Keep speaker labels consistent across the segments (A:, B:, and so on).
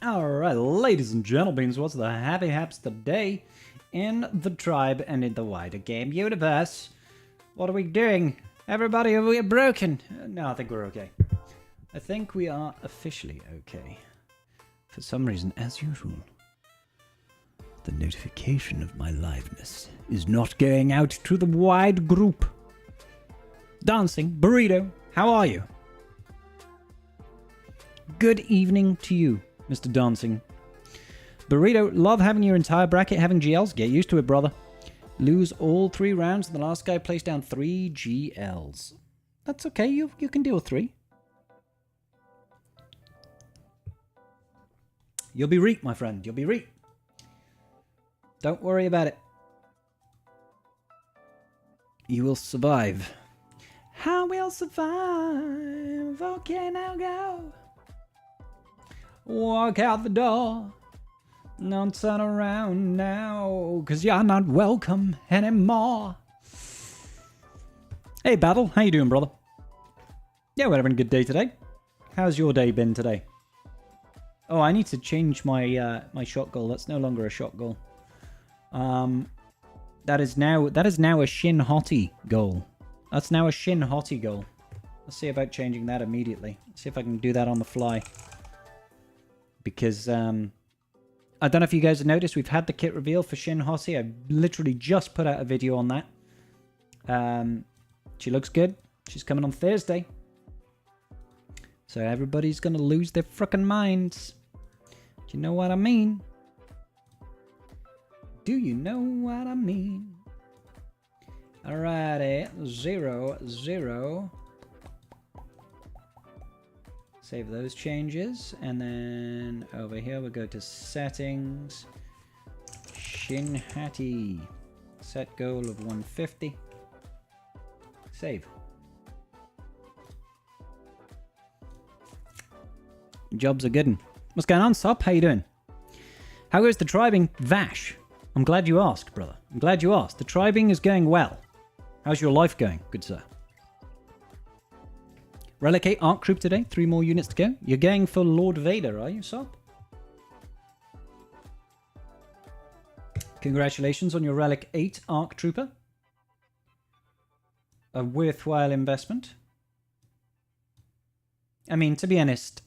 A: Alright, ladies and gentlemen, what's the happy haps today in the tribe and in the wider game universe? What are we doing? Everybody, are we broken? No, I think we're okay. I think we are officially okay. For some reason, as usual, the notification of my liveness is not going out to the wide group. Dancing, Burrito, how are you? Good evening to you, Mr. Dancing. Burrito, love having your entire bracket having GLs. Get used to it, brother. Lose all 3 rounds and the last guy placed down 3 GLs. That's okay, you can deal with 3. You'll be reap, my friend. You'll be reap. Don't worry about it. You will survive. I will survive. Okay, now go. Walk out the door. Don't turn around now, because you're not welcome anymore. Hey, Battle. How you doing, brother? Yeah, we're having a good day today. How's your day been today? Oh, I need to change my my shot goal. That's no longer a shot goal. That is now a Shin Hottie goal. That's now a Shin Hottie goal. Let's see about changing that immediately. See if I can do that on the fly. Because, I don't know if you guys have noticed, we've had the kit reveal for Shin Hottie. I literally just put out a video on that. She looks good. She's coming on Thursday. So everybody's going to lose their frickin' minds. Do you know what I mean? Do you know what I mean? Alrighty. 0-0. Save those changes, and then over here we'll go to settings, Shin Hottie, set goal of 150, save. Jobs are good. What's going on, Sop? How you doing? How goes the tribing? Vash. I'm glad you asked, brother. I'm glad you asked. The tribing is going well. How's your life going, good sir? Relic 8 Arc Troop today. 3 more units to go. You're going for Lord Vader, are you, Sop? Congratulations on your Relic 8 Arc Trooper. A worthwhile investment. I mean, to be honest,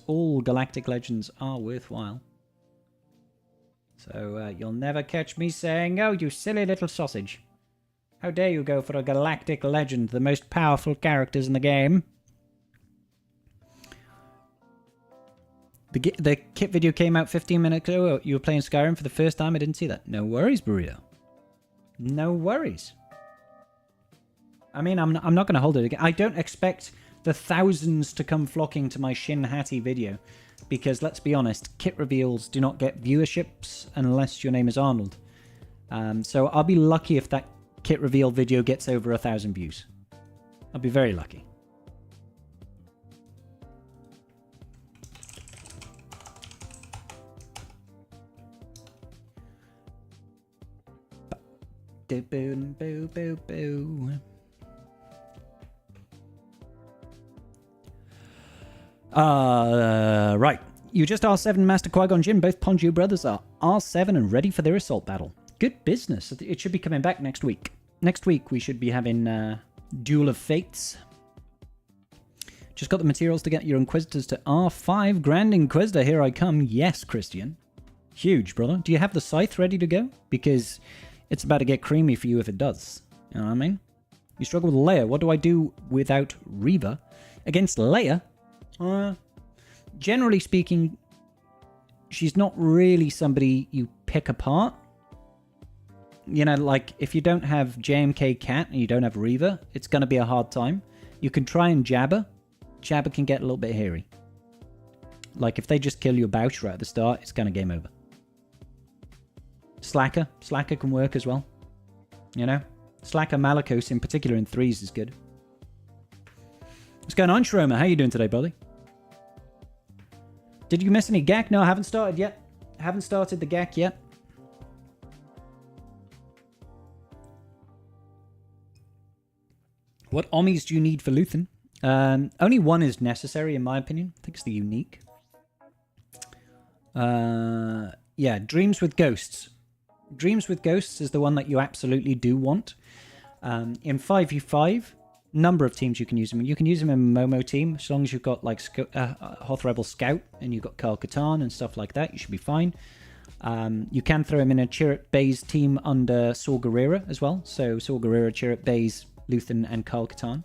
A: all Galactic Legends are worthwhile. So, you'll never catch me saying, oh, you silly little sausage. How dare you go for a Galactic Legend, the most powerful characters in the game? The kit video came out 15 minutes ago. You were playing Skyrim for the first time. I didn't see that. No worries, Burrito. No worries. I mean, I'm not going to hold it again. I don't expect the thousands to come flocking to my Shin Hottie video. Because, let's be honest, kit reveals do not get viewerships unless your name is Arnold. So I'll be lucky if that kit reveal video gets over 1,000 views. I'll be very lucky. Right. You just R7 Master Qui-Gon Jinn. Both Ponju brothers are R7 and ready for their assault battle. Good business. It should be coming back next week. Next week we should be having Duel of Fates. Just got the materials to get your Inquisitors to R5. Grand Inquisitor, here I come. Yes, Christian. Huge, brother. Do you have the Scythe ready to go? Because it's about to get creamy for you if it does. You know what I mean? You struggle with Leia. What do I do without Reva? Against Leia? Generally speaking, she's not really somebody you pick apart. You know, like, if you don't have JMK Cat and you don't have Reva, it's going to be a hard time. You can try and Jabba. Jabba can get a little bit hairy. Like, if they just kill your Bouch right at the start, it's kind of game over. Slacker. Slacker can work as well. You know? Slacker Malakos, in particular in 3s, is good. What's going on, Shroma? How you doing today, buddy? Did you miss any GAC? No, I haven't started yet. Haven't started the GAC yet. What Ommis do you need for Luthen? Only one is necessary, in my opinion. I think it's the unique. Yeah, Dreams with Ghosts. Dreams with Ghosts is the one that you absolutely do want. In 5v5, number of teams you can use them in. You can use them in a Momo team, as long as you've got like Hoth Rebel Scout and you've got Kyle Katarn and stuff like that, you should be fine. You can throw him in a Chirrut Baze team under Saw Gerrera as well. So Saw Gerrera, Chirrut Baze, Luthen, and Kyle Katarn.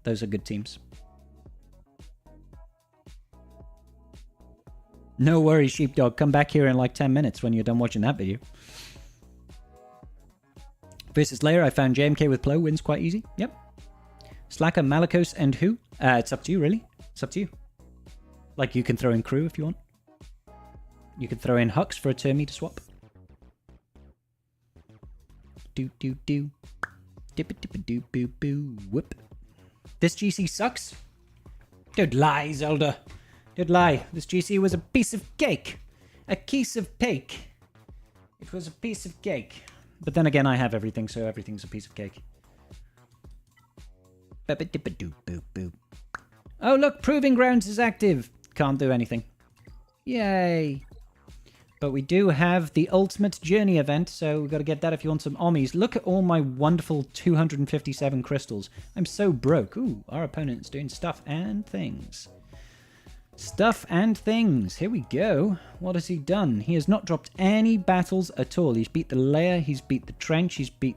A: Those are good teams. No worries, Sheepdog. Come back here in like 10 minutes when you're done watching that video. Versus Lair, I found JMK with Plo wins quite easy. Yep. Slacker, Malakos, and who? It's up to you, really. It's up to you. Like, you can throw in crew if you want. You can throw in Hux for a turn meter swap. Do. Dip-a-dip-a-doo-boo-boo. Whoop. This GC sucks? Don't lie, Zelda. Don't lie. This GC was a piece of cake. A piece of cake. It was a piece of cake. But then again, I have everything, so everything's a piece of cake. Oh, look, Proving Grounds is active. Can't do anything. Yay. But we do have the Ultimate Journey event, so we've got to get that if you want some Ommies. Look at all my wonderful 257 crystals. I'm so broke. Ooh, our opponent's doing stuff and things. Stuff and things. Here we go. What has he done? He has not dropped any battles at all. He's beat the Lair, he's beat the Trench, he's beat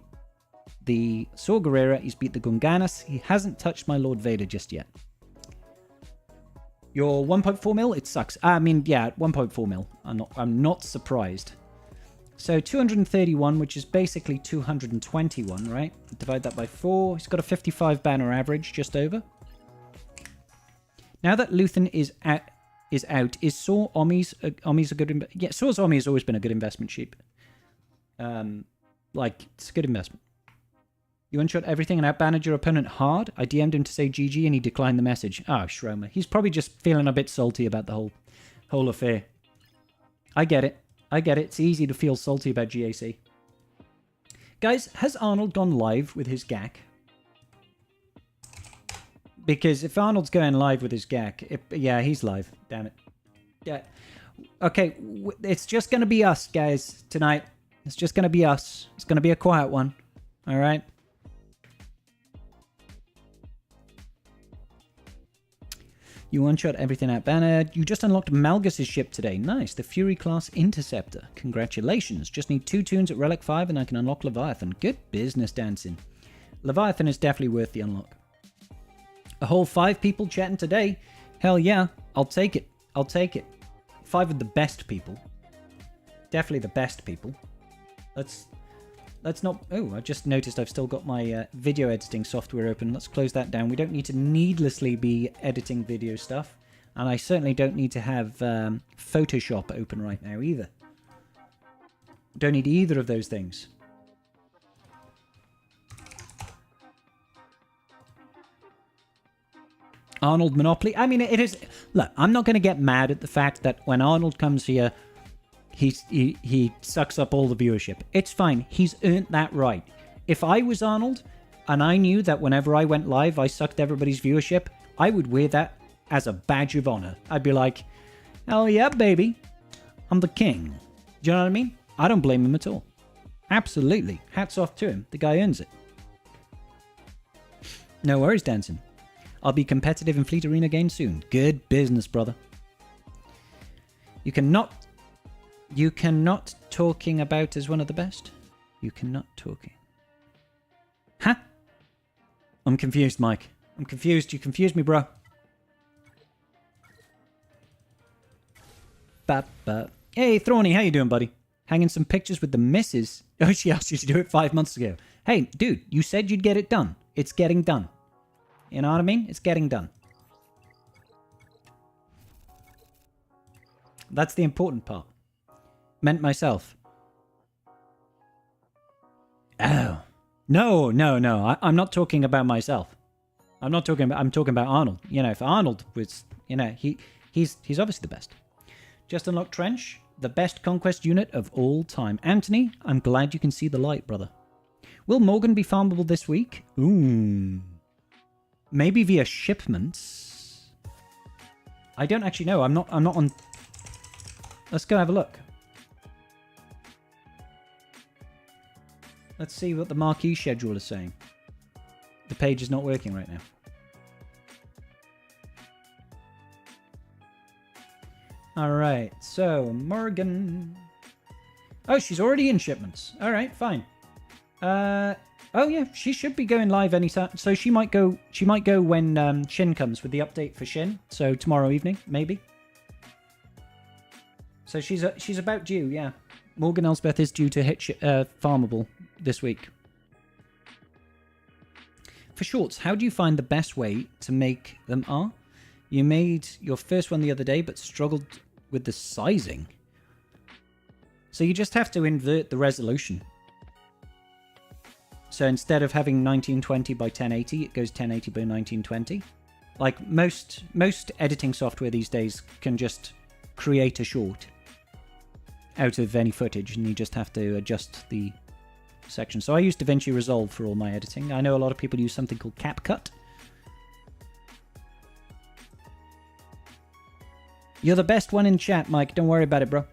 A: the Saw Gerrera, he's beat the Gunganis. He hasn't touched my Lord Vader just yet. Your 1.4 mil, it sucks. I mean, yeah, 1.4 mil. I'm not surprised. So 231, which is basically 221, right? Divide that by 4. He's got a 55 banner average, just over. Now that Luthen is out, is Saw Ommies a good... Yeah, Saw's Ommi has always been a good investment, sheep. Like, it's a good investment. You one-shot everything and outbanned your opponent hard? I DM'd him to say GG and he declined the message. Oh, Schromer. He's probably just feeling a bit salty about the whole affair. I get it. I get it. It's easy to feel salty about GAC. Guys, has Arnold gone live with his GAC? Because if Arnold's going live with his GAC... yeah, he's live. Damn it. Yeah. Okay, it's just going to be us, guys, tonight. It's just going to be us. It's going to be a quiet one. All right? You one-shot everything out banner. You just unlocked Malgus' ship today. Nice. The Fury class Interceptor. Congratulations. Just need 2 tunes at Relic 5 and I can unlock Leviathan. Good business, Dancing. Leviathan is definitely worth the unlock. A whole 5 people chatting today. Hell yeah. I'll take it. I'll take it. 5 of the best people. Definitely the best people. Let's not... Oh, I just noticed I've still got my video editing software open. Let's close that down. We don't need to needlessly be editing video stuff. And I certainly don't need to have Photoshop open right now either. Don't need either of those things. Arnold Monopoly. I mean, it is... Look, I'm not going to get mad at the fact that when Arnold comes here... He sucks up all the viewership. It's fine. He's earned that right. If I was Arnold, and I knew that whenever I went live, I sucked everybody's viewership, I would wear that as a badge of honor. I'd be like, hell yeah, baby. I'm the king. Do you know what I mean? I don't blame him at all. Absolutely. Hats off to him. The guy earns it. No worries, Dancing. I'll be competitive in Fleet Arena again soon. Good business, brother. You cannot talking about as one of the best. You cannot talking. Huh? I'm confused, Mike. I'm confused. You confused me, bro. Hey, Thorny, how you doing, buddy? Hanging some pictures with the missus. Oh, she asked you to do it 5 months ago. Hey, dude, you said you'd get it done. It's getting done. You know what I mean? It's getting done. That's the important part. Meant myself. Oh. No. I'm not talking about myself. I'm talking about Arnold. You know, if Arnold was, you know, he's obviously the best. Just unlocked Trench, the best conquest unit of all time. Anthony, I'm glad you can see the light, brother. Will Morgan be farmable this week? Ooh. Maybe via shipments. I don't actually know. I'm not on... Let's go have a look. Let's see what the marquee schedule is saying. The page is not working right now. Alright, so Morgan. Oh, she's already in shipments. Alright, fine. Oh yeah, she should be going live anytime. So she might go when Shin comes with the update for Shin. So tomorrow evening, maybe. So she's about due, yeah. Morgan Elsbeth is due to hit farmable this week. For shorts, how do you find the best way to make them are? You made your first one the other day, but struggled with the sizing. So you just have to invert the resolution. So instead of having 1920 by 1080, it goes 1080 by 1920. Like most editing software these days can just create a short out of any footage, and you just have to adjust the section. So I use DaVinci Resolve for all my editing. I know a lot of people use something called CapCut. You're the best one in chat, Mike. Don't worry about it, bro.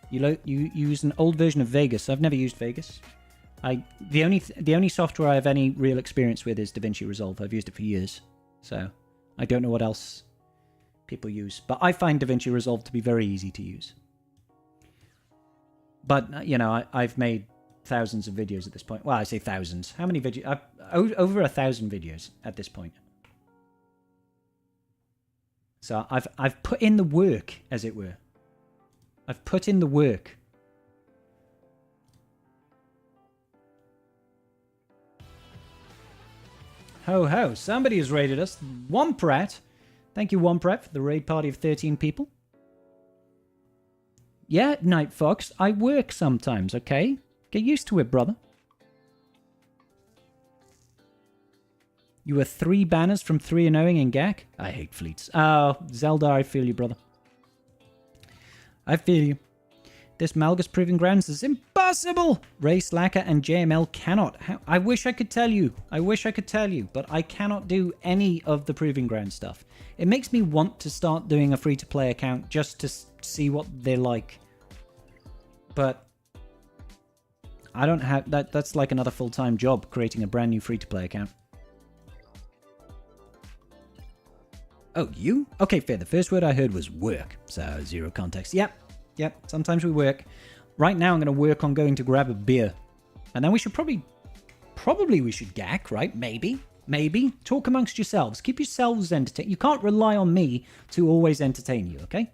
A: You use an old version of Vegas. I've never used Vegas. The only software I have any real experience with is DaVinci Resolve. I've used it for years, so I don't know what else people use. But I find DaVinci Resolve to be very easy to use. But you know, I've made thousands of videos at this point. Well, I say thousands. How many videos? Over 1,000 videos at this point. So I've put in the work, as it were. I've put in the work. Ho ho, somebody has raided us. Wamprat. Thank you, Wamprat, for the raid party of 13 people. Yeah, Night Fox, I work sometimes, okay? Get used to it, brother. You were 3 banners from 3-0ing in GAC? I hate fleets. Oh, Zelda, I feel you, brother. I feel you. This Malgus Proving Grounds is impossible! Ray, Slacker, and JML cannot. I wish I could tell you. I wish I could tell you, but I cannot do any of the Proving Ground stuff. It makes me want to start doing a free-to-play account just to see what they're like. But I don't have... That's like another full-time job, creating a brand new free-to-play account. Oh, you? Okay, fair. The first word I heard was work, so zero context. Yep, sometimes we work. Right now I'm going to work on going to grab a beer. And then we should probably we should GAC, right? Maybe. Talk amongst yourselves. Keep yourselves entertained. You can't rely on me to always entertain you, okay?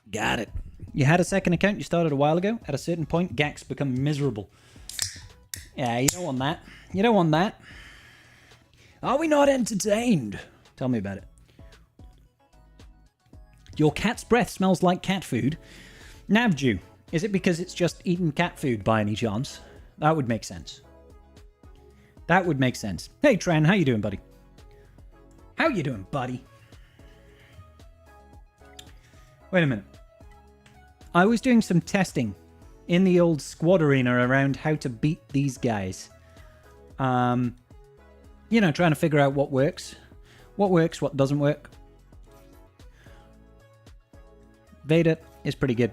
A: Got it. You had a second account you started a while ago. At a certain point, GACs become miserable. Yeah, you don't want that. You don't want that. Are we not entertained? Tell me about it. Your cat's breath smells like cat food. Navju, is it because it's just eaten cat food by any chance? That would make sense. That would make sense. Hey, Tran, how you doing, buddy? How you doing, buddy? Wait a minute. I was doing some testing in the old squad arena around how to beat these guys. You know, trying to figure out what works, what doesn't work. Vader is pretty good.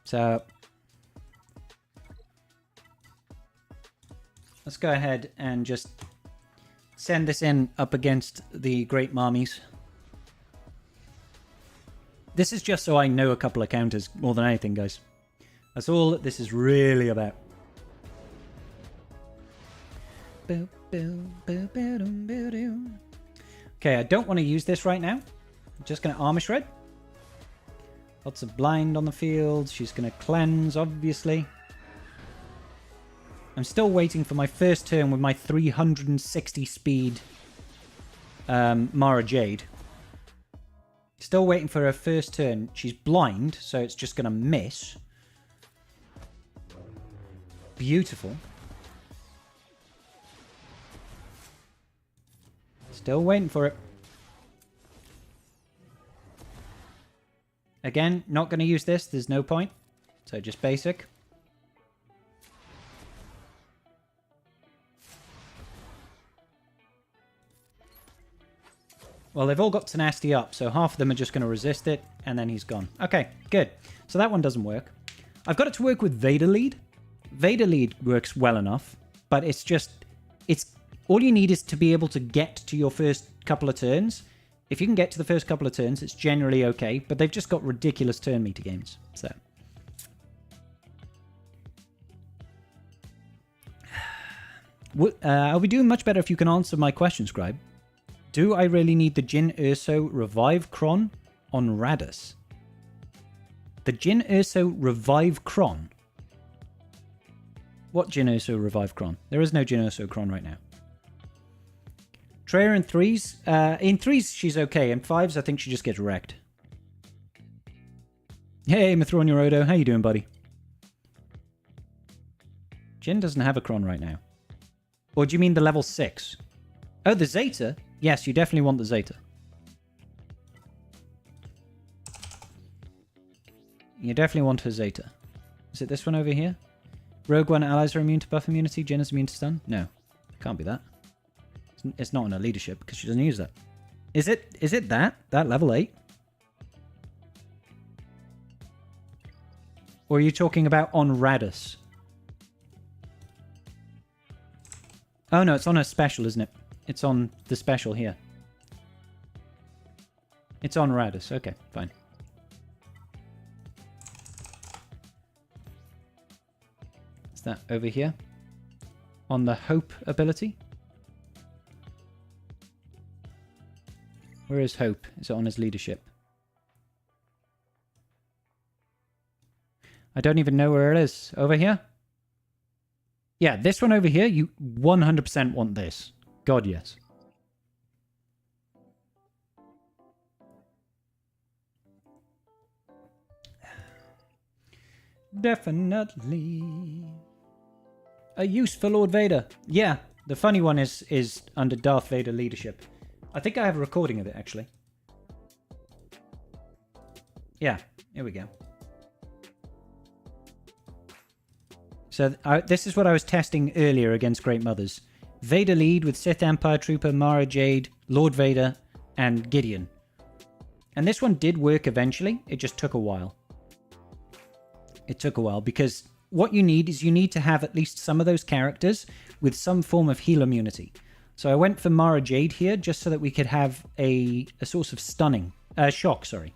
A: So let's go ahead and just send this in up against the Great Marmies. This is just so I know a couple of counters more than anything, guys. That's all that this is really about. Okay, I don't want to use this right now. I'm just going to armor shred. Lots of blind on the field. She's going to cleanse, obviously. I'm still waiting for my first turn with my 360 speed Mara Jade. Still waiting for her first turn. She's blind, so it's just going to miss. Beautiful. Still waiting for it. Again, not going to use this. There's no point. So just basic. Well, they've all got tenacity up, so half of them are just going to resist it, and then he's gone. Okay, good. So that one doesn't work. I've got it to work with Vader Lead. Vader Lead works well enough, but it's just... all you need is to be able to get to your first couple of turns. If you can get to the first couple of turns, it's generally okay, but they've just got ridiculous turn meter games, so... I'll be doing much better if you can answer my question, Scribe. Do I really need the Jyn Erso Revive Cron on Radus? The Jyn Erso Revive Cron? What Jyn Erso Revive Cron? There is no Jyn Erso Cron right now. Traya in 3s? In 3s, she's okay. In 5s, I think she just gets wrecked. Hey, Mithron Yorodo. How you doing, buddy? Jyn doesn't have a Cron right now. Or do you mean the level 6? Oh, the Zeta? Yes, you definitely want the Zeta. You definitely want her Zeta. Is it this one over here? Rogue One allies are immune to buff immunity. Jyn is immune to stun? No. Can't be that. It's not in her leadership because she doesn't use that. Is it that? That level 8? Or are you talking about on Radus? Oh no, it's on her special, isn't it? It's on the special here. It's on Radus. Okay, fine. Is that over here? On the Hope ability? Where is Hope? Is it on his leadership? I don't even know where it is. Over here? Yeah, this one over here, you 100% want this. God, yes. Definitely. A use for Lord Vader. Yeah, the funny one is under Darth Vader leadership. I think I have a recording of it, actually. Yeah, here we go. So this is what I was testing earlier against Great Mothers. Vader Lead with Sith Empire Trooper, Mara Jade, Lord Vader, and Gideon. And this one did work eventually. It just took a while. It took a while because what you need is you need to have at least some of those characters with some form of heal immunity. So I went for Mara Jade here just so that we could have a source of stunning. Shock, sorry.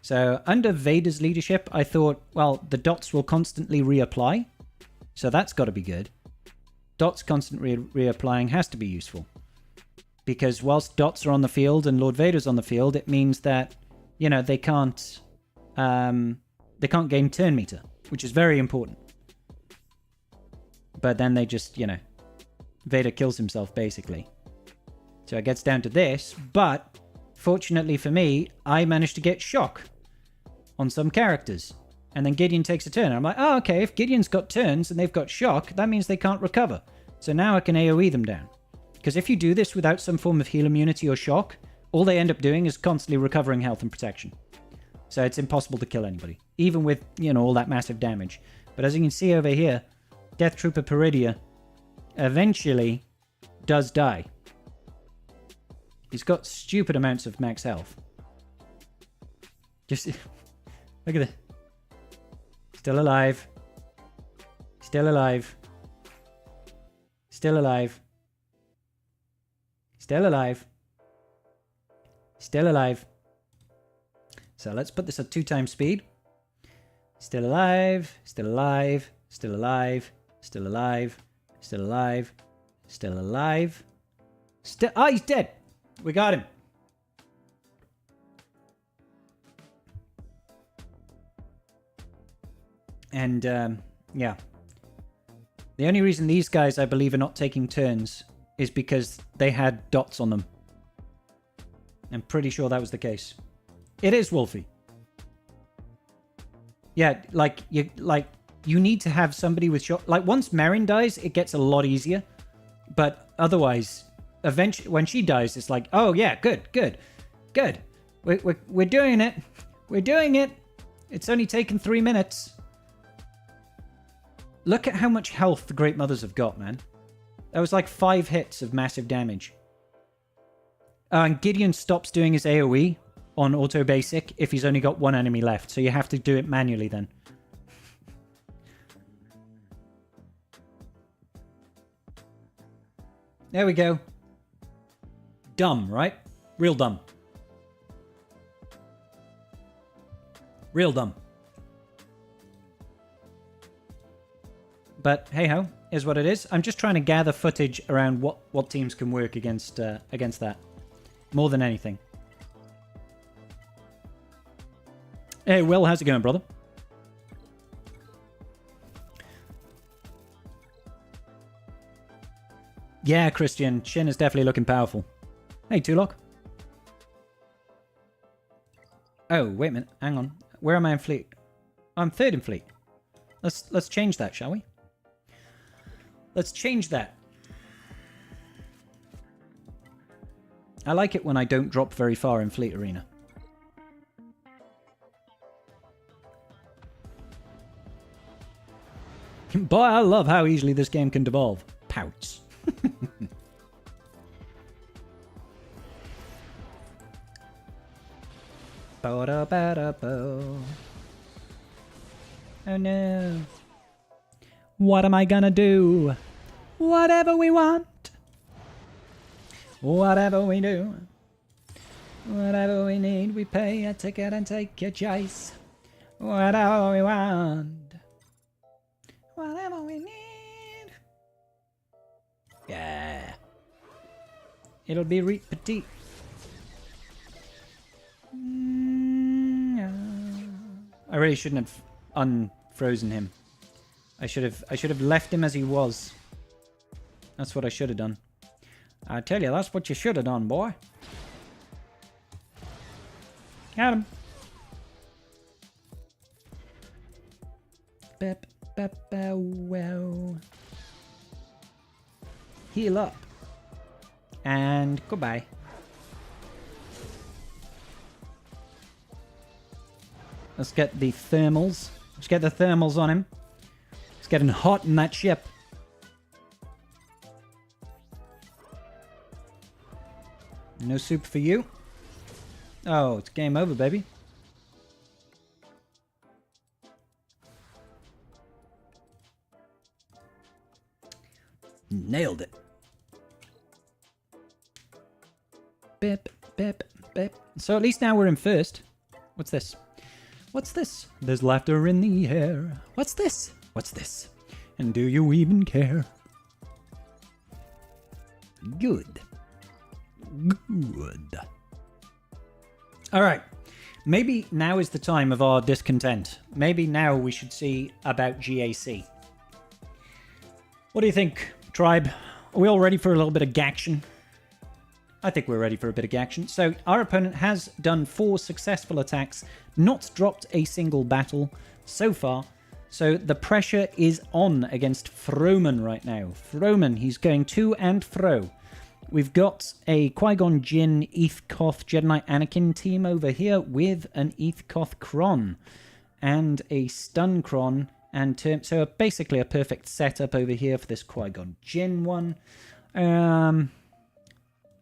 A: So under Vader's leadership, I thought, well, the dots will constantly reapply. So that's got to be good. Dots constantly reapplying has to be useful. Because whilst dots are on the field and Lord Vader's on the field, it means that, you know, they can't gain turn meter, which is very important. But then they just, you know, Vader kills himself, basically. So it gets down to this, but fortunately for me, I managed to get shock on some characters. And then Gideon takes a turn. And I'm like, oh, okay, if Gideon's got turns and they've got shock, that means they can't recover. So now I can AoE them down. Because if you do this without some form of heal immunity or shock, all they end up doing is constantly recovering health and protection. So it's impossible to kill anybody, even with, you know, all that massive damage. But as you can see over here, Death Trooper Peridia eventually does die. He's got stupid amounts of max health. Just look at it. Still alive. Still alive. Still alive. Still alive. Still alive. So let's put this at 2 times speed. Still alive. Still alive. Still alive. Still alive. Still alive. Still alive. Still. Ah, he's dead. We got him. And, yeah. The only reason these guys, I believe, are not taking turns is because they had dots on them. I'm pretty sure that was the case. It is Wolfie. Yeah, you need to have somebody with shot. Like, once Marin dies, it gets a lot easier. But otherwise, eventually, when she dies, it's like, oh yeah, good. We're doing it. We're doing it. It's only taken 3 minutes. Look at how much health the Great Mothers have got, man. That was like 5 hits of massive damage. And Gideon stops doing his AoE on auto basic if he's only got 1 enemy left. So you have to do it manually then. There we go. Dumb, right? Real dumb. Real dumb. But hey ho, is what it is. I'm just trying to gather footage around what teams can work against that. More than anything. Hey Will, how's it going, brother? Yeah, Christian, Shin is definitely looking powerful. Hey, Tulok. Oh, wait a minute. Hang on. Where am I in fleet? I'm 3rd in fleet. Let's change that, shall we? Let's change that. I like it when I don't drop very far in Fleet Arena. Boy, I love how easily this game can devolve. Pouts. Oh no. What am I gonna do? Whatever we want. Whatever we do. Whatever we need, we pay a ticket and take your choice. Whatever we want. Whatever we need. Yeah. It'll be Reet Petit. I really shouldn't have unfrozen him. I should have left him as he was. That's what I should have done. I tell you, that's what you should have done, boy. Got him. Bep, bep, wow. Heal up. And goodbye. Let's get the thermals. Let's get the thermals on him. It's getting hot in that ship. No soup for you. Oh, it's game over, baby. Nailed it. Bip, bip, bip. So at least now we're in 1st. What's this? What's this? There's laughter in the air. What's this? What's this? And do you even care? Good. Good. All right. Maybe now is the time of our discontent. Maybe now we should see about GAC. What do you think, tribe? Are we all ready for a little bit of gaction? I think we're ready for a bit of action. So our opponent has done 4 successful attacks, not dropped a single battle so far. So the pressure is on against Froman right now. Froman, he's going to and fro. We've got a Qui-Gon Jinn, Eeth Koth, Jedi Knight Anakin team over here with an Eeth Koth Cron and a Stun Cron. So basically a perfect setup over here for this Qui-Gon Jinn one. I'll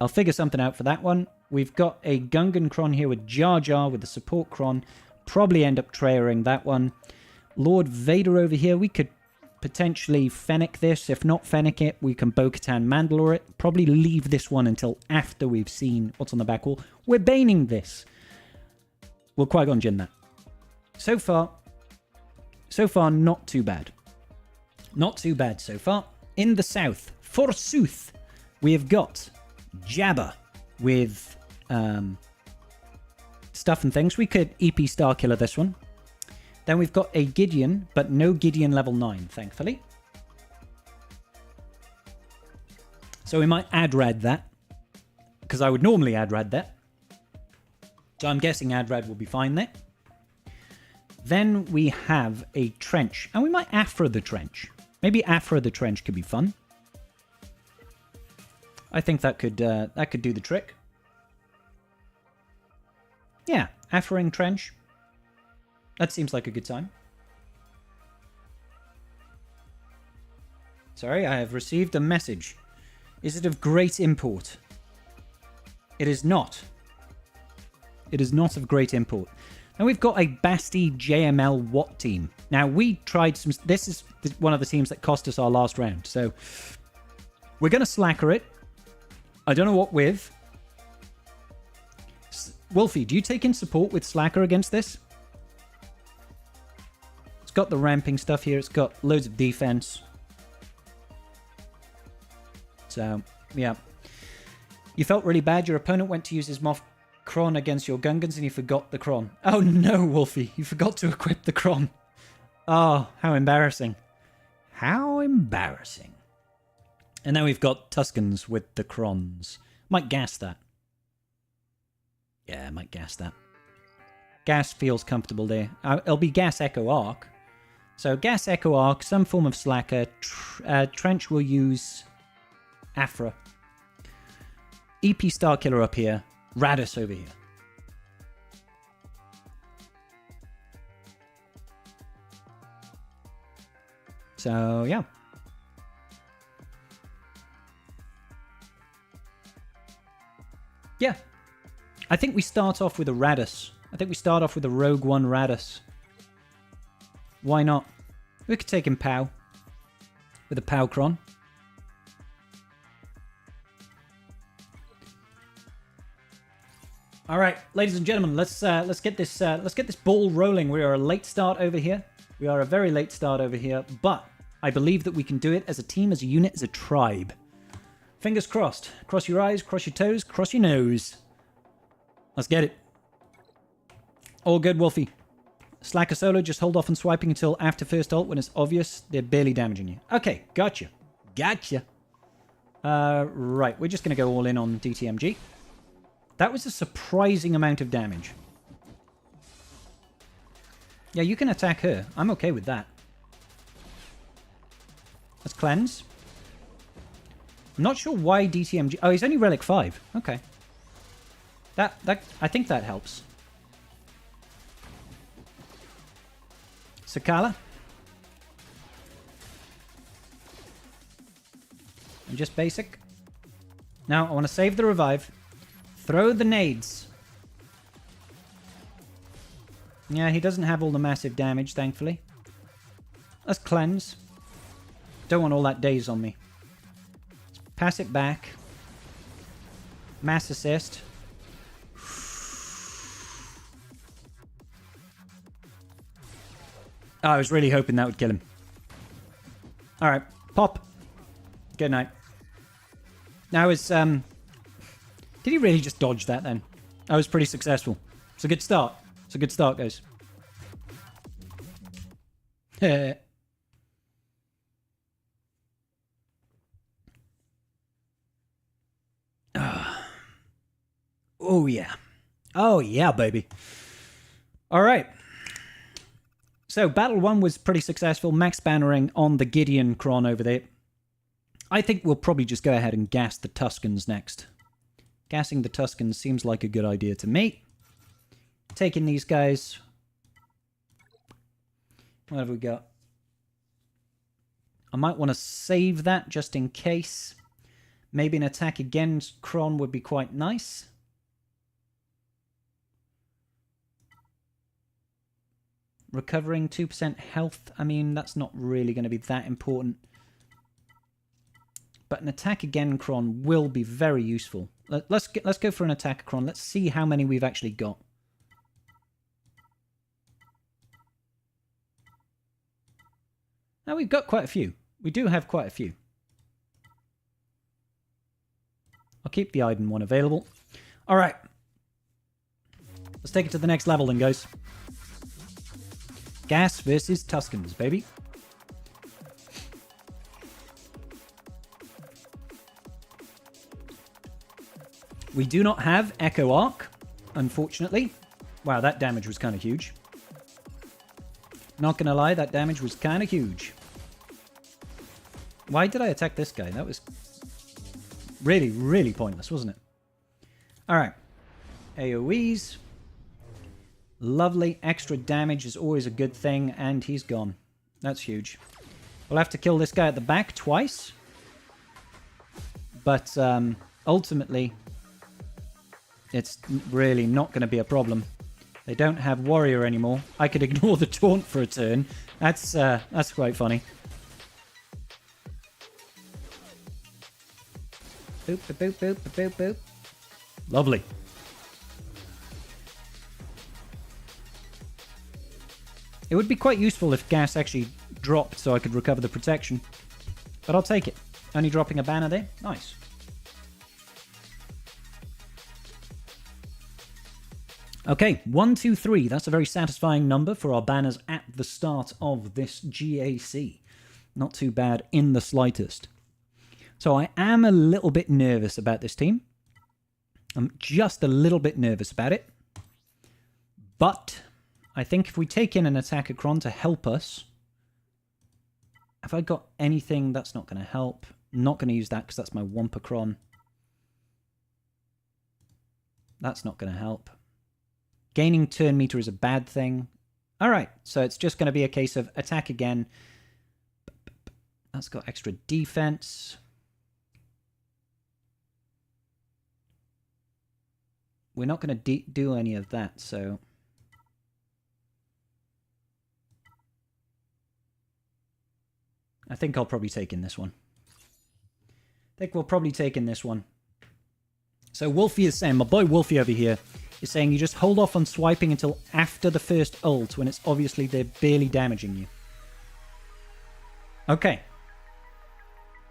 A: figure something out for that one. We've got a Gungan Cron here with Jar Jar with the support Cron. Probably end up Traya-ing that one. Lord Vader over here. We could potentially Fennec this. If not Fennec it, we can Bo-Katan Mandalore it. Probably leave this one until after we've seen what's on the back wall. We're Baning this. We'll Qui-Gon Jinn that. So far, not too bad. Not too bad so far. In the south, forsooth, we have got Jabba with stuff and things. We could EP Starkiller this one. Then we've got a Gideon, but no Gideon level 9, thankfully. So we might ad-rad that, because I would normally ad-rad that. So I'm guessing ad-rad will be fine there. Then we have a Trench, and we might Aphra the Trench. Maybe Aphra the Trench could be fun. I think that could do the trick. Yeah, Aphra Trench. That seems like a good time. Sorry, I have received a message. Is it of great import? It is not. It is not of great import. And we've got a Basti JML Watt team. Now, we tried some... This is one of the teams that cost us our last round. So, we're going to slacker it. I don't know what with. Wolfie, do you take in support with slacker against this? It's got the ramping stuff here. It's got loads of defense. So, yeah. You felt really bad. Your opponent went to use his Moff Cron against your Gungans and he forgot the Cron. Oh no, Wolfie. You forgot to equip the Cron. Oh, how embarrassing. How embarrassing. And then we've got Tuskens with the Crons. Might gas that. Yeah, I might gas that. Gas feels comfortable there. It'll be Gas Echo Arc. So Gas Echo Arc, some form of slacker. Trench will use Aphra. EP Starkiller up here. Radis over here. So, yeah. Yeah. I think we start off with a Radis. I think we start off with a Rogue One Radis. Why not? We could take him POW. With a POW Cron. All right, ladies and gentlemen, let's get this ball rolling. We are a late start over here. We are a very late start over here, but I believe that we can do it as a team, as a unit, as a tribe. Fingers crossed. Cross your eyes, cross your toes, cross your nose. Let's get it. All good, Wolfie. Slacker solo, just hold off on swiping until after first ult when it's obvious they're barely damaging you. Okay, gotcha. Gotcha. Right, we're just going to go all in on DTMG. That was a surprising amount of damage. Yeah, you can attack her. I'm okay with that. Let's cleanse. I'm not sure why DTMG... Oh, he's only Relic 5. Okay. I think that helps. Sakala. And just basic. Now, I want to save the revive. Throw the nades. Yeah, he doesn't have all the massive damage, thankfully. Let's cleanse. Don't want all that daze on me. Let's pass it back. Mass assist. Oh, I was really hoping that would kill him. Alright, pop. Good night. Now is, did he really just dodge that then? I was pretty successful. It's a good start. It's a good start, guys. Oh, yeah. Oh, yeah, baby. All right. So, Battle 1 was pretty successful. Max bannering on the Gideon Cron over there. I think we'll probably just go ahead and gas the Tuskens next. Gassing the Tuskens seems like a good idea to me. Taking these guys. What have we got? I might want to save that just in case. Maybe an attack against Cron would be quite nice. Recovering 2% health. I mean, that's not really going to be that important. But an attack again Cron will be very useful. Let's go for an attack Cron. Let's see how many we've actually got. Now we've got quite a few. We do have quite a few. I'll keep the Iden one available. Alright. Let's take it to the next level then, guys. Gas versus Tuskens, baby. We do not have Echo Arc, unfortunately. Wow, that damage was kind of huge. Not gonna lie, that damage was kind of huge. Why did I attack this guy? That was really, really pointless, wasn't it? Alright. AoEs. Lovely. Extra damage is always a good thing, and he's gone. That's huge. We'll have to kill this guy at the back twice. But ultimately, it's really not going to be a problem. They don't have Warrior anymore. I could ignore the taunt for a turn. That's quite funny. Boop, boop, boop, boop, boop, boop. Lovely. It would be quite useful if gas actually dropped so I could recover the protection. But I'll take it. Only dropping a banner there? Nice. Okay, 1, 2, 3. That's a very satisfying number for our banners at the start of this GAC. Not too bad in the slightest. So I am a little bit nervous about this team. I'm just a little bit nervous about it. But I think if we take in an attacker Cron to help us... Have I got anything that's not going to help? Not going to use that because that's my Wampa Cron. That's not going to help. Gaining turn meter is a bad thing. Alright, so it's just going to be a case of attack again. That's got extra defense. We're not going to do any of that, so... I think I'll probably take in this one. I think we'll probably take in this one. So Wolfie is saying, my boy Wolfie over here, is saying you just hold off on swiping until after the first ult when it's obviously they're barely damaging you. Okay.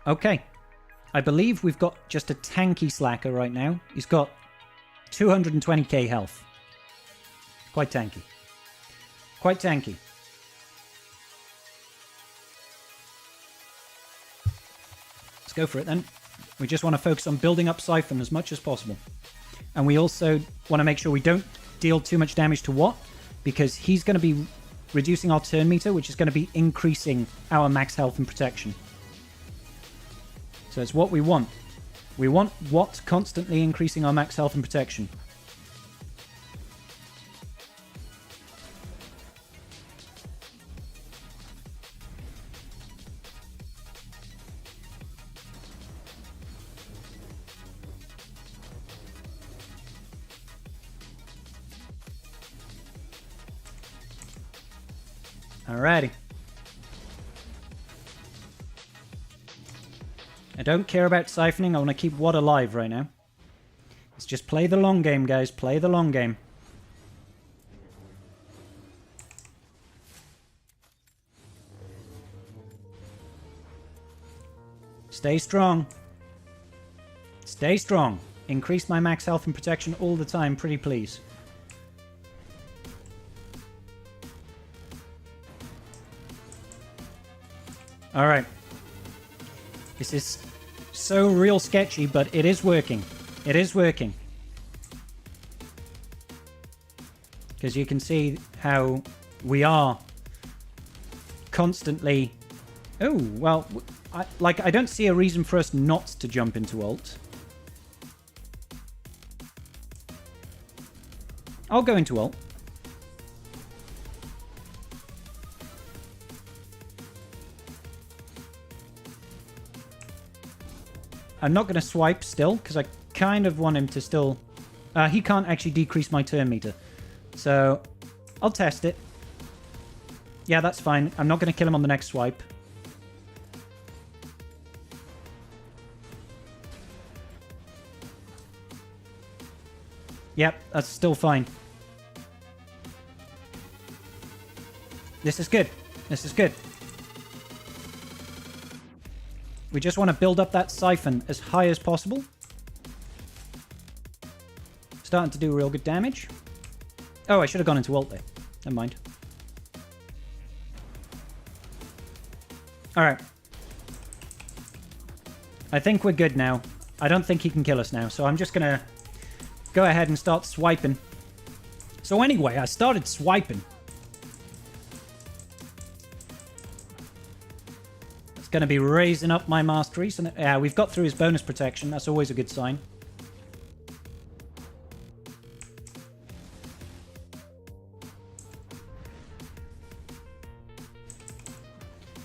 A: Okay. I believe we've got just a tanky slacker right now. He's got 220k health. Quite tanky. Quite tanky. Let's go for it then. We just want to focus on building up Siphon as much as possible. And we also want to make sure we don't deal too much damage to Watt, because he's going to be reducing our turn meter, which is going to be increasing our max health and protection. So it's what we want. We want Watt constantly increasing our max health and protection. Alrighty. I don't care about siphoning. I want to keep Watt alive right now. Let's just play the long game, guys. Play the long game. Stay strong. Stay strong. Increase my max health and protection all the time, pretty please. Alright. This is so real sketchy, but it is working. It is working. Because you can see how we are constantly... Oh, well, I don't see a reason for us not to jump into ult. I'll go into ult. I'm not going to swipe still, because I kind of want him to still... he can't actually decrease my turn meter. So, I'll test it. Yeah, that's fine. I'm not going to kill him on the next swipe. Yep, that's still fine. This is good. This is good. We just want to build up that siphon as high as possible. Starting to do real good damage. Oh, I should have gone into ult there. Never mind. Alright. I think we're good now. I don't think he can kill us now, so I'm just going to go ahead and start swiping. So anyway, I started swiping. It's going to be raising up my mastery. So, yeah, we've got through his bonus protection. That's always a good sign.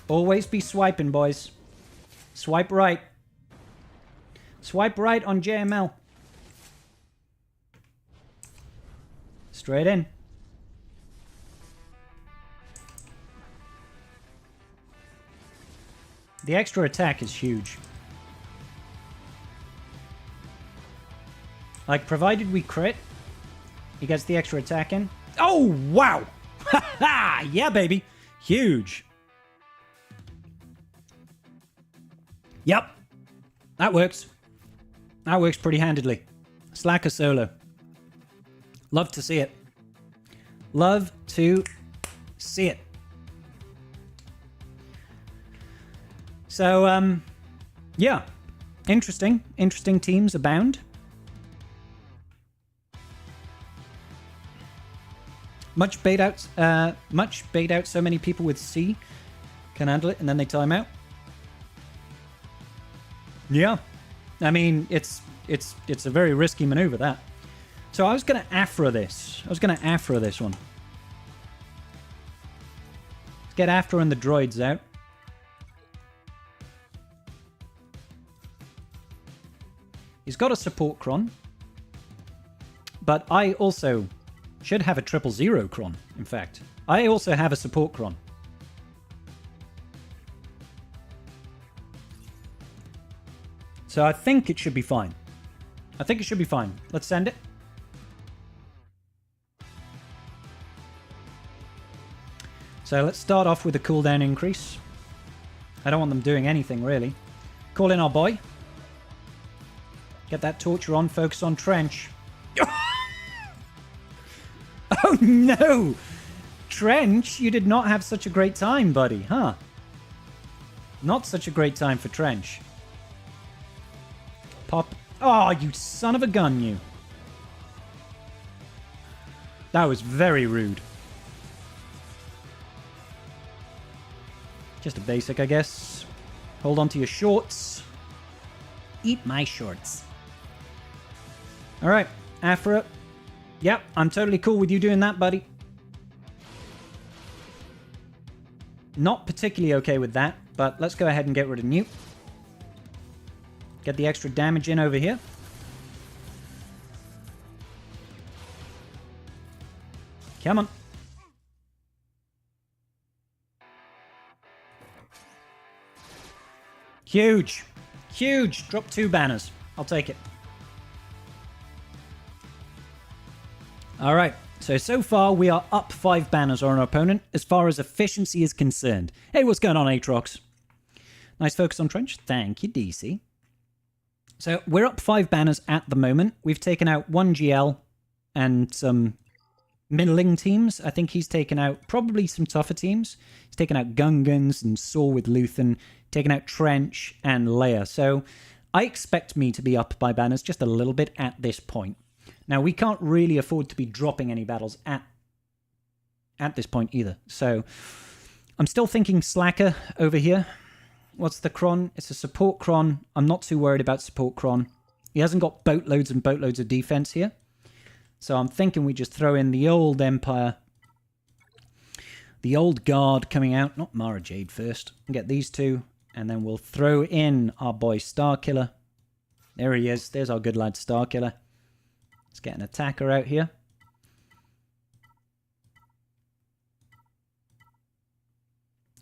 A: Always be swiping, boys. Swipe right. Swipe right on JML. Straight in. The extra attack is huge. Like, provided we crit, he gets the extra attack in. Oh, wow! Ha ha! Yeah, baby! Huge. Yep. That works. That works pretty handedly. Slacker solo. Love to see it. Love to see it. So, yeah. Interesting. Interesting teams abound. Much bait out so many people with C can handle it and then they time out. Yeah. I mean, it's a very risky maneuver, that. So I was going to Aphra this. I was going to Aphra this one. Let's get Aphra and the droids out. He's got a support Cron. But I also should have a 000 Cron, in fact. I also have a support Cron. So I think it should be fine. I think it should be fine. Let's send it. So let's start off with a cooldown increase. I don't want them doing anything, really. Call in our boy. Get that torture on, focus on Trench. Oh no! Trench, you did not have such a great time, buddy, huh? Not such a great time for Trench. Pop. Oh, you son of a gun, you. That was very rude. Just a basic, I guess. Hold on to your shorts. Eat my shorts. Alright, Aphra. Yep, I'm totally cool with you doing that, buddy. Not particularly okay with that, but let's go ahead and get rid of Newt. Get the extra damage in over here. Come on. Huge. Huge. Drop 2 banners. I'll take it. Alright. So far we are up 5 banners on our opponent as far as efficiency is concerned. Hey, what's going on, Aatrox? Nice focus on Trench. Thank you, DC. So we're up 5 banners at the moment. We've taken out 1 GL and some middling teams. I think he's taken out probably some tougher teams. He's taken out Gungans and Saw with Luthen, taken out Trench and Leia. So I expect me to be up by banners just a little bit at this point. Now, we can't really afford to be dropping any battles at this point either. So I'm still thinking Slacker over here. What's the Cron? It's a support Cron. I'm not too worried about support Cron. He hasn't got boatloads and boatloads of defense here. So I'm thinking we just throw in the old Empire. The old Guard coming out. Not Mara Jade first. Get these two. And then we'll throw in our boy Starkiller. There he is. There's our good lad Starkiller. Let's get an attacker out here.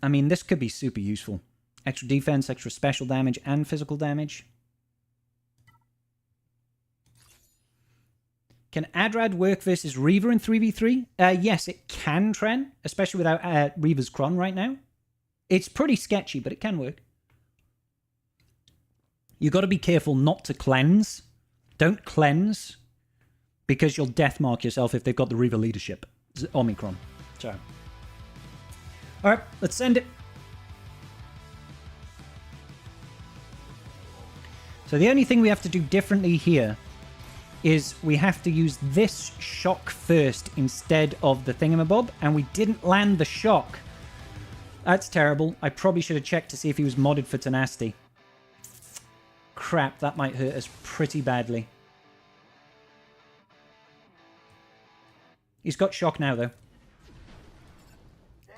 A: I mean, this could be super useful. Extra defense, extra special damage, and physical damage. Can Adrad work versus Reva in 3v3? Yes, it can, Tren. Especially without Reva's Cron right now. It's pretty sketchy, but it can work. You got to be careful not to cleanse. Don't cleanse. Because you'll deathmark yourself if they've got the Reva leadership. Omicron. So. Alright, let's send it. So the only thing we have to do differently here is we have to use this shock first instead of the thingamabob, and we didn't land the shock. That's terrible. I probably should have checked to see if he was modded for tenacity. Crap, that might hurt us pretty badly. He's got shock now, though.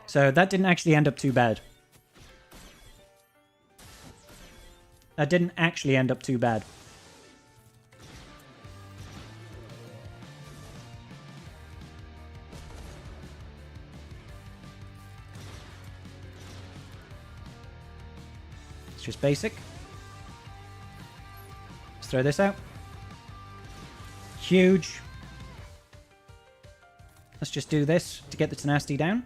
A: So that didn't actually end up too bad. That didn't actually end up too bad. It's just basic. Let's throw this out. Huge. Let's just do this to get the tenacity down.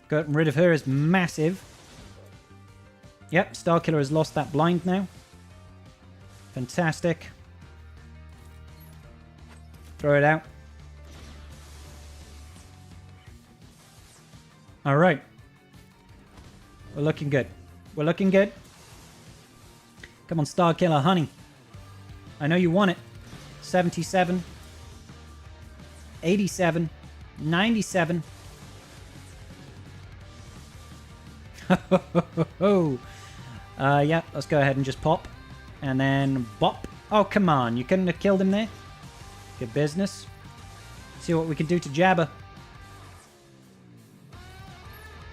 A: Getting rid of her is massive. Yep, Starkiller has lost that blind now. Fantastic. Throw it out. Alright. We're looking good. We're looking good. Come on, Starkiller, honey. I know you want it. 77. 87. 97. Yeah, let's go ahead and just pop. And then bop. Oh, come on. You couldn't have killed him there? Good business. See what we can do to Jabba.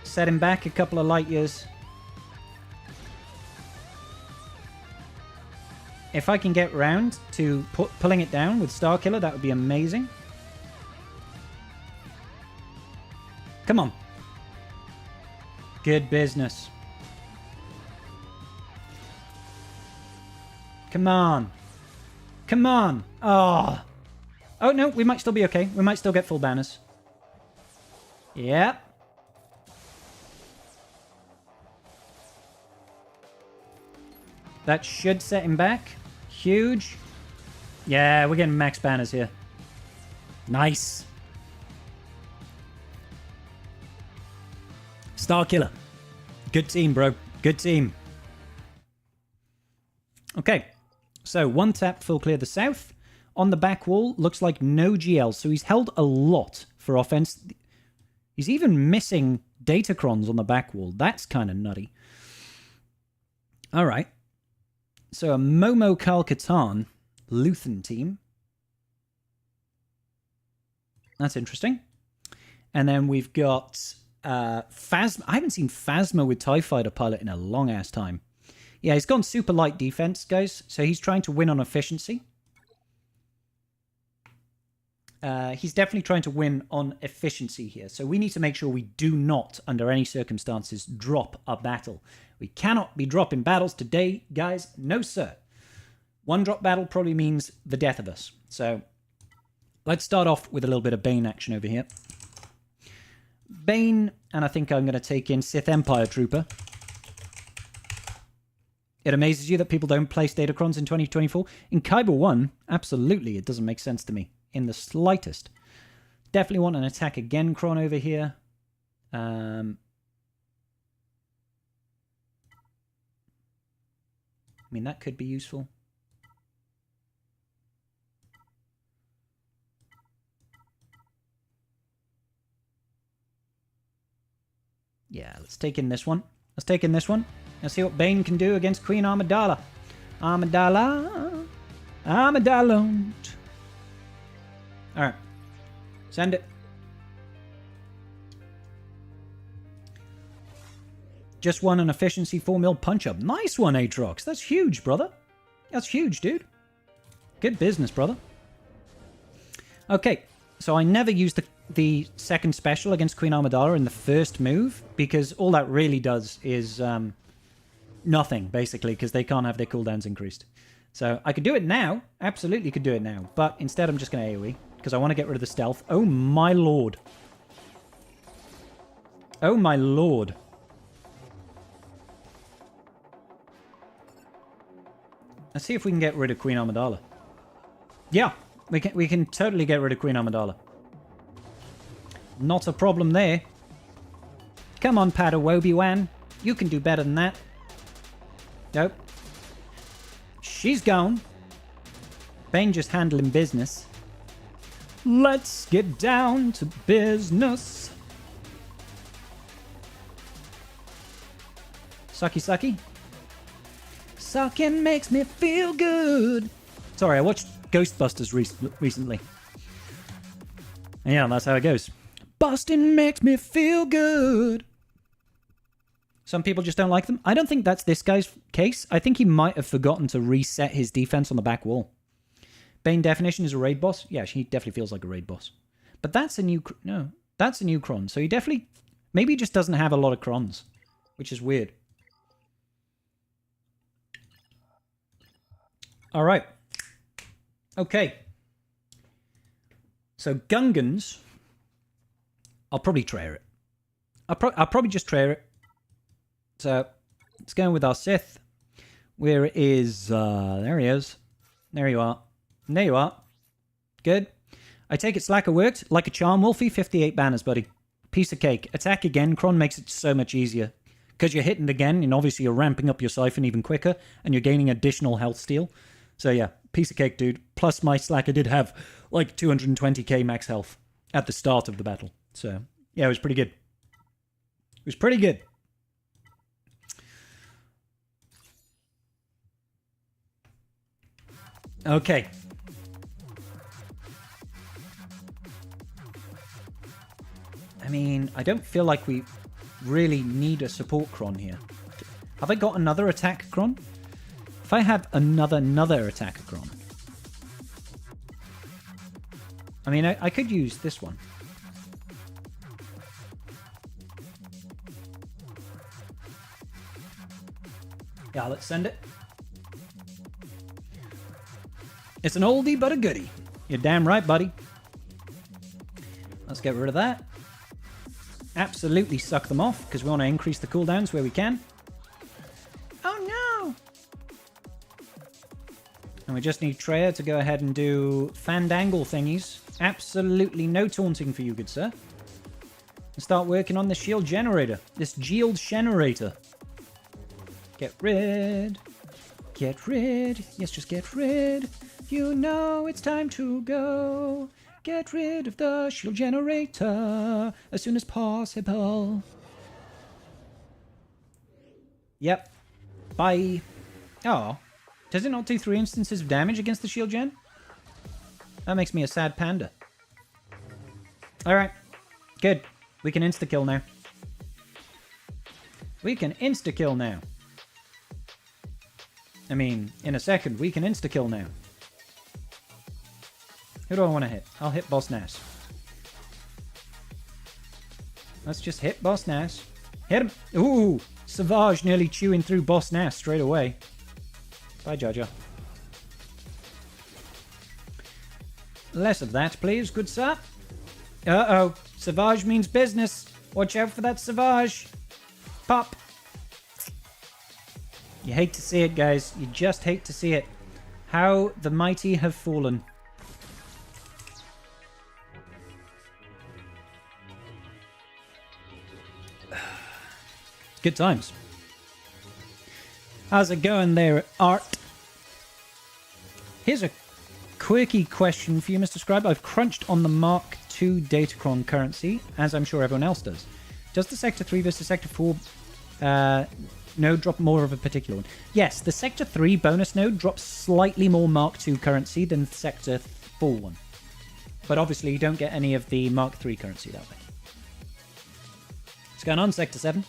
A: Set him back a couple of light years. If I can get round to pulling it down with Starkiller, that would be amazing. Come on. Good business. Come on. Come on. Oh. Oh, no. We might still be okay. We might still get full banners. Yep. That should set him back. Huge. Yeah, we're getting max banners here. Nice. Starkiller. Good team, bro. Good team. Okay. So, one tap, full clear the south. On the back wall, looks like no GL. So he's held a lot for offense. He's even missing Datacrons on the back wall. That's kind of nutty. All right. So a Momo Kal-Katarn Luthen team. That's interesting. And then we've got Phasma. I haven't seen Phasma with TIE Fighter pilot in a long ass time. Yeah, he's gone super light defense, guys. So he's trying to win on efficiency. He's definitely trying to win on efficiency here. So we need to make sure we do not, under any circumstances, drop a battle. We cannot be dropping battles today, guys. No, sir. One drop battle probably means the death of us. So let's start off with a little bit of Bane action over here. Bane, and I think I'm going to take in Sith Empire Trooper. It amazes you that people don't place Datacrons in 2024? In Kyber 1, absolutely, it doesn't make sense to me. In the slightest. Definitely want an attack again, Cron, over here. I mean, that could be useful. Let's take in this one. Let's take in this one. Let's see what Bane can do against Queen Amidala. Amidala. Amidala. Alright. Send it. Just won an efficiency 4 mil punch-up. Nice one, Aatrox. That's huge, brother. That's huge, dude. Good business, brother. Okay, so I never used the second special against Queen Amidala in the first move, because all that really does is nothing, basically, because they can't have their cooldowns increased. So I could do it now. Absolutely could do it now. But instead I'm just going to AoE, because I want to get rid of the stealth. Oh, my lord. Oh, my lord. Let's see if we can get rid of Queen Amidala. Yeah, we can totally get rid of Queen Amidala. Not a problem there. Come on, Padawan. You can do better than that. Nope. She's gone. Bane just handling business. Let's get down to business. Sucky, sucky. Sucking makes me feel good. Sorry, I watched Ghostbusters recently. And yeah, that's how it goes. Busting makes me feel good. Some people just don't like them. I don't think that's this guy's case. I think he might have forgotten to reset his defense on the back wall. Bane definition is a raid boss. Yeah, he definitely feels like a raid boss. But that's a new... No, that's a new Cron. So he definitely... Maybe he just doesn't have a lot of Crons, which is weird. All right. Okay. So Gungans, I'll probably Traya it. I'll probably just Traya it. So let's go with our Sith. Where is... there he is. There you are. There you are. Good. I take it Slacker worked. Like a charm, Wolfie. 58 banners, buddy. Piece of cake. Attack again. Cron makes it so much easier. Because you're hitting again, and obviously you're ramping up your Siphon even quicker, and you're gaining additional health steal. So yeah, piece of cake, dude. Plus my Slacker did have like 220k max health at the start of the battle. So yeah, it was pretty good. It was pretty good. Okay. I mean, I don't feel like we really need a support Cron here. Have I got another attack Cron? If I have another attack Cron. I mean, I could use this one. Yeah, let's send it. It's an oldie but a goodie. You're damn right, buddy. Let's get rid of that. Absolutely suck them off, because we want to increase the cooldowns where we can. Oh no! And we just need Traya to go ahead and do fandangle thingies. Absolutely no taunting for you, good sir. And start working on the shield generator. This shield generator. Get rid. Get rid. Yes, just get rid. You know it's time to go. Get rid of the shield generator as soon as possible. Yep. Bye. Oh. Does it not do 3 instances of damage against the shield gen? That makes me a sad panda. Alright. Good. We can insta-kill now. We can insta-kill now. I mean, in a second, we can insta-kill now. Who do I want to hit? I'll hit Boss Nass. Let's just hit Boss Nass. Hit him! Ooh! Savage nearly chewing through Boss Nass straight away. Bye, Jaja. Less of that, please, good sir. Uh-oh. Savage means business. Watch out for that Savage. Pop. You hate to see it, guys. You just hate to see it. How the mighty have fallen. Good times. How's it going there, Art? Here's a quirky question for you, Mr. Scribe. I've crunched on the Mark II Datacron currency, as I'm sure everyone else does. Does the Sector 3 versus Sector 4 node drop more of a particular one? Yes, the Sector 3 bonus node drops slightly more Mark II currency than the Sector 4 one. But obviously you don't get any of the Mark III currency that way. What's going on, Sector 7?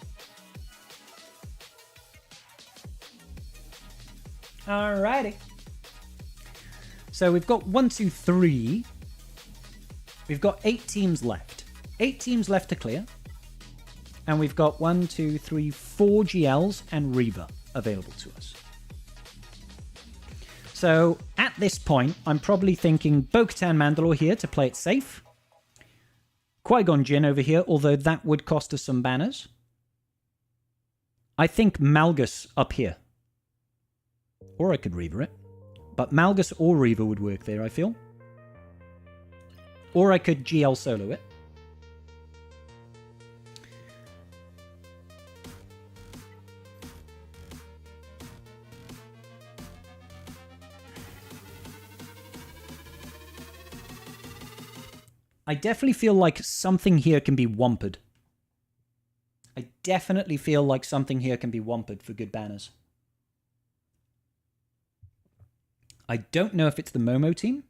A: Alrighty. So we've got 1, 2, 3. We've got 8 teams left. 8 teams left to clear. And we've got 1, 2, 3, 4 GLs and Reva available to us. So at this point, I'm probably thinking Bo-Katan Mandalore here to play it safe. Qui-Gon Jinn over here, although that would cost us some banners. I think Malgus up here. Or I could Reva it. But Malgus or Reva would work there, I feel. Or I could GL solo it. I definitely feel like something here can be wamped. I definitely feel like something here can be wamped for good banners. I don't know if it's the Momo team.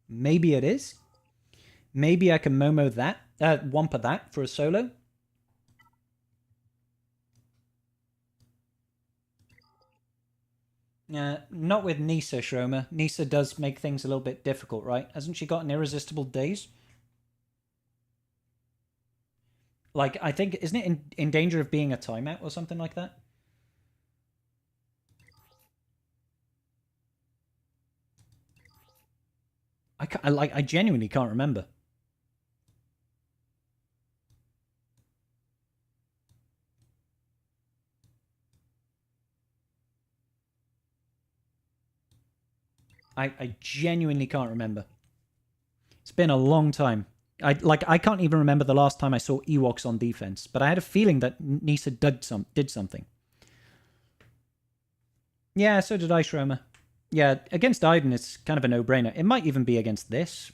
A: Maybe it is. Maybe I can Momo that, Wampa that for a solo. Not with Nisa, Shroma. Nisa does make things a little bit difficult, right? Hasn't she got an irresistible daze? Like, I think, isn't it in danger of being a timeout or something like that? I genuinely can't remember. I genuinely can't remember. It's been a long time. I can't even remember the last time I saw Ewoks on defense, but I had a feeling that Nisa did something. Yeah, so did I, Shroma. Yeah, against Iden, it's kind of a no-brainer. It might even be against this.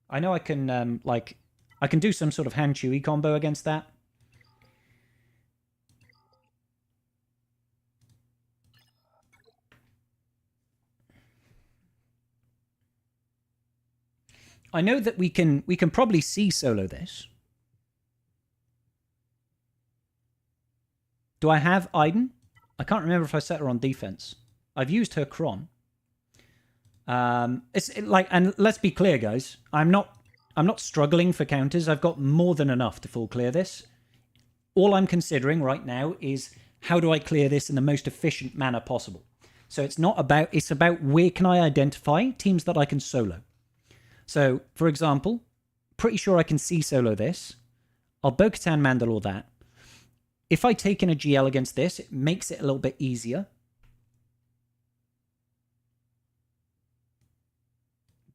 A: I know I can, I can do some sort of hand Chewie combo against that. I know that we can probably see solo this. Do I have Iden? I can't remember if I set her on defense. I've used her Cron. And let's be clear, guys. I'm not struggling for counters. I've got more than enough to full clear this. All I'm considering right now is how do I clear this in the most efficient manner possible. So it's about where can I identify teams that I can solo. So, for example, pretty sure I can see solo this. I'll Bo-Katan Mandalore that. If I take in a GL against this, it makes it a little bit easier.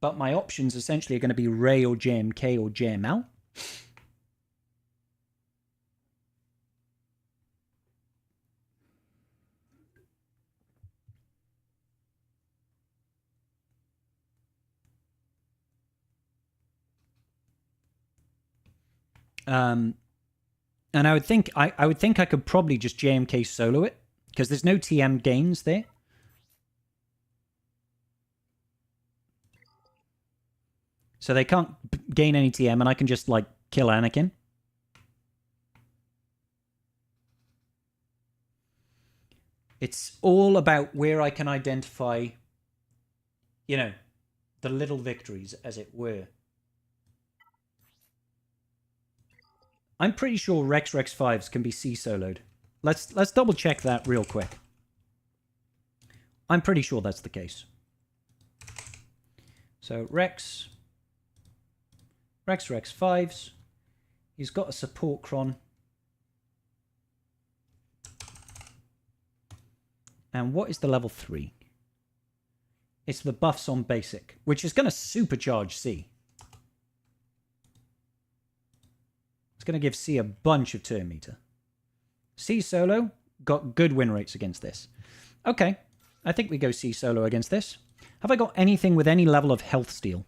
A: But my options essentially are going to be Rey or JMK or JML. And I would think I could probably just JMK solo it because there's no TM gains there. So they can't gain any TM, and I can just like kill Anakin. It's all about where I can identify, you know, the little victories, as it were. I'm pretty sure Rex 5s can be C-soloed. Let's double check that real quick. I'm pretty sure that's the case. So Rex 5s. He's got a support Cron. And what is the level 3? It's the buffs on basic, which is going to supercharge C. It's going to give C a bunch of turn meter. C solo got good win rates against this. Okay, I think we go C solo against this. Have I got anything with any level of health steal?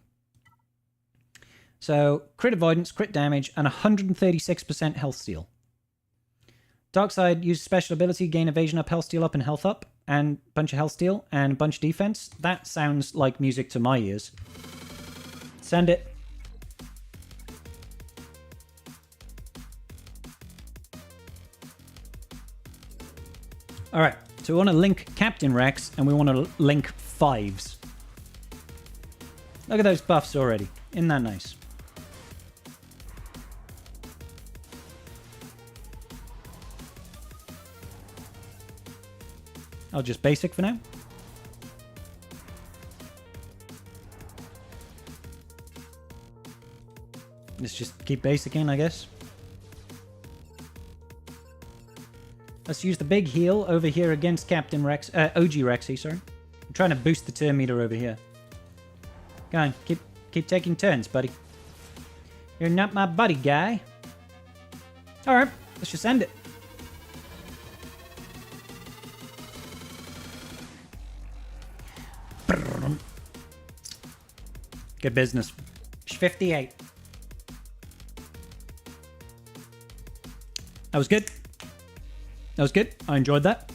A: So, crit avoidance, crit damage, and 136% health steal. Darkside uses special ability, gain evasion up, health steal up, and health up, and bunch of health steal, and a bunch of defense. That sounds like music to my ears. Send it. Alright, so we want to link Captain Rex, and we want to link 5s. Look at those buffs already. Isn't that nice? I'll just basic for now. Let's just keep basicing, I guess. Let's use the big heal over here against Captain Rex, OG Rexy, sorry. I'm trying to boost the turn meter over here. Go on, keep taking turns, buddy. You're not my buddy, guy. Alright, let's just end it. Good business. 58. That was good. That was good. I enjoyed that.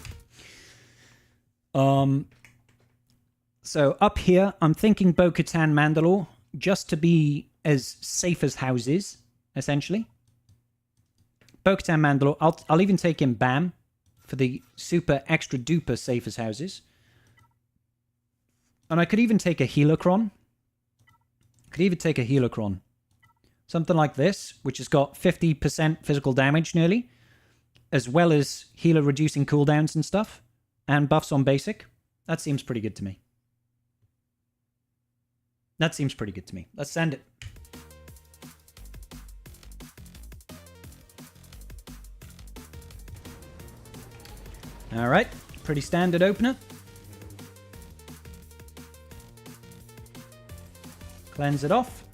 A: So up here, I'm thinking Bo-Katan Mandalore, just to be as safe as houses, essentially. Bo-Katan Mandalore. I'll even take in Bam for the super extra duper safe as houses. And I could even take a healer Cron. Something like this, which has got 50% physical damage nearly, as well as healer reducing cooldowns and stuff, and buffs on basic. That seems pretty good to me. Let's send it. Alright, pretty standard opener. Cleanse it off.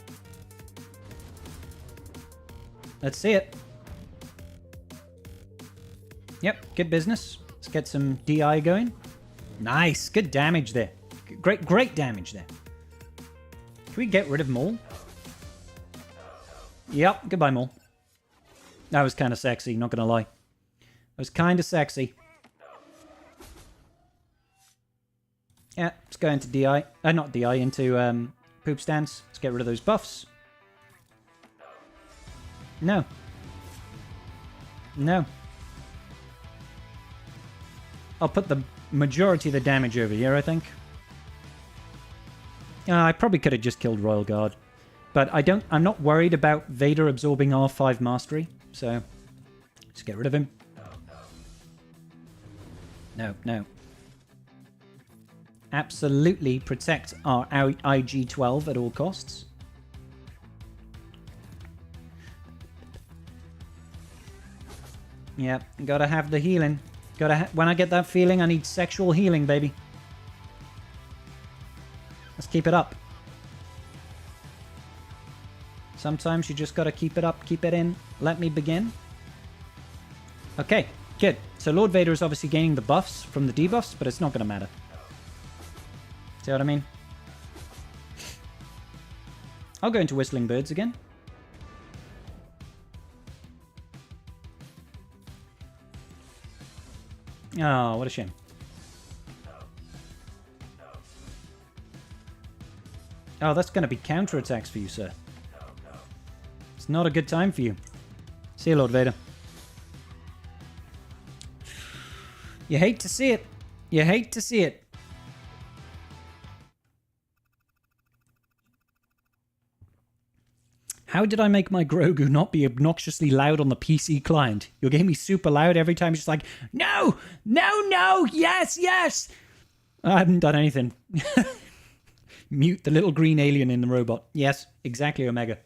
A: Let's see it. Yep, good business. Let's get some DI going. Nice, good damage there. Great damage there. Can we get rid of Maul? Yep, goodbye Maul. That was kind of sexy, not gonna lie. That was kind of sexy. Yeah, let's go into DI. Not DI, into Poop Stance. Let's get rid of those buffs. No. I'll put the majority of the damage over here, I think. I probably could have just killed Royal Guard. But I'm not worried about Vader absorbing R5 Mastery. So, let's get rid of him. No. Absolutely protect our IG-12 at all costs. Yep, gotta have the healing. When I get that feeling, I need sexual healing, baby. Let's keep it up. Sometimes you just gotta keep it up, keep it in. Let me begin. Okay, good. So Lord Vader is obviously gaining the buffs from the debuffs, but it's not gonna matter. See what I mean? I'll go into Whistling Birds again. Oh, what a shame. Oh, that's going to be counterattacks for you, sir. It's not a good time for you. See you, Lord Vader. You hate to see it. You hate to see it. How did I make my Grogu not be obnoxiously loud on the PC client? Your game is super loud every time. It's just like, no, yes. I haven't done anything. Mute the little green alien in the robot. Yes, exactly, Omega.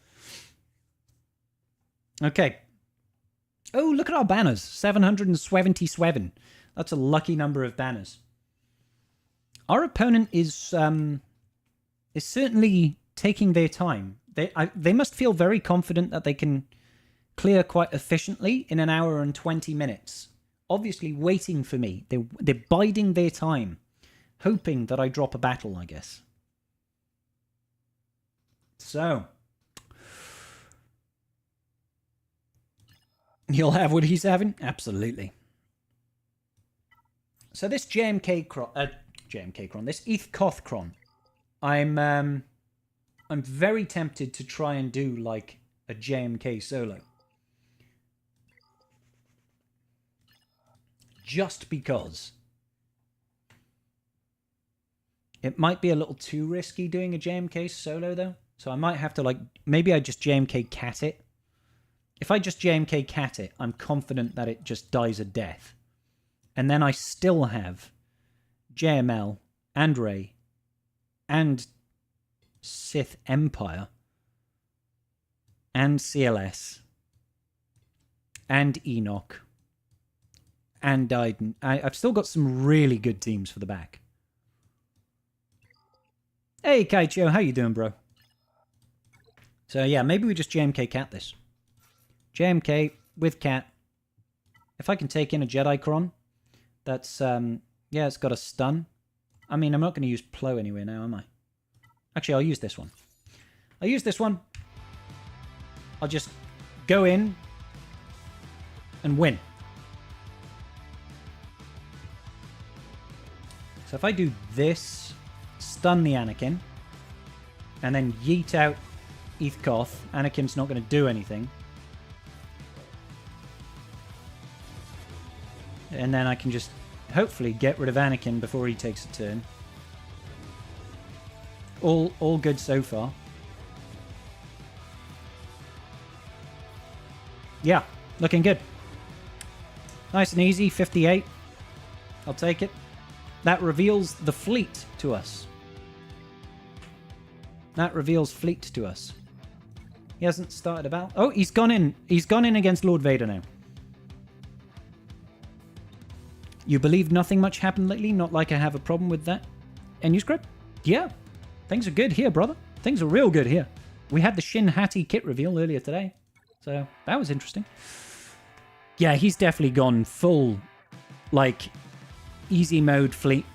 A: Okay. Oh, look at our banners. 777. That's a lucky number of banners. Our opponent is certainly taking their time. They must feel very confident that they can clear quite efficiently in an hour and 20 minutes. Obviously waiting for me. They're biding their time. Hoping that I drop a battle, I guess. So, He'll have what he's having? Absolutely. So this JMK Cron, this Eeth Koth Cron, I'm very tempted to try and do like a JMK solo. Just because it might be a little too risky doing a JMK solo though. So I might have to like, maybe I just JMK cat it. If I just JMK cat it, I'm confident that it just dies a death. And then I still have JML and Rey and Sith Empire and CLS and Enoch and Iden. I've still got some really good teams for the back. Hey, Kaicho, how you doing, bro? So yeah, maybe we just JMK cat this. JMK with cat. If I can take in a Jedi Cron, that's, yeah, it's got a stun. I mean, I'm not going to use Plo anyway now, am I? Actually, I'll use this one. I'll use this one. I'll just go in and win. So if I do this, stun the Anakin, and then yeet out Eeth Koth, Anakin's not going to do anything. And then I can just hopefully get rid of Anakin before he takes a turn. All good so far. Yeah, looking good. Nice and easy, 58. I'll take it. That reveals the fleet to us. That reveals fleet to us. He hasn't started about. Oh, he's gone in. He's gone in against Lord Vader now. You believe nothing much happened lately? Not like I have a problem with that. And you script? Yeah. Things are good here, brother. Things are real good here. We had the Shin Hati kit reveal earlier today. So, that was interesting. Yeah, he's definitely gone full, like, easy mode fleet.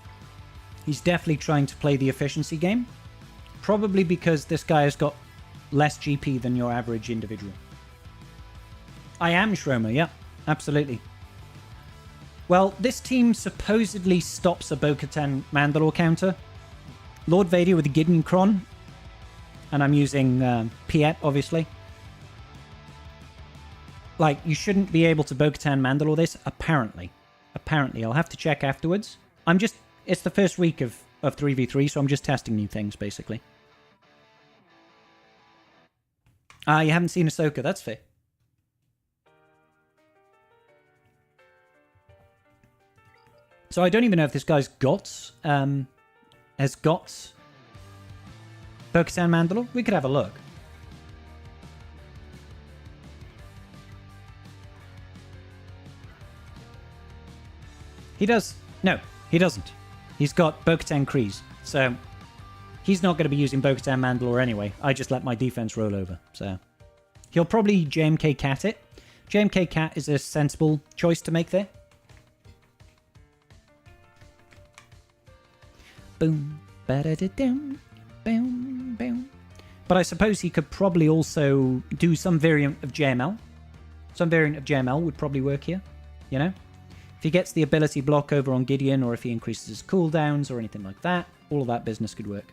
A: He's definitely trying to play the efficiency game. Probably because this guy has got less GP than your average individual. I am Shromer, yeah. Absolutely. Well, this team supposedly stops a Bo-Katan Mandalore counter. Lord Vader with the Gideon Cron. And I'm using Piet, obviously. Like, you shouldn't be able to Bo-Katan Mandalore this, apparently. Apparently. I'll have to check afterwards. It's the first week of 3v3, so I'm just testing new things, basically. You haven't seen Ahsoka, that's fair. So I don't even know if this guy's has got Bo-Katan Mandalore. We could have a look. He does. No, he doesn't. He's got Bo-Katan Kryze. So he's not going to be using Bo-Katan Mandalore anyway. I just let my defense roll over. So he'll probably JMK cat it. JMK cat is a sensible choice to make there. Boom, ba-da-da-dum, boom, boom. But I suppose he could probably also do some variant of JML. Some variant of JML would probably work here, you know? If he gets the ability block over on Gideon, or if he increases his cooldowns or anything like that, all of that business could work.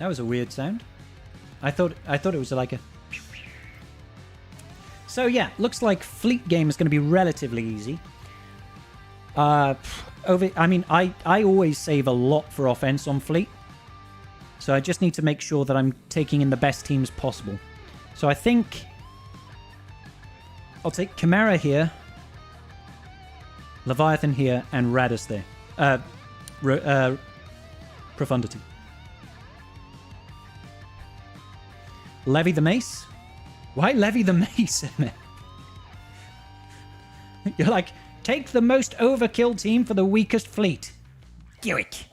A: That was a weird sound. I thought it was like a... So yeah, looks like fleet game is going to be relatively easy. I always save a lot for offense on fleet. So I just need to make sure that I'm taking in the best teams possible. So I think I'll take Chimera here, Leviathan here, and Radis there. Profundity. Levy the Mace? Why levy the Mace in it? You're like, take the most overkill team for the weakest fleet. Do it.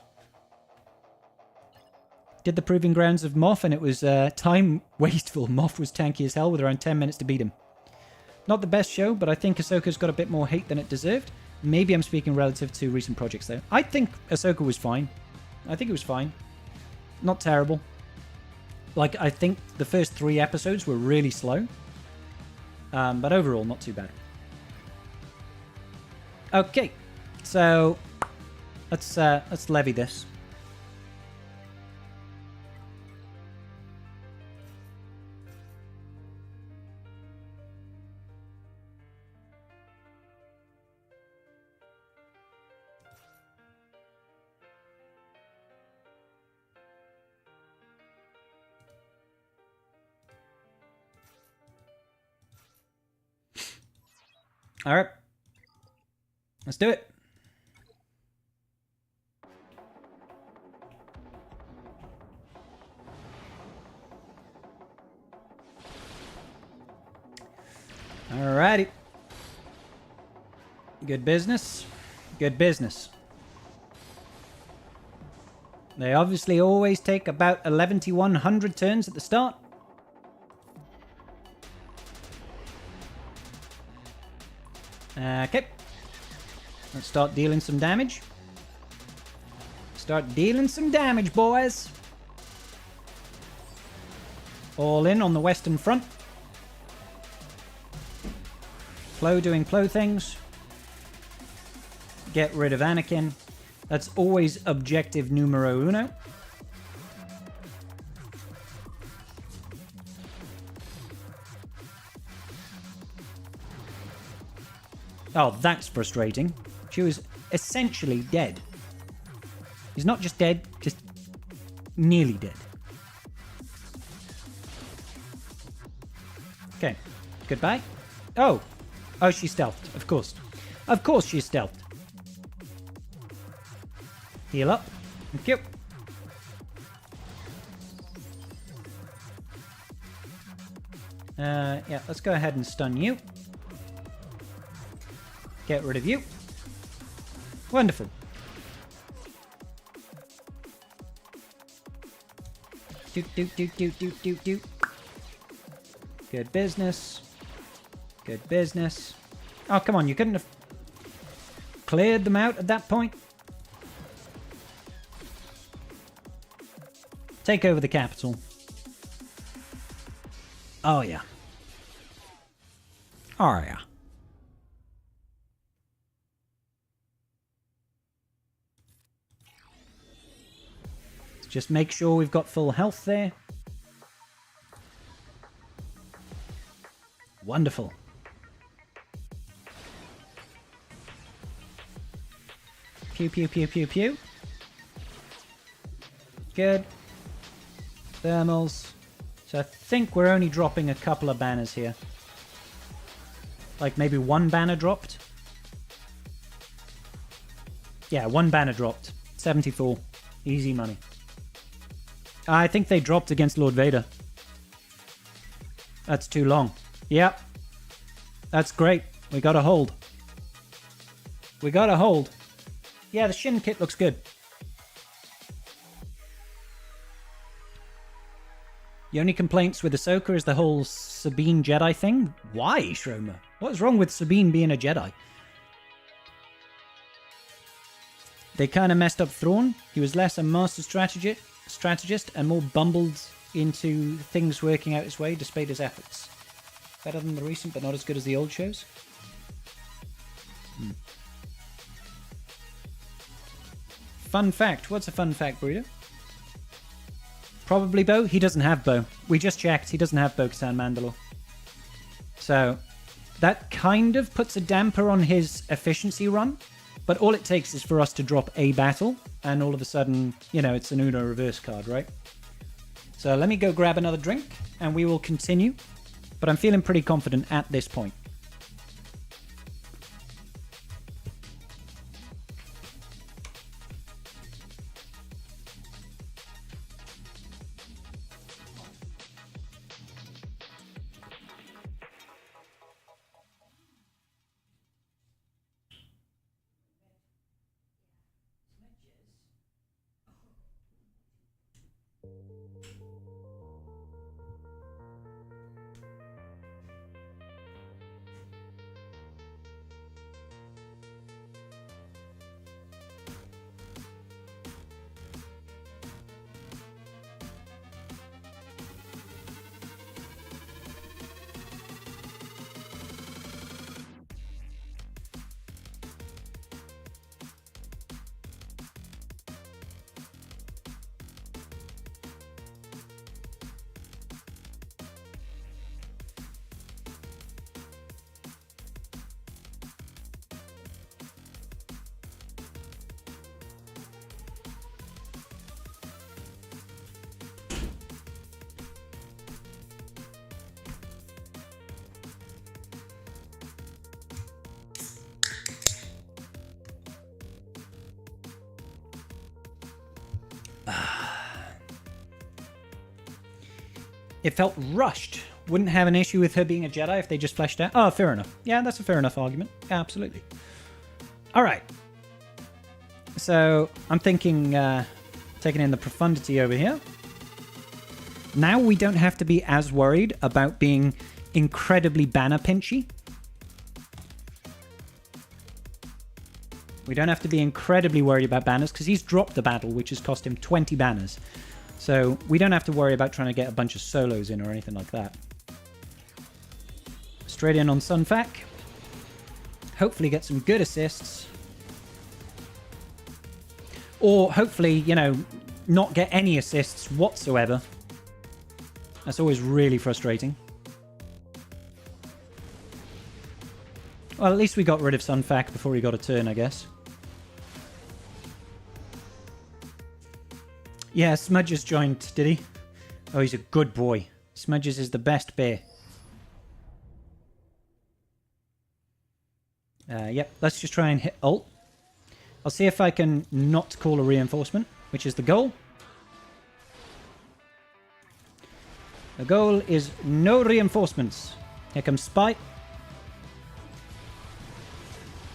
A: Did the Proving Grounds of Moff, and it was time wasteful. Moff was tanky as hell with around 10 minutes to beat him. Not the best show, but I think Ahsoka's got a bit more hate than it deserved. Maybe I'm speaking relative to recent projects, though. I think Ahsoka was fine. I think it was fine. Not terrible. Like, I think the first 3 episodes were really slow. But overall, not too bad. Okay, so let's levy this. All right. Let's do it. Alrighty. Good business. Good business. They obviously always take about 11,100 turns at the start. Okay. Let's start dealing some damage. Start dealing some damage, boys. All in on the Western Front. Plo doing Plo things. Get rid of Anakin. That's always objective numero uno. Oh, that's frustrating. She was essentially dead. He's not just dead, just nearly dead. Okay, goodbye. Oh, she's stealthed, of course. Of course she's stealthed. Heal up. Thank you. Yeah, let's go ahead and stun you. Get rid of you. Wonderful. Do. Good business. Good business. Oh, come on, you couldn't have cleared them out at that point? Take over the capital. Oh, yeah. Oh, yeah. Just make sure we've got full health there. Wonderful. Pew, pew, pew, pew, pew. Good. Thermals. So I think we're only dropping a couple of banners here. Like maybe one banner dropped. Yeah, one banner dropped. 74. Easy money. I think they dropped against Lord Vader. That's too long. Yep. That's great. We got a hold. We got a hold. Yeah, the Shin kit looks good. The only complaints with Ahsoka is the whole Sabine Jedi thing. Why, Shroma? What's wrong with Sabine being a Jedi? They kind of messed up Thrawn. He was less a master strategist and more bumbled into things working out his way despite his efforts. Better than the recent, but not as good as the old shows. Fun fact. What's a fun fact, Burrito? Probably Bo. He doesn't have Bo. We just checked. He doesn't have Bo-Katan Mandalore. So that kind of puts a damper on his efficiency run. But all it takes is for us to drop a battle. And all of a sudden, you know, it's an Uno reverse card, right? So let me go grab another drink. And we will continue. But I'm feeling pretty confident at this point. It felt rushed. Wouldn't have an issue with her being a Jedi if they just fleshed out. Oh, fair enough. Yeah, that's a fair enough argument. Absolutely. All right. So I'm thinking taking in the Profundity over here. Now we don't have to be as worried about being incredibly banner pinchy. We don't have to be incredibly worried about banners because he's dropped the battle, which has cost him 20 banners. So we don't have to worry about trying to get a bunch of solos in or anything like that. Straight in on Sunfac. Hopefully get some good assists. Or hopefully, you know, not get any assists whatsoever. That's always really frustrating. Well, at least we got rid of Sunfac before he got a turn, I guess. Yeah, Smudges joined, did he? Oh, he's a good boy. Smudges is the best bear. Yep, let's just try and hit ult. I'll see if I can not call a reinforcement, which is the goal. The goal is no reinforcements. Here comes Spite.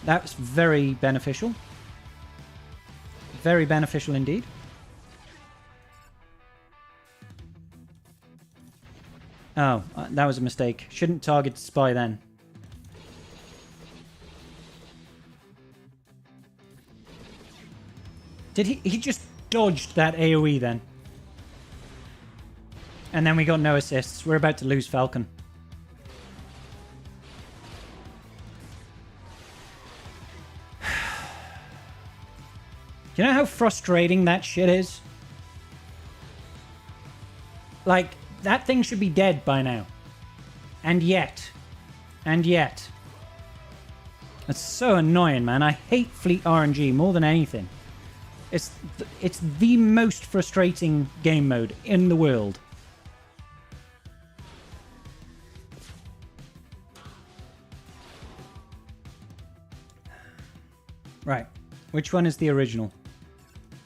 A: That's very beneficial. Very beneficial indeed. Oh, that was a mistake. Shouldn't target Spy then. Did he just dodged that AoE then? And then we got no assists. We're about to lose Falcon. Do you know how frustrating that shit is? Like, that thing should be dead by now. And yet. It's so annoying, man. I hate fleet RNG more than anything. It's the most frustrating game mode in the world. Right. Which one is the original?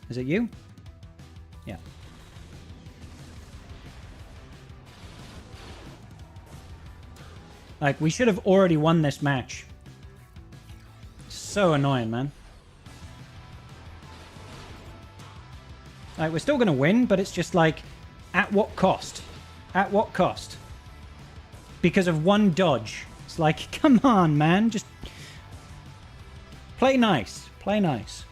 A: Is it you? Yeah. Like, we should have already won this match. So annoying, man. Like, we're still going to win, but it's just like, at what cost? At what cost? Because of one dodge. It's like, come on, man. Just play nice. Play nice.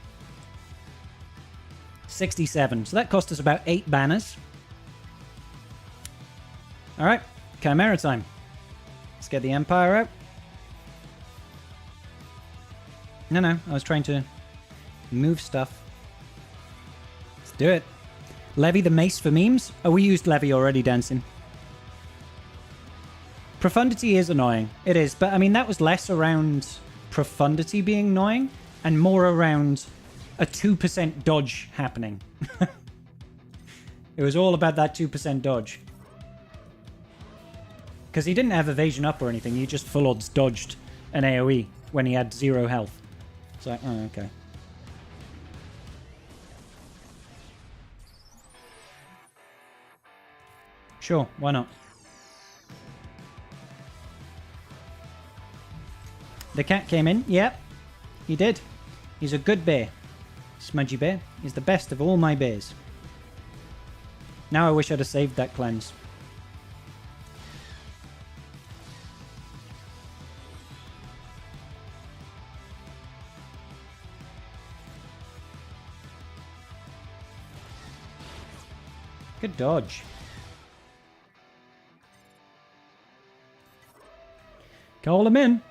A: 67. So that cost us about 8 banners. Alright. Chimera time. Let's get the Empire out. No. I was trying to move stuff. Let's do it. Levy the mace for memes? Oh, we used Levy already, Dancing. Profundity is annoying. It is. But, I mean, that was less around Profundity being annoying and more around a 2% dodge happening. It was all about that 2% dodge. Because he didn't have evasion up or anything. He just full odds dodged an AoE when he had 0 health. It's like, oh, okay. Sure, why not? The cat came in. Yep, he did. He's a good bear. Smudgy bear. He's the best of all my bears. Now I wish I'd have saved that cleanse. Good dodge. Call him in.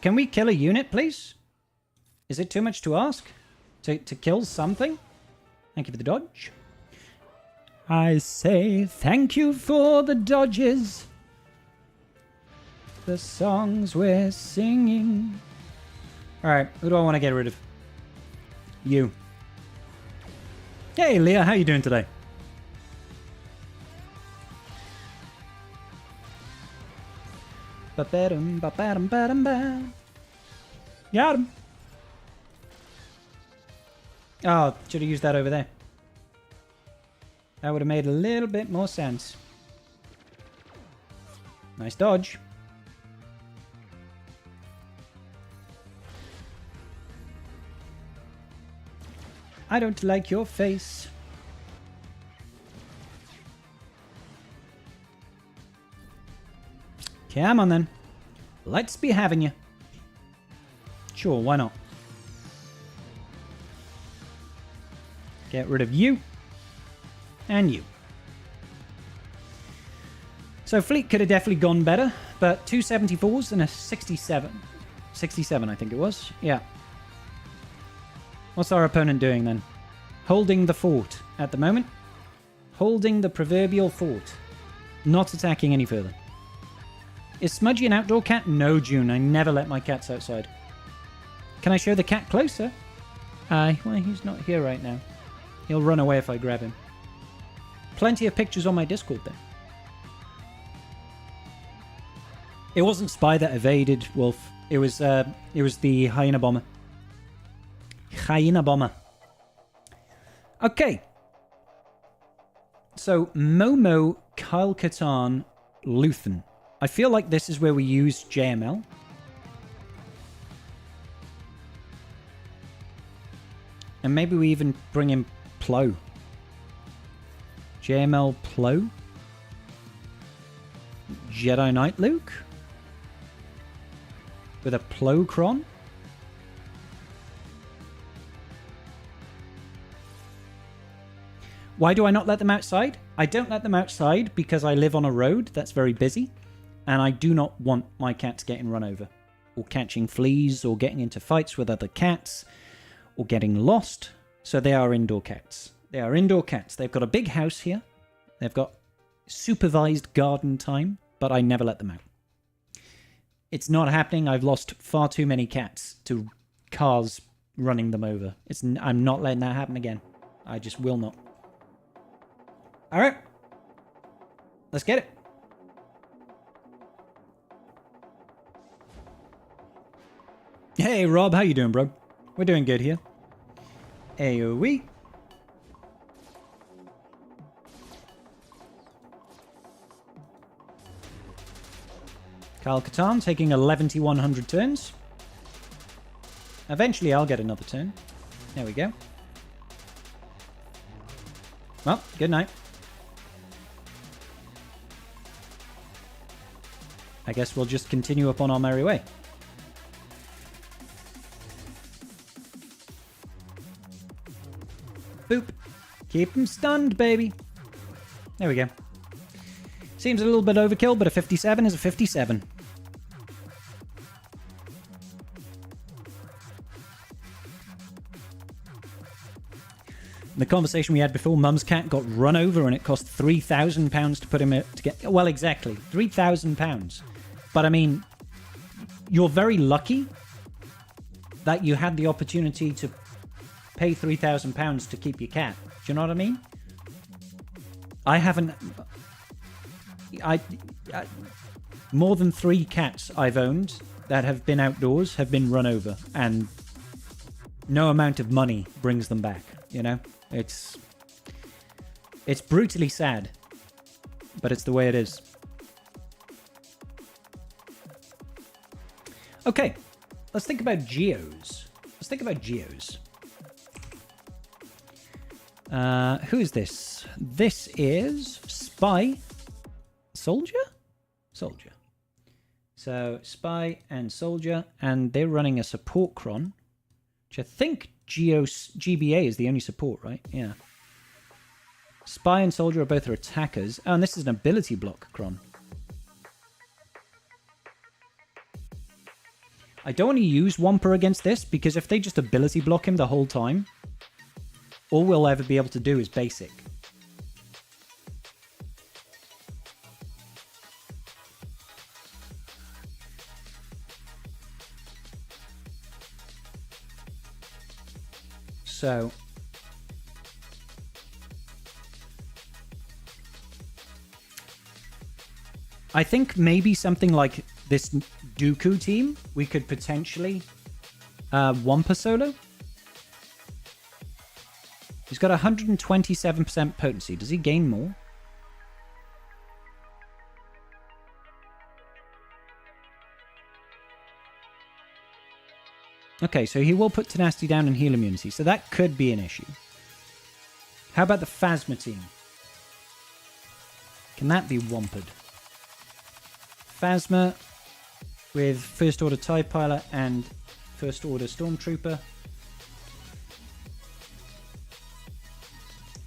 A: Can we kill a unit, please? Is it too much to ask? To kill something? Thank you for the dodge. I say thank you for the dodges. The songs we're singing. Alright, who do I want to get rid of? You. Hey, Leah, how you doing today? Ba-ba-dum, ba-ba-dum, ba-dum, ba. Got him. Oh, should have used that over there. That would have made a little bit more sense. Nice dodge. I don't like your face. Come on then. Let's be having you. Sure, why not? Get rid of you. And you. So fleet could have definitely gone better, but 274s and a 67. 67, I think it was. Yeah. What's our opponent doing then? Holding the fort at the moment. Holding the proverbial fort. Not attacking any further. Is Smudgy an outdoor cat? No, June. I never let my cats outside. Can I show the cat closer? Well, he's not here right now. He'll run away if I grab him. Plenty of pictures on my Discord there. It wasn't Spy that evaded Wolf. It was the Hyena Bomber. Hyena Bomber. Okay. So, Momo, Kyle Katarn, Luthen. I feel like this is where we use JML. And maybe we even bring in Plo. JML Plo? Jedi Knight Luke? With a Plo Cron? Why do I not let them outside? I don't let them outside because I live on a road that's very busy. And I do not want my cats getting run over. Or catching fleas, or getting into fights with other cats. Or getting lost. So they are indoor cats. They are indoor cats. They've got a big house here. They've got supervised garden time. But I never let them out. It's not happening. I've lost far too many cats to cars running them over. I'm not letting that happen again. I just will not. Alright. Let's get it. Hey Rob, how you doing, bro? We're doing good here. AoE. Kyle Katarn taking 11,100 turns. Eventually I'll get another turn. There we go. Well, good night. I guess we'll just continue upon our merry way. Boop. Keep him stunned, baby. There we go. Seems a little bit overkill, but a 57 is a 57. The conversation we had before, Mum's cat got run over and it cost £3,000 to put him to get... Well, exactly. £3,000. But, I mean, you're very lucky that you had the opportunity to pay £3,000 to keep your cat. Do you know what I mean? I haven't... more than 3 cats I've owned that have been outdoors have been run over, and no amount of money brings them back, you know? It's brutally sad, but it's the way it is. Okay, let's think about Geos. Let's think about Geos. Who is this? This is Spy, Soldier? Soldier. So, Spy and Soldier, and they're running a support Cron, which I think Geos GBA is the only support, right? Yeah. Spy and Soldier are both attackers. Oh, and this is an ability block Cron. I don't want to use Wampa against this, because if they just ability block him the whole time, all we'll ever be able to do is basic. So, I think maybe something like this Dooku team, we could potentially Wampa solo. He's got 127% potency. Does he gain more? Okay, so he will put tenacity down and heal immunity, so that could be an issue. How about the Phasma team? Can that be Wampa'd? Phasma with First Order TIE Pilot and First Order Stormtrooper.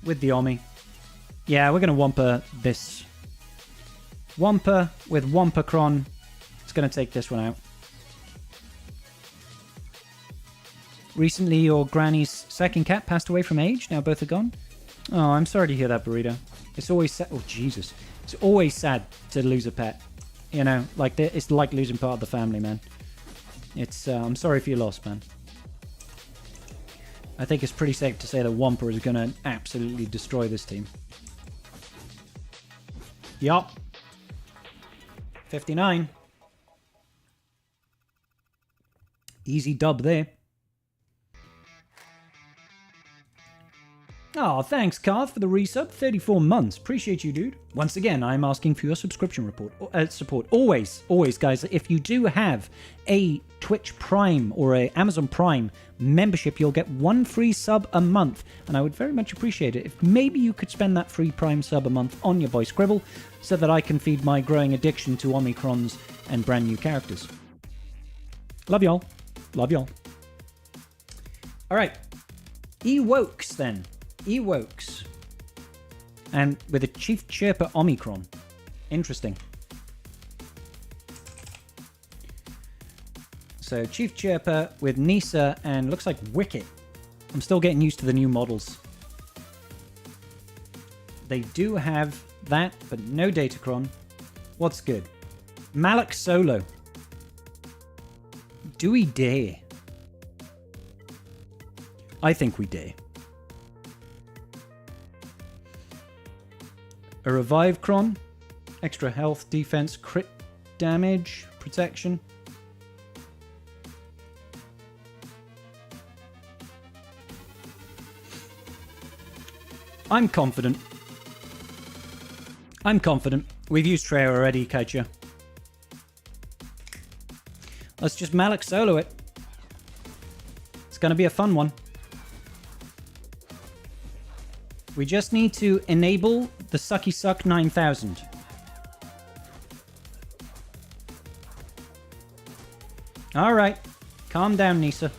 A: With the Omni. Yeah, we're going to Wampa this. Wampa with Wampa Cron. It's going to take this one out. Recently, your granny's second cat passed away from age. Now both are gone. Oh, I'm sorry to hear that, Burrito. It's always sad. Oh, Jesus. It's always sad to lose a pet. You know, like it's like losing part of the family, man. It's. I'm sorry for your loss, man. I think it's pretty safe to say that Wampa is going to absolutely destroy this team. Yup. 59. Easy dub there. Oh, thanks, Koth, for the resub. 34 months. Appreciate you, dude. Once again, I'm asking for your subscription support. Always, guys, if you do have a Twitch Prime or a Amazon Prime membership, you'll get one free sub a month. And I would very much appreciate it if maybe you could spend that free Prime sub a month on your boy Scribble so that I can feed my growing addiction to Omicrons and brand new characters. Love y'all. Love y'all. All right. Ewoks, then. Ewoks. And with a Chief Chirper Omicron. Interesting. So Chief Chirper with Nisa and looks like Wicket. I'm still getting used to the new models. They do have that, but no Datacron. What's good? Malak solo. Do we dare? I think we dare. A revive Cron, extra health, defense, crit damage, protection. I'm confident. We've used Traya already, Kaicha. Let's just Malak solo it. It's going to be a fun one. We just need to enable the Sucky Suck 9000. Alright. Calm down, Nisa.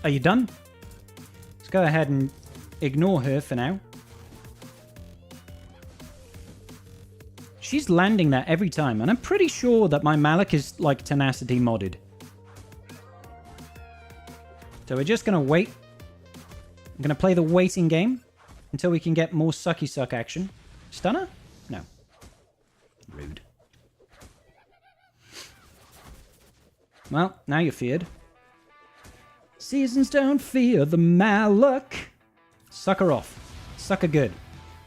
A: Are you done? Let's go ahead and ignore her for now. She's landing that every time, and I'm pretty sure that my Malak is, like, tenacity modded. So we're just going to wait. I'm going to play the waiting game until we can get more sucky suck action. Stunner? No. Rude. Well, now you're feared. Seasons don't fear the Malak. Suck her off. Suck her good.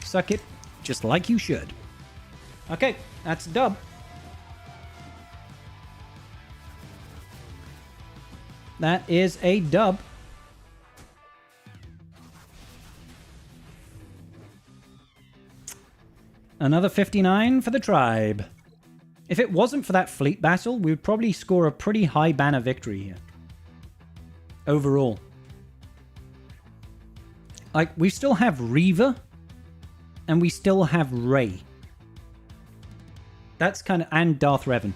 A: Suck it just like you should. Okay, that's a dub. That is a dub. Another 59 for the tribe. If it wasn't for that fleet battle, we would probably score a pretty high banner victory here. Overall. Like, we still have Reva. And we still have Rey. That's kind of... And Darth Revan.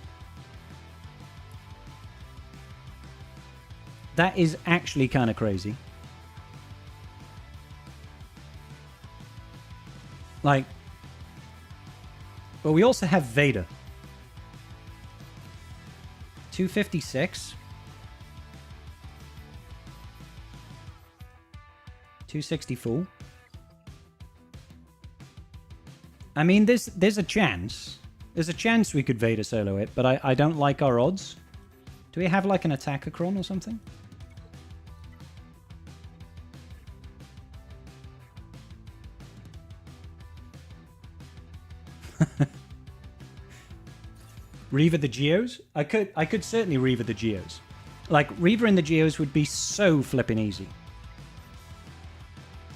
A: That is actually kind of crazy. Like... But we also have Vader. 256. 264. I mean, there's a chance. There's a chance we could Vader solo it, but I don't like our odds. Do we have like an attacker Cron or something? Reva the Geos? I could certainly Reva the Geos. Like, Reva in the Geos would be so flipping easy.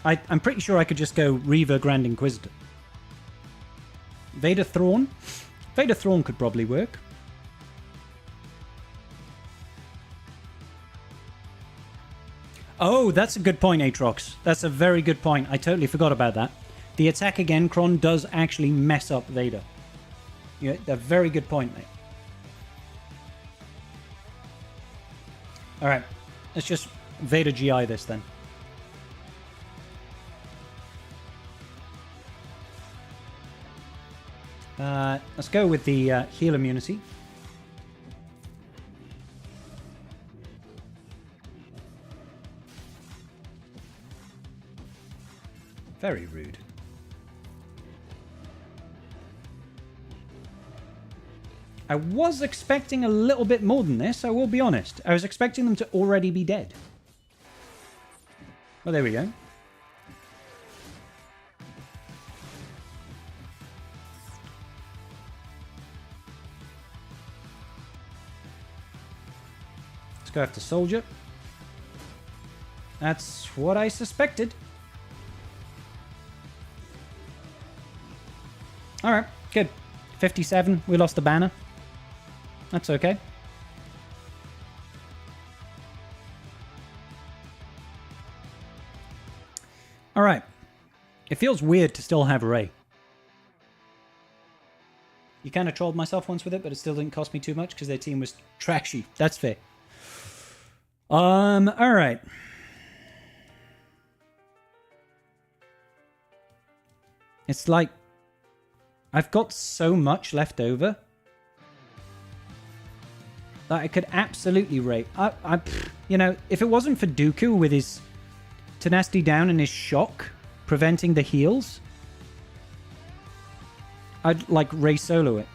A: I'm pretty sure I could just go Reva Grand Inquisitor. Vader Thrawn? Vader Thrawn could probably work. Oh, that's a good point, Aatrox. That's a very good point. I totally forgot about that. The attack again, Cron, does actually mess up Vader. Yeah, a very good point, mate. Alright, let's just Vader GI this then. Let's go with the heal immunity. Very rude. I was expecting a little bit more than this, I will be honest. I was expecting them to already be dead. Well, there we go. Let's go after Soldier. That's what I suspected. Alright, good. 57, we lost the banner. That's okay. Alright. It feels weird to still have Rey. You kind of trolled myself once with it, but it still didn't cost me too much because their team was trashy. That's fair. Alright. It's like I've got so much left over that I could absolutely rate. You know, if it wasn't for Dooku with his tenacity down and his shock preventing the heals, I'd like Rey solo it.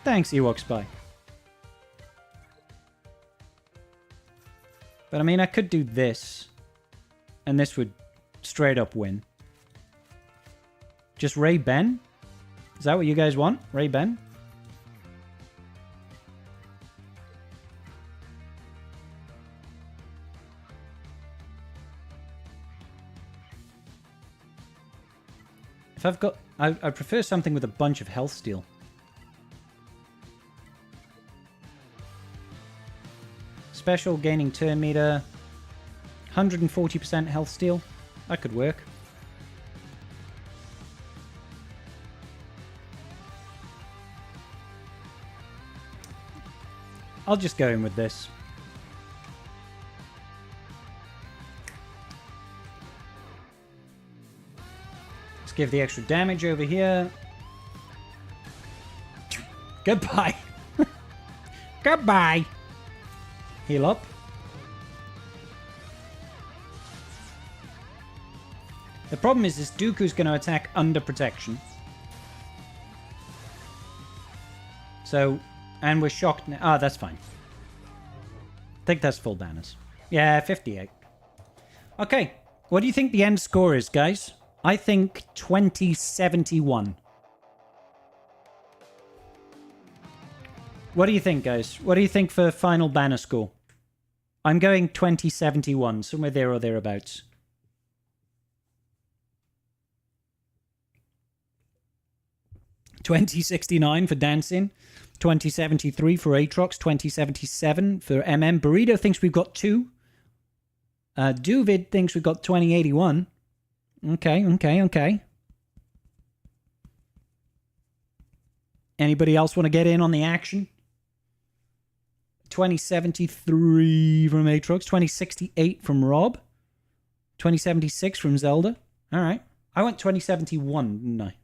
A: Thanks, Ewok Spy. But I mean, I could do this, and this would straight up win. Just Rey Ben? Is that what you guys want? Rey Ben? If I've got... I prefer something with a bunch of health steal. Special, gaining turn meter. 140% health steal. That could work. I'll just go in with this. Let's give the extra damage over here. Goodbye. Goodbye. Heal up. The problem is this Dooku's going to attack under protection. So... And we're shocked now. Ah, that's fine. I think that's full banners. Yeah, 58. Okay. What do you think the end score is, guys? I think 2071. What do you think, guys? What do you think for final banner score? I'm going 2071, somewhere there or thereabouts. $20.69 for dancing. 2073 for Aatrox, 2077 for MM. Burrito thinks we've got 2. Duvid thinks we've got 2081. Okay. Anybody else want to get in on the action? 2073 from Aatrox, 2068 from Rob, 2076 from Zelda. All right. I went 2071, didn't I?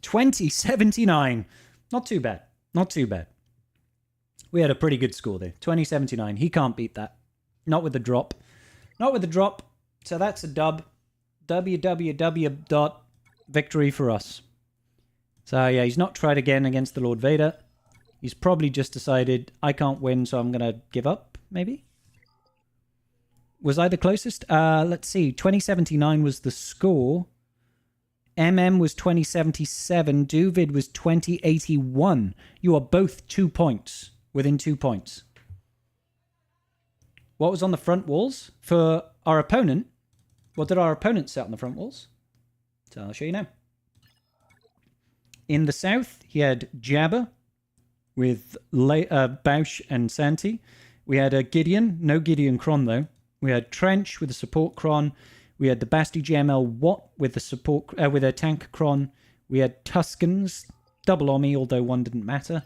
A: 2079. Not too bad. Not too bad. We had a pretty good score there. 2079. He can't beat that. Not with the drop. Not with the drop. So that's a dub. www.victory for us. So yeah, he's not tried again against the Lord Vader. He's probably just decided, I can't win, so I'm going to give up, maybe? Was I the closest? Let's see. 2079 was the score. MM was 2077. Duvid was 2081. You are both 2 points. Within 2 points. What was on the front walls? For our opponent, what did our opponent set on the front walls? So I'll show you now. In the south, he had Jabba with Bausch and Santi. We had a Gideon. No Gideon Cron, though. We had Trench with a support Cron. We had the Basti JML Watt with the support with a tank Cron. We had Tuskens, double Omni, although one didn't matter.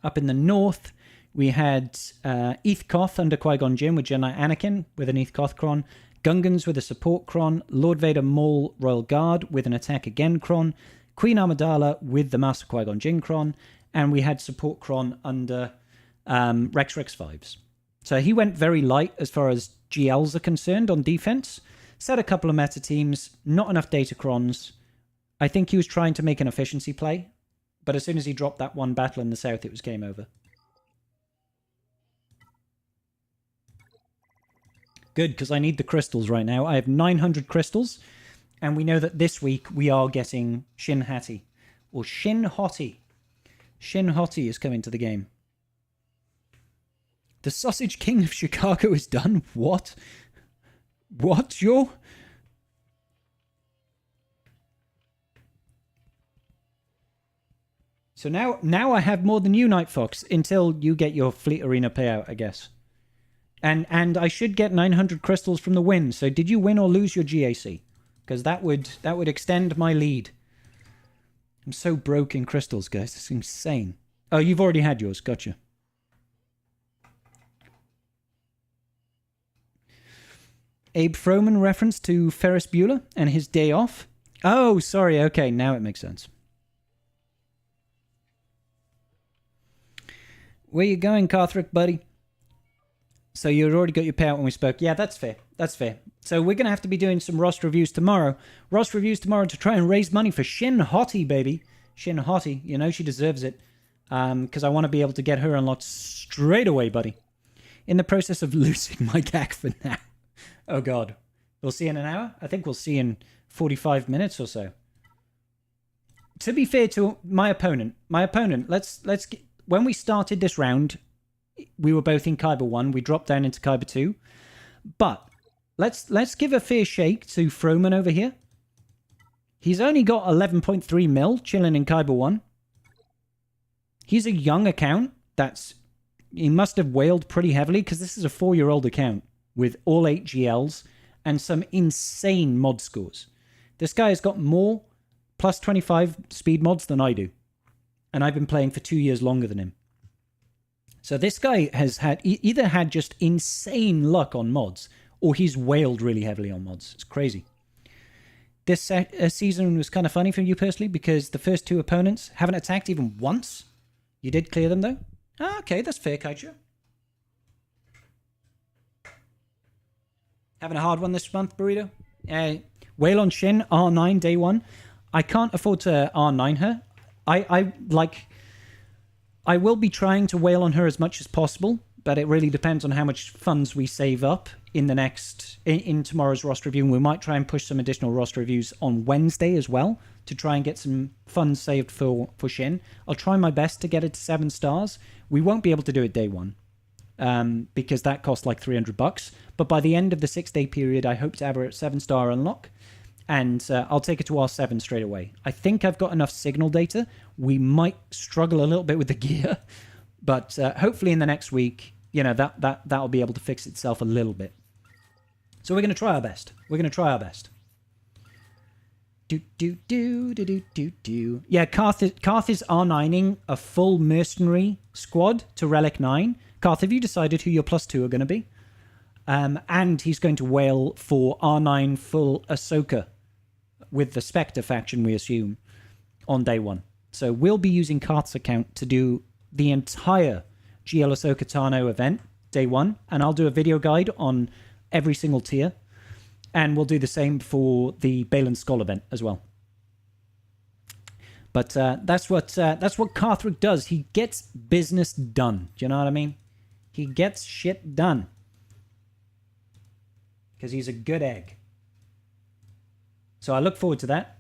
A: Up in the north, we had Eeth Koth under Qui-Gon Jinn with Jedi Anakin with an Eeth Koth Cron. Gungans with a support Cron. Lord Vader Maul Royal Guard with an attack again Cron. Queen Amidala with the Master Qui-Gon Jinn Cron. And we had support Cron under Rex 5s. So he went very light as far as GLs are concerned on defense. Set a couple of meta teams, not enough data Crons. I think he was trying to make an efficiency play, but as soon as he dropped that one battle in the south, it was game over. Good, because I need the crystals right now. I have 900 crystals, and we know that this week we are getting Shin Hati, or Shin Hoti. Shin Hoti is coming to the game. The Sausage King of Chicago is done? What? What, Joe? So now I have more than you, Night Fox, until you get your Fleet Arena payout, I guess. And I should get 900 crystals from the win. So did you win or lose your GAC? Because that would extend my lead. I'm so broke in crystals, guys. It's insane. Oh, you've already had yours. Gotcha. Abe Froman reference to Ferris Bueller and his day off. Oh, sorry. Okay, now it makes sense. Where you going, Carthrick, buddy? So you already got your payout when we spoke. Yeah, that's fair. That's fair. So we're going to have to be doing some Ross reviews tomorrow. Ross reviews tomorrow to try and raise money for Shin Hoti, baby. Shin Hoti. You know she deserves it. Because I want to be able to get her unlocked straight away, buddy. In the process of losing my GAC for now. Oh, God. We'll see in an hour? I think we'll see in 45 minutes or so. To be fair to my opponent, let's get, when we started this round, we were both in Kyber 1. We dropped down into Kyber 2. But let's give a fair shake to Froman over here. He's only got 11.3 mil chilling in Kyber 1. He's a young account. He must have whaled pretty heavily because this is a 4-year-old account with all 8 GLs and some insane mod scores. This guy has got more plus 25 speed mods than I do. And I've been playing for 2 years longer than him. So this guy has either had just insane luck on mods, or he's whaled really heavily on mods. It's crazy. This season was kind of funny for you personally, because the first 2 opponents haven't attacked even once. You did clear them, though? Ah, okay, that's fair, Kaicho. Having a hard one this month, Burrito? Whale on Shin, R9, day 1. I can't afford to R9 her. I will be trying to whale on her as much as possible, but it really depends on how much funds we save up in in tomorrow's roster review. And we might try and push some additional roster reviews on Wednesday as well to try and get some funds saved for Shin. I'll try my best to get it to 7 stars. We won't be able to do it day 1 because that costs like $300. But by the end of the 6-day period, I hope to have her at 7-star unlock. And I'll take it to R7 straight away. I think I've got enough signal data. We might struggle a little bit with the gear, but hopefully in the next week, that'll be able to fix itself a little bit. So we're going to try our best. Yeah, Karth is R9ing a full mercenary squad to Relic 9. Karth, have you decided who your +2 are going to be? And he's going to whale for R9 full Ahsoka with the Spectre faction, we assume, on day 1. So we'll be using Karth's account to do the entire GL Ahsoka Tano event, day 1, and I'll do a video guide on every single tier, and we'll do the same for the Balin Skull event as well. But that's what Karthrick does. He gets business done. Do you know what I mean? He gets shit done. Because he's a good egg. So I look forward to that.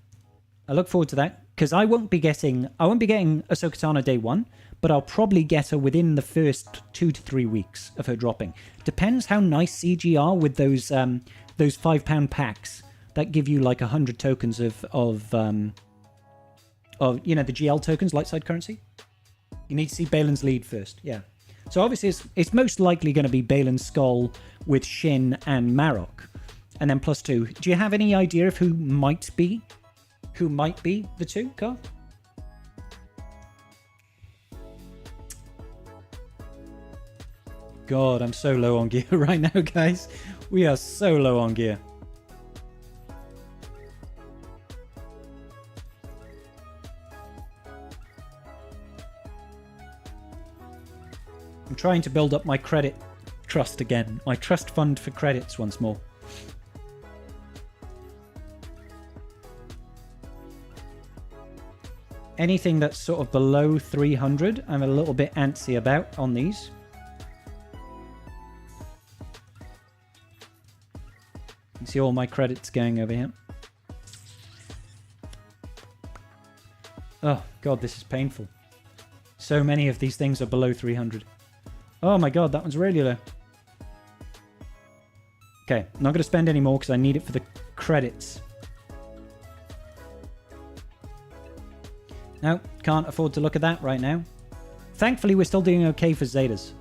A: Because I won't be getting Ahsoka Tano day 1, but I'll probably get her within the first 2 to 3 weeks of her dropping. Depends how nice CG are with those £5 packs that give you like 100 tokens of the GL tokens, light side currency. You need to see Balin's lead first, yeah. So obviously it's most likely going to be Balin's Skull with Shin and Marok, and then +2. Do you have any idea of who might be the 2, Carl? God, I'm so low on gear right now, guys. We are so low on gear. I'm trying to build up my credit trust again. My trust fund for credits once more. Anything that's sort of below 300, I'm a little bit antsy about on these. You see all my credits going over here. Oh, God, this is painful. So many of these things are below 300. Oh my God, that one's really low. Okay, I'm not going to spend any more because I need it for the credits. No, can't afford to look at that right now. Thankfully, we're still doing okay for Zetas.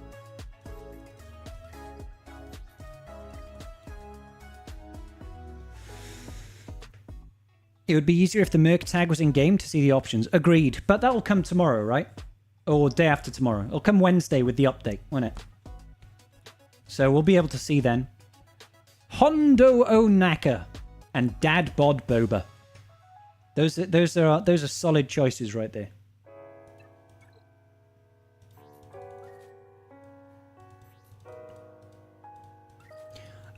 A: It would be easier if the Merc tag was in-game to see the options. Agreed. But that'll come tomorrow, right? Or day after tomorrow. It'll come Wednesday with the update, won't it? So we'll be able to see then. Hondo Onaka and Dad Bod Boba. Those are solid choices right there.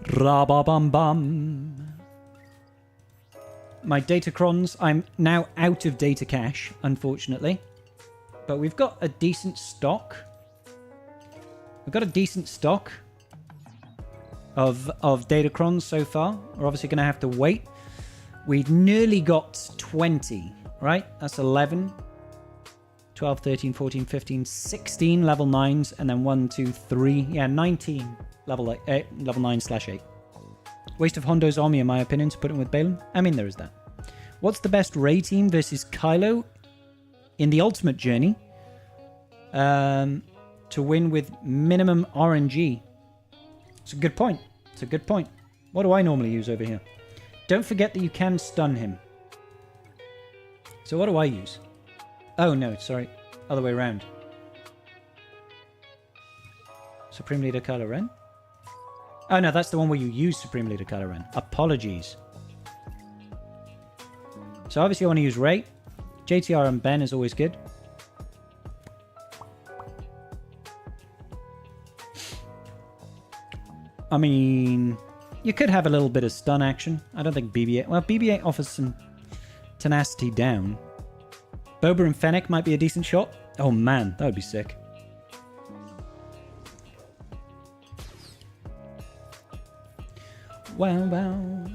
A: Rababam-bam. My data crons, I'm now out of data cache, unfortunately. But we've got a decent stock. We've got a decent stock of Datacrons so far. We're obviously going to have to wait. We've nearly got 20, right? That's 11, 12, 13, 14, 15, 16 level 9s, and then 1, 2, 3, yeah, 19 level 9/8. Waste of Hondo's army, in my opinion, to put him with Balin. I mean, there is that. What's the best Rey team versus Kylo in the Ultimate Journey to win with minimum RNG? It's a good point. It's a good point. What do I normally use over here? Don't forget that you can stun him. So what do I use? Oh, no, sorry. Other way around. Supreme Leader Kylo Ren? Oh, no, that's the one where you use Supreme Leader Kylo Ren. Apologies. So obviously I want to use Rey. JTR and Ben is always good. I mean, you could have a little bit of stun action. I don't think BB-8... Well, BB-8 offers some tenacity down. Boba and Fennec might be a decent shot. Oh, man, that would be sick. Wow, wow.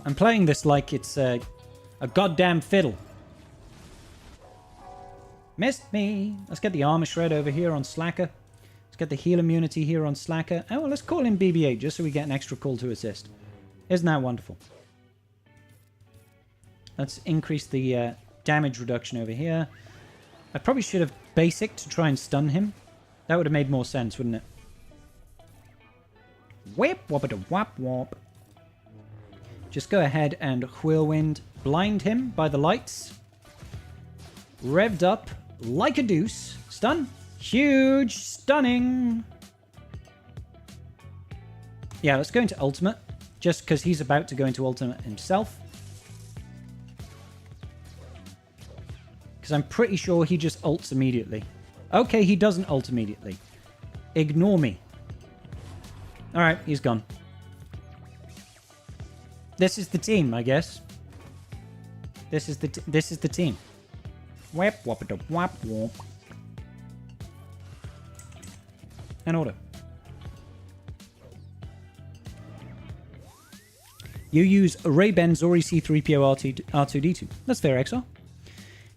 A: I'm playing this like it's a goddamn fiddle. Missed me. Let's get the armor shred over here on Slacker. Let's get the heal immunity here on Slacker. Oh, well, let's call in BB-8 just so we get an extra call to assist. Isn't that wonderful? Let's increase the damage reduction over here. I probably should have basic to try and stun him. That would have made more sense, wouldn't it? Whip, whoop, whap, whop. Just go ahead and whirlwind blind him by the lights. Revved up like a deuce. Stun. Huge stunning. Yeah, let's go into ultimate. Just because he's about to go into ultimate himself. Because I'm pretty sure he just ults immediately. Okay, he doesn't ult immediately. Ignore me. Alright, he's gone. This is the team, I guess. This is the team. Whap, whap, whap, whap. And order. You use Ray-Ben, Zori, C-3PO, R2-D2. That's fair, XR.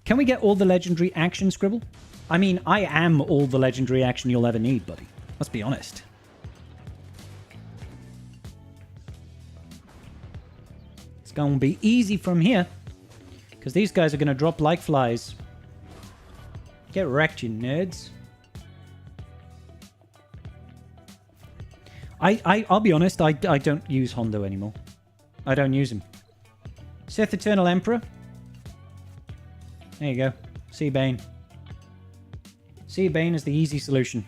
A: Can we get all the legendary action, Scribble? I mean, I am all the legendary action you'll ever need, buddy. Let's be honest. It's going to be easy from here. Because these guys are going to drop like flies. Get wrecked, you nerds. I'll be honest, I don't use Hondo anymore. I don't use him. Sith Eternal Emperor. There you go. See Bane. See Bane is the easy solution.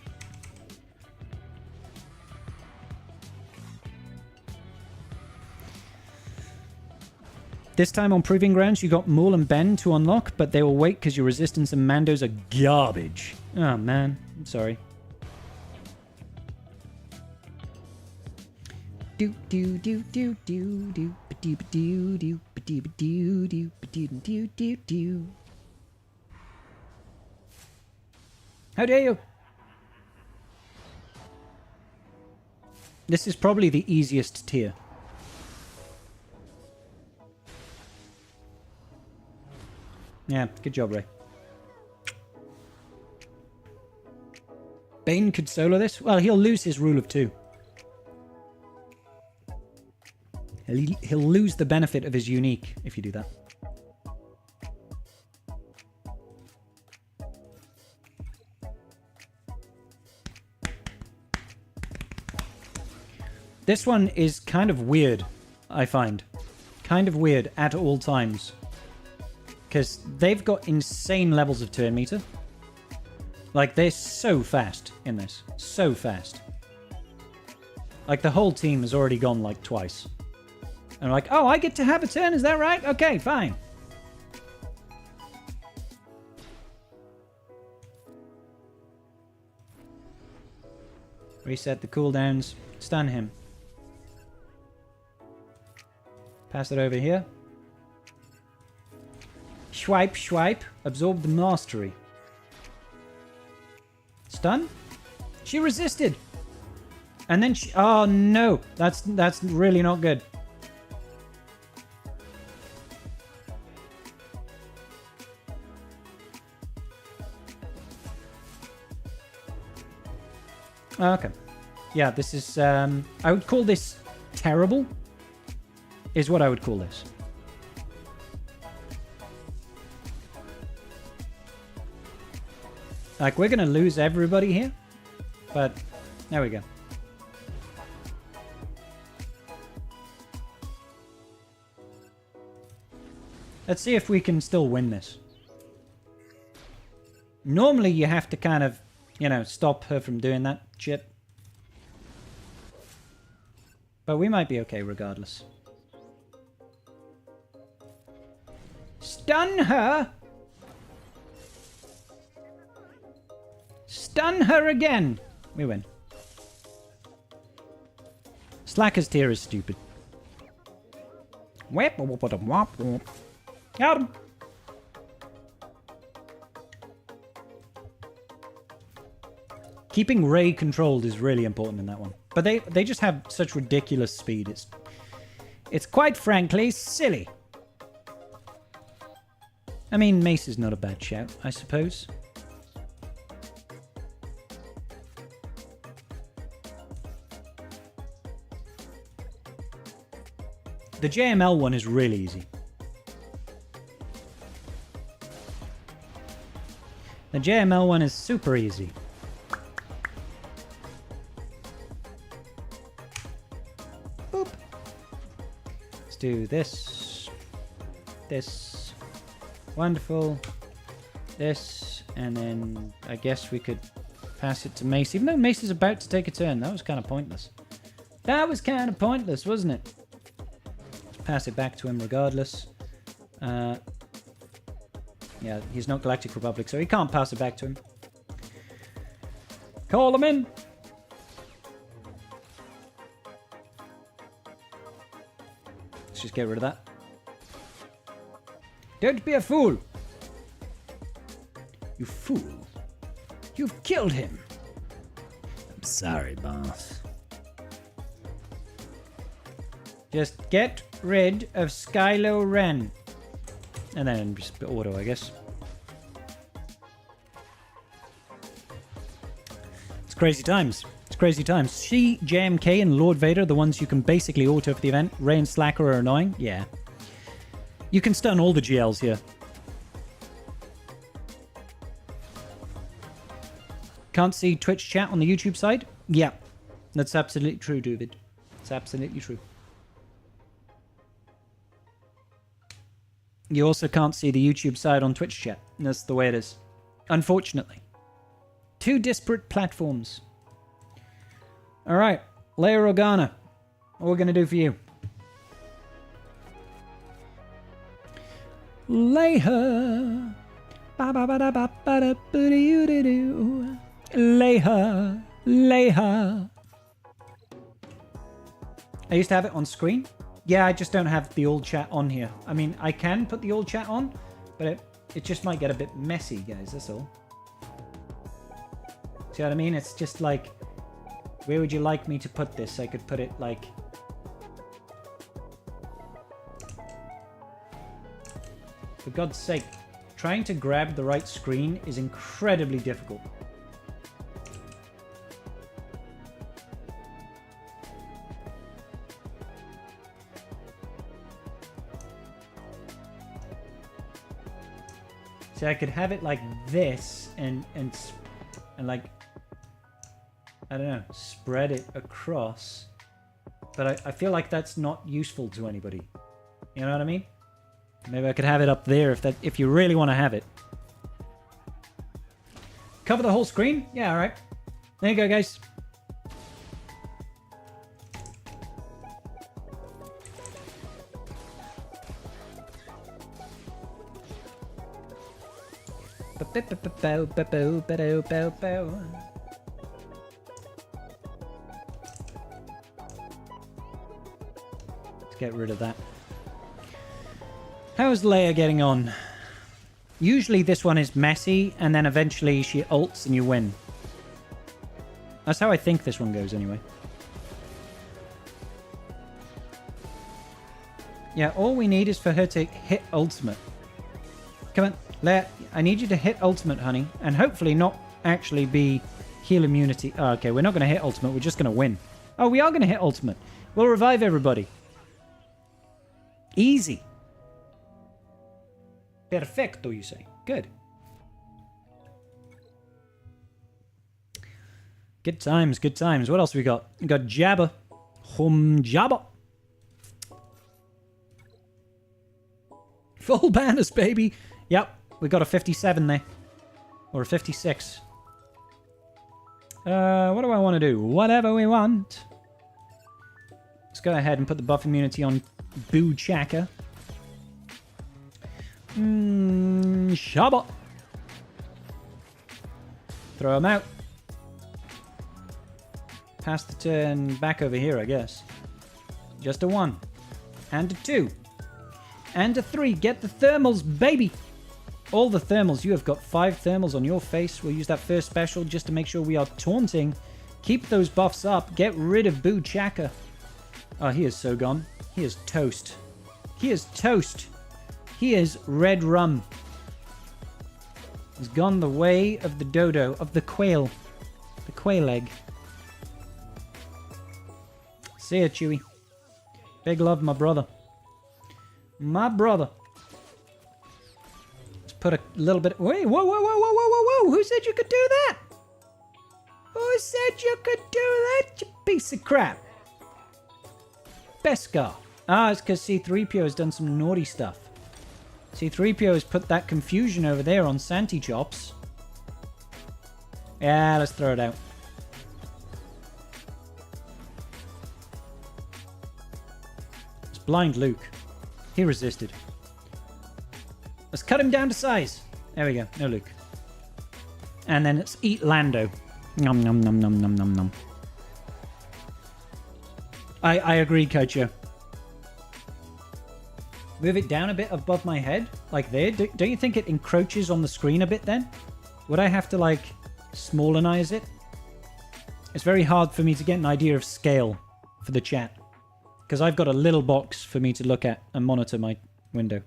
A: This time on Proving Grounds, you got Maul and Ben to unlock, but they will wait because your Resistance and Mandos are garbage. Oh, man. I'm sorry. Do do do do do do do do do do do do do do do. How dare you? This is probably the easiest tier. Yeah, good job, Ray. Bane could solo this? Well, he'll lose his rule of 2. He'll lose the benefit of his unique if you do that. This one is kind of weird, I find. Kind of weird at all times. Because they've got insane levels of turn meter. Like, they're so fast in this. So fast. Like, the whole team has already gone, like, twice. And I'm like, oh, I get to have a turn, is that right? Okay, fine. Reset the cooldowns. Stun him. Pass it over here. Swipe, swipe. Absorb the mastery. Stun? She resisted. And then she... Oh, no. That's really not good. Okay. Yeah, this is... I would call this terrible. Is what I would call this. Like, we're going to lose everybody here. But, there we go. Let's see if we can still win this. Normally, you have to kind of, you know, stop her from doing that shit. But we might be okay regardless. Stun her! Stun her again! We win. Slacker's tier is stupid. Got him! Keeping Rey controlled is really important in that one. But they just have such ridiculous speed. It's quite frankly silly. I mean, Mace is not a bad shout, I suppose. The JML one is really easy. The JML one is super easy. Boop. Let's do this. This. Wonderful. This. And then I guess we could pass it to Mace. Even though Mace is about to take a turn. That was kind of pointless. That was kind of pointless, wasn't it? Let's pass it back to him regardless. Yeah, he's not Galactic Republic, so he can't pass it back to him. Call him in! Let's just get rid of that. Don't be a fool! You fool. You've killed him! I'm sorry, boss. Just get rid of Skylo Ren. And then just auto, I guess. It's crazy times. It's crazy times. See, JMK and Lord Vader, the ones you can basically auto for the event. Rey and Slacker are annoying. Yeah. You can stun all the GLs here. Can't see Twitch chat on the YouTube side? Yeah. That's absolutely true, David. It's absolutely true. You also can't see the YouTube side on Twitch chat. That's the way it is. Unfortunately. Two disparate platforms. Alright. Leia Organa. What are we going to do for you? Leia. Leia. Leia. I used to have it on screen. Yeah, I just don't have the old chat on here. I mean, I can put the old chat on, but it just might get a bit messy, guys, that's all. See what I mean? It's just like, where would you like me to put this? I could put it like... For God's sake, trying to grab the right screen is incredibly difficult. See, I could have it like this and like, I don't know, spread it across. But I feel like that's not useful to anybody. You know what I mean? Maybe I could have it up there if you really want to have it. Cover the whole screen? Yeah, alright. There you go, guys. Let's get rid of that. How's Leia getting on? Usually this one is messy, and then eventually she ults and you win. That's how I think this one goes anyway. Yeah, all we need is for her to hit ultimate. Come on, Leia, I need you to hit ultimate, honey, and hopefully not actually be heal immunity. Oh, okay, we're not going to hit ultimate, we're just going to win. Oh, we are going to hit ultimate. We'll revive everybody. Easy. Perfecto, you say. Good. Good times, good times. What else we got? We got Jabba. Jabba. Full banners, baby. Yep, we got a 57 there. Or a 56. What do I want to do? Whatever we want. Let's go ahead and put the buff immunity on Boo Chaka. Shabba. Throw him out. Pass the turn back over here, I guess. Just a 1. And a 2. And a 3. Get the thermals, baby! All the thermals. You have got 5 thermals on your face. We'll use that first special just to make sure we are taunting. Keep those buffs up. Get rid of Boo Chaka. Oh, he is so gone. He is toast. He is toast. He is red rum. He's gone the way of the dodo, of the quail. The quail egg. See ya, Chewie. Big love, my brother. My brother. Let's put a little bit... Wait, whoa, whoa, whoa, whoa, whoa, whoa, whoa. Who said you could do that? Who said you could do that, you piece of crap? Beskar. Ah, it's because C-3PO has done some naughty stuff. C-3PO has put that confusion over there on Santi Chops. Yeah, let's throw it out. It's blind Luke. He resisted. Let's cut him down to size. There we go. No Luke. And then let's eat Lando. Nom nom nom nom nom nom nom. I agree, Kocho. Move it down a bit above my head, like there. Don't you think it encroaches on the screen a bit then? Would I have to, like, smallenize it? It's very hard for me to get an idea of scale for the chat. Because I've got a little box for me to look at and monitor my window.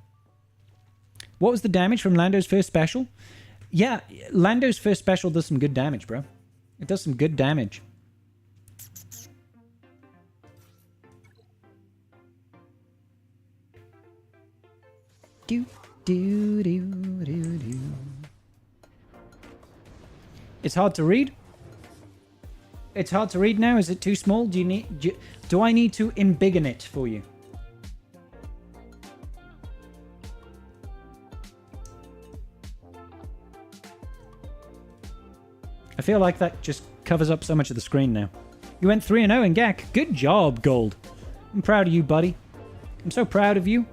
A: What was the damage from Lando's first special? Yeah, Lando's first special does some good damage, bro. It does some good damage. Do, do, do, do, do. It's hard to read. It's hard to read now. Is it too small? Do I need to embiggen it for you? I feel like that just covers up so much of the screen now. You went 3-0 in GAC. Good job, Gold. I'm proud of you, buddy. I'm so proud of you.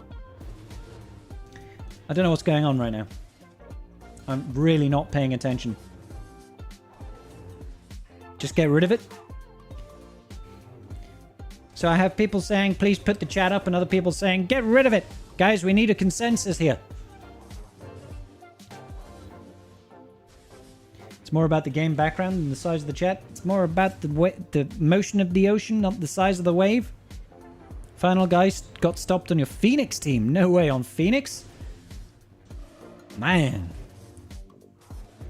A: I don't know what's going on right now. I'm really not paying attention. Just get rid of it. So I have people saying, please put the chat up, and other people saying, get rid of it. Guys, we need a consensus here. It's more about the game background than the size of the chat. It's more about the motion of the ocean, not the size of the wave. Final guy got stopped on your Phoenix team. No way, on Phoenix? Man.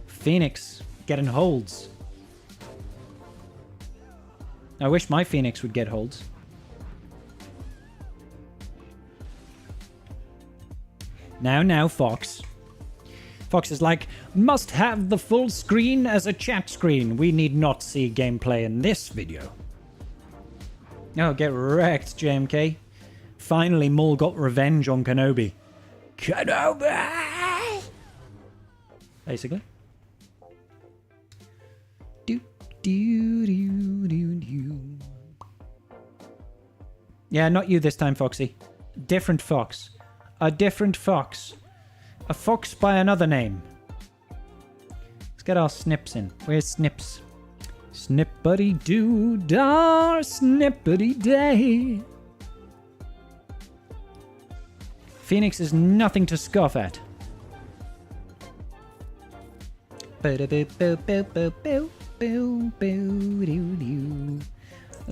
A: Phoenix getting holds. I wish my Phoenix would get holds. Now, Fox. Fox is like, must have the full screen as a chat screen. We need not see gameplay in this video. Oh, get wrecked, JMK. Finally, Maul got revenge on Kenobi. Kenobi! Basically. Yeah, not you this time, Foxy. Different Fox. A different Fox. A fox by another name. Let's get our snips in. Where's snips? Snippity doo dar, snippity day. Phoenix is nothing to scoff at. Let's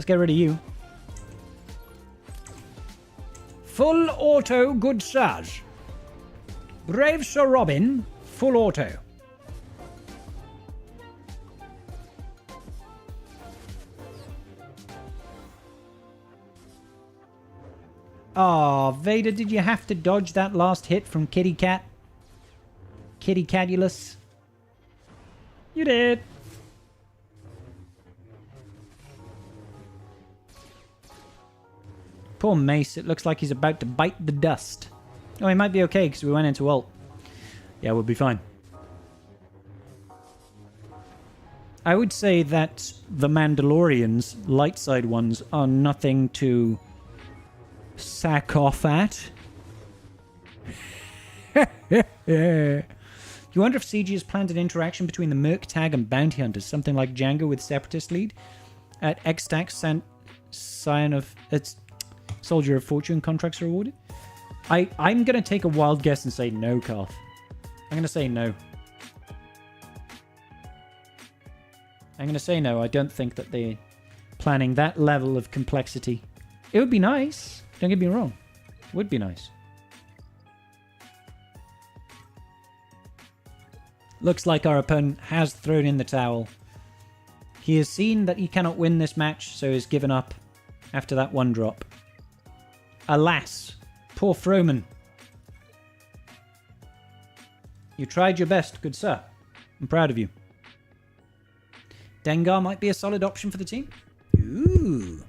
A: get rid of you. Full auto, good sirs. Brave Sir Robin, full auto. Ah, Vader, did you have to dodge that last hit from Kitty Cat? Kitty Catulus? You did. Poor Mace, it looks like he's about to bite the dust. Oh, he might be okay because we went into ult. Yeah, we'll be fine. I would say that the Mandalorians, light side ones, are nothing to sack off at. You wonder if CG has planned an interaction between the Merc Tag and Bounty Hunters, something like Django with Separatist lead at X-Tax Scion of its Soldier of Fortune contracts are awarded. I'm going to take a wild guess and say no, Koth. I'm going to say no. I'm going to say no. I don't think that they're planning that level of complexity. It would be nice. Don't get me wrong. It would be nice. Looks like our opponent has thrown in the towel. He has seen that he cannot win this match, so he's given up after that one drop. Alas, poor Froman. You tried your best, good sir. I'm proud of you. Dengar might be a solid option for the team. Ooh.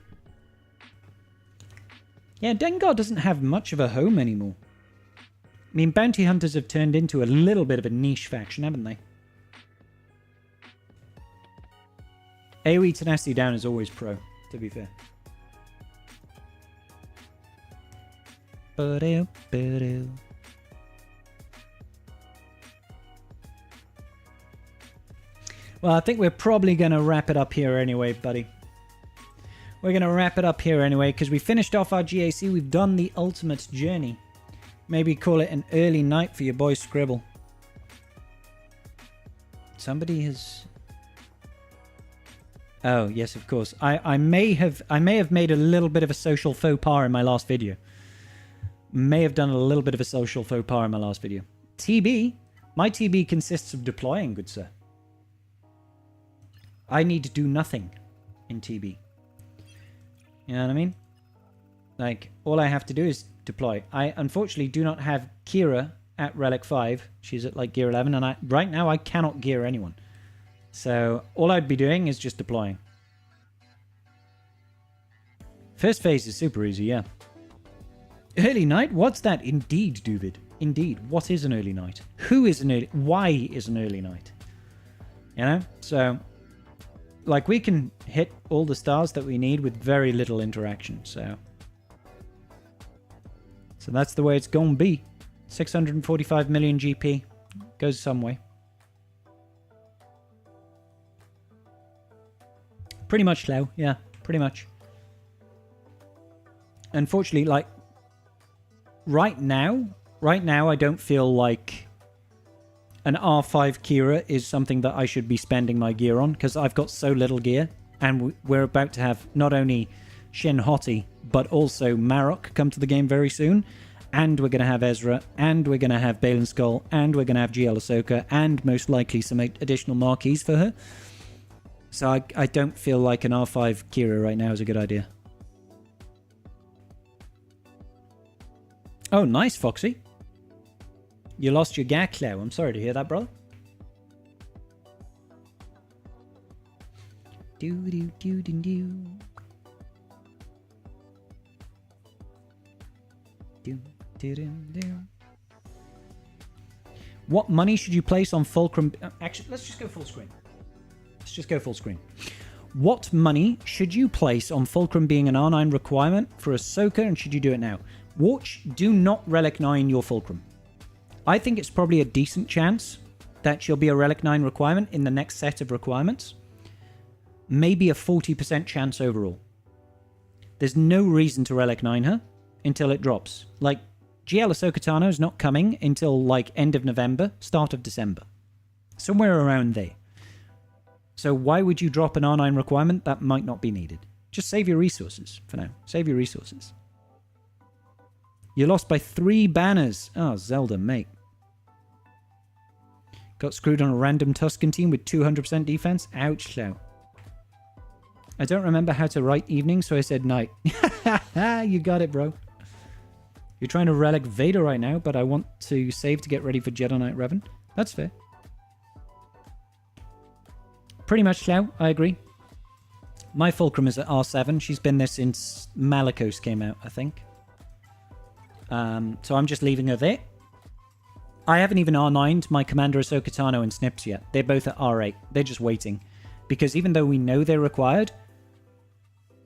A: Yeah, Dengar doesn't have much of a home anymore. I mean, bounty hunters have turned into a little bit of a niche faction, haven't they? AoE tenacity down is always pro, to be fair. Well, I think we're probably going to wrap it up here anyway, buddy. We're going to wrap it up here anyway, because we finished off our GAC. We've done the ultimate journey. Maybe call it an early night for your boy Scribble. Somebody has... Oh, yes, of course. I may have made a little bit of a social faux pas in my last video. May have done a little bit of a social faux pas in my last video. TB? My TB consists of deploying, good sir. I need to do nothing in TB. You know what I mean? Like, all I have to do is deploy. I unfortunately do not have Kira at Relic 5. She's at like gear 11, and right now I cannot gear anyone. So all I'd be doing is just deploying. First phase is super easy, yeah. Early night? What's that? Indeed, David. Indeed. What is an early night? Who is an early... Why is an early night? You know? So, like, we can hit all the stars that we need with very little interaction, so... So that's the way it's gonna be. 645 million GP. Goes some way. Pretty much slow, yeah. Pretty much. Unfortunately, like... Right now, I don't feel like an R5 Kira is something that I should be spending my gear on, because I've got so little gear, and we're about to have not only Shin Hoti, but also Marok come to the game very soon, and we're going to have Ezra, and we're going to have Balen Skull, and we're going to have GL Ahsoka, and most likely some additional marquees for her. So I don't feel like an R5 Kira right now is a good idea. Oh, nice, Foxy. You lost your GAC now. I'm sorry to hear that, brother. What money should you place on Fulcrum? Actually, let's just go full screen. Let's just go full screen. What money should you place on Fulcrum being an R9 requirement for Ahsoka, and should you do it now? Watch, do not Relic 9 your Fulcrum. I think it's probably a decent chance that she'll be a Relic 9 requirement in the next set of requirements. Maybe a 40% chance overall. There's no reason to Relic 9 her until it drops. Like, GL Ahsoka Tano is not coming until, like, end of November, start of December. Somewhere around there. So why would you drop an R9 requirement that might not be needed? Just save your resources for now. Save your resources. You lost by 3 banners. Oh, Zelda, mate. Got screwed on a random Tusken team with 200% defense. Ouch, slow. I don't remember how to write evening, so I said night. You got it, bro. You're trying to Relic Vader right now, but I want to save to get ready for Jedi Knight Revan. That's fair. Pretty much slow, I agree. My Fulcrum is at R7. She's been there since Malakos came out, I think. So I'm just leaving her there. I haven't even R9'd my Commander Ahsoka Tano and Snips yet. They're both at R8. They're just waiting. Because even though we know they're required,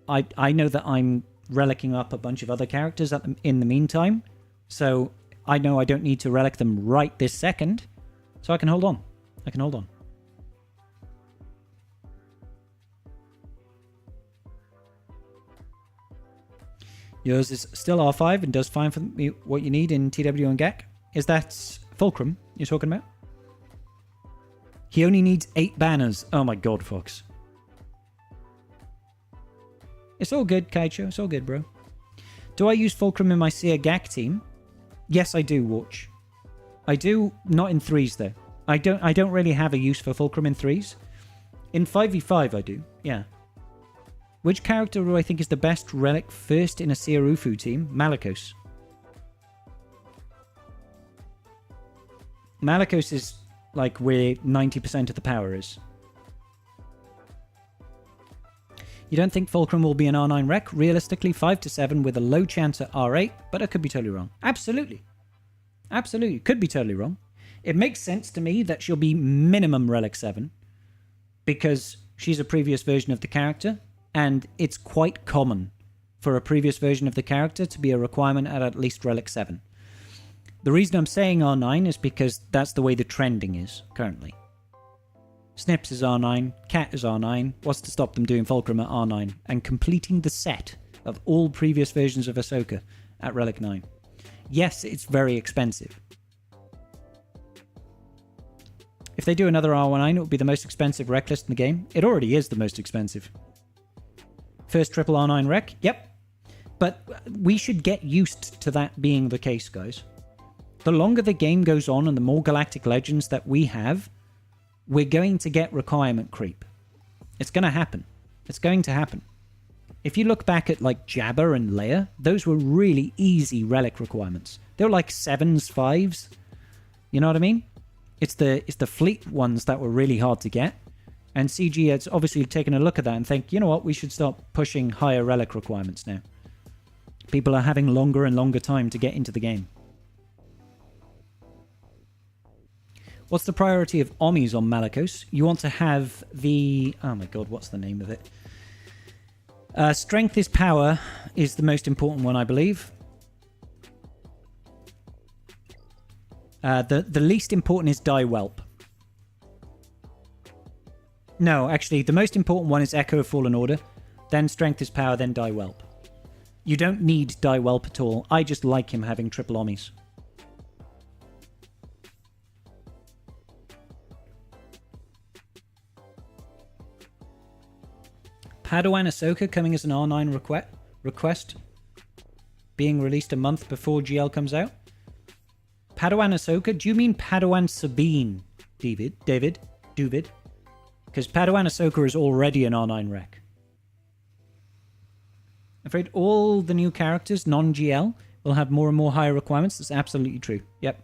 A: I know that I'm relicking up a bunch of other characters in the meantime. So I know I don't need to relic them right this second. So I can hold on. I can hold on. Yours is still R5 and does fine for what you need in TW and GAC. Is that Fulcrum you're talking about? He only needs 8 banners. Oh my god, Fox. It's all good, Kaicho. It's all good, bro. Do I use Fulcrum in my Seer GAC team? Yes, I do, Watch. I do, not in 3s though. I don't really have a use for Fulcrum in 3s. In 5v5 I do, yeah. Which character do I think is the best relic first in a Seer Ufu team? Malakos. Malakos is like where 90% of the power is. You don't think Fulcrum will be an R9 rec? Realistically, 5 to 7 with a low chance at R8, but I could be totally wrong. Absolutely. Absolutely. Could be totally wrong. It makes sense to me that she'll be minimum Relic 7 because she's a previous version of the character, and it's quite common for a previous version of the character to be a requirement at least Relic 7. The reason I'm saying R9 is because that's the way the trending is currently. Snips is R9, Cat is R9. What's to stop them doing Fulcrum at R9 and completing the set of all previous versions of Ahsoka at Relic 9? Yes, it's very expensive. If they do another R19, it will be the most expensive rec list in the game. It already is the most expensive. First triple R9 rec? Yep. But we should get used to that being the case, guys. The longer the game goes on and the more Galactic Legends that we have, we're going to get requirement creep. It's going to happen. It's going to happen. If you look back at like Jabba and Leia, those were really easy relic requirements. They were like 7s, 5s. You know what I mean? It's the fleet ones that were really hard to get. And CG has obviously taken a look at that and think, you know what, we should start pushing higher relic requirements now. People are having longer and longer time to get into the game. What's the priority of Ommis on Malakos? You want to have the... Oh my god, what's the name of it? Strength is power is the most important one, I believe. The least important is Die Whelp. No, actually, the most important one is Echo of Fallen Order. Then Strength is power, then Die Whelp. You don't need Die Whelp at all. I just like him having triple Ommis. Padawan Ahsoka coming as an R9 request. Being released a month before GL comes out. Padawan Ahsoka? Do you mean Padawan Sabine, David? Because Padawan Ahsoka is already an R9 rec. I'm afraid all the new characters, non-GL, will have more and more higher requirements. That's absolutely true. Yep.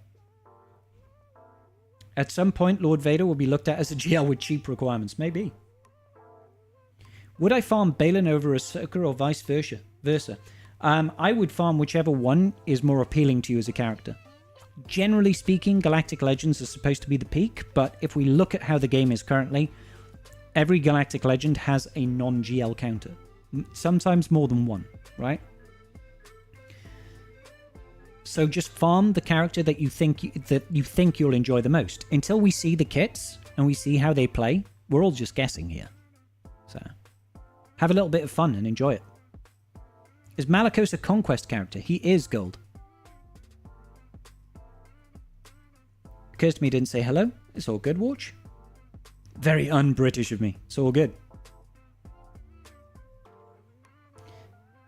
A: At some point, Lord Vader will be looked at as a GL with cheap requirements. Maybe. Would I farm Balin over Ahsoka or vice versa? I would farm whichever one is more appealing to you as a character. Generally speaking, Galactic Legends are supposed to be the peak, but if we look at how the game is currently, every Galactic Legend has a non-GL counter. Sometimes more than one, right? So just farm the character that you think you'll enjoy the most. Until we see the kits and we see how they play, we're all just guessing here. So have a little bit of fun and enjoy it. Is Malakos a conquest character? He is gold. Occurs to me didn't say hello. It's all good, Watch. Very un-British of me. It's all good.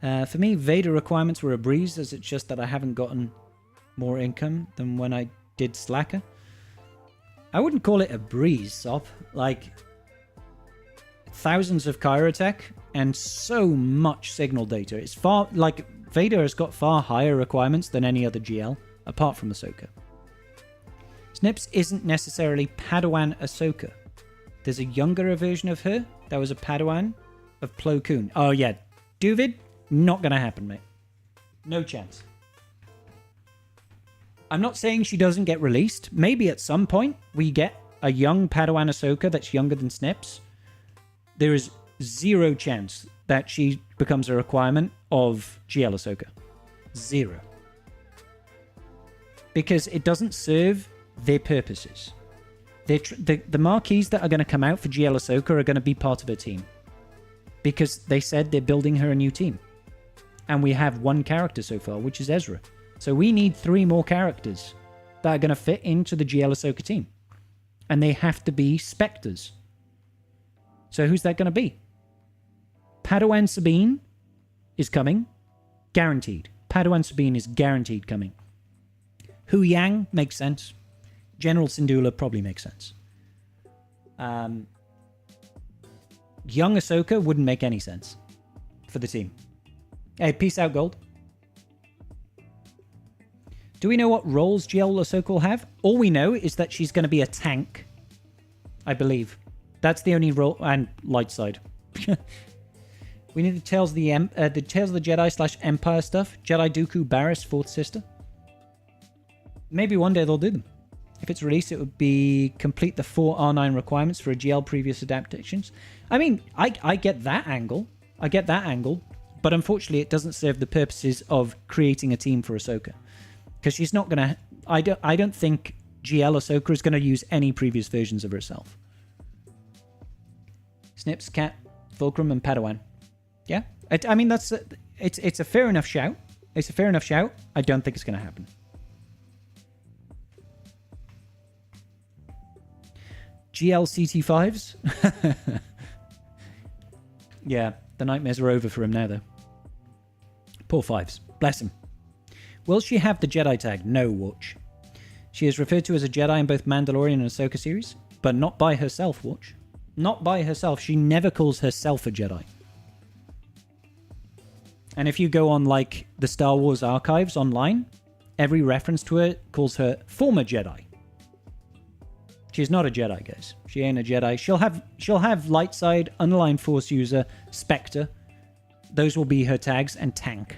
A: For me, Vader requirements were a breeze, as it's just that I haven't gotten more income than when I did Slacker. I wouldn't call it a breeze, Sop. Like, thousands of Chirotech and so much signal data. It's far, like, Vader has got far higher requirements than any other GL, apart from Ahsoka. Snips isn't necessarily Padawan Ahsoka. There's a younger version of her that was a Padawan of Plo Koon. Oh yeah, Duvid, not gonna happen, mate. No chance. I'm not saying she doesn't get released. Maybe at some point we get a young Padawan Ahsoka that's younger than Snips. There is zero chance that she becomes a requirement of GL Ahsoka. Zero. Because it doesn't serve their purposes. The marquees that are going to come out for GL Ahsoka are going to be part of her team. Because they said they're building her a new team. And we have one character so far, which is Ezra. So we need 3 more characters that are going to fit into the GL Ahsoka team. And they have to be Spectres. So who's that going to be? Padawan Sabine is coming. Guaranteed. Padawan Sabine is guaranteed coming. Hu Yang makes sense. General Syndulla probably makes sense. Young Ahsoka wouldn't make any sense for the team. Hey, peace out, Gold. Do we know what roles GL Ahsoka will have? All we know is that she's going to be a tank, I believe. That's the only role, and light side. We need the Tales of the Jedi / Empire stuff. Jedi Dooku Barriss, 4th sister. Maybe one day they'll do them. If it's released, it would be complete the 4 R9 requirements for a GL previous adaptations. I mean, I get that angle. I get that angle. But unfortunately, it doesn't serve the purposes of creating a team for Ahsoka. Because she's not going to... I don't think GL Ahsoka is going to use any previous versions of herself. Snips, Cat, Fulcrum, and Padawan. Yeah? I mean, that's... It's a fair enough shout. It's a fair enough shout. I don't think it's going to happen. GLCT5s? Yeah, the nightmares are over for him now, though. Poor Fives. Bless him. Will she have the Jedi tag? No, Watch. She is referred to as a Jedi in both Mandalorian and Ahsoka series, but not by herself, Watch. Not by herself. She never calls herself a Jedi. And if you go on, like, the Star Wars archives online, every reference to her calls her former Jedi. She's not a Jedi, guys. She ain't a Jedi. She'll have light side, unaligned Force user, Spectre. Those will be her tags, and tank.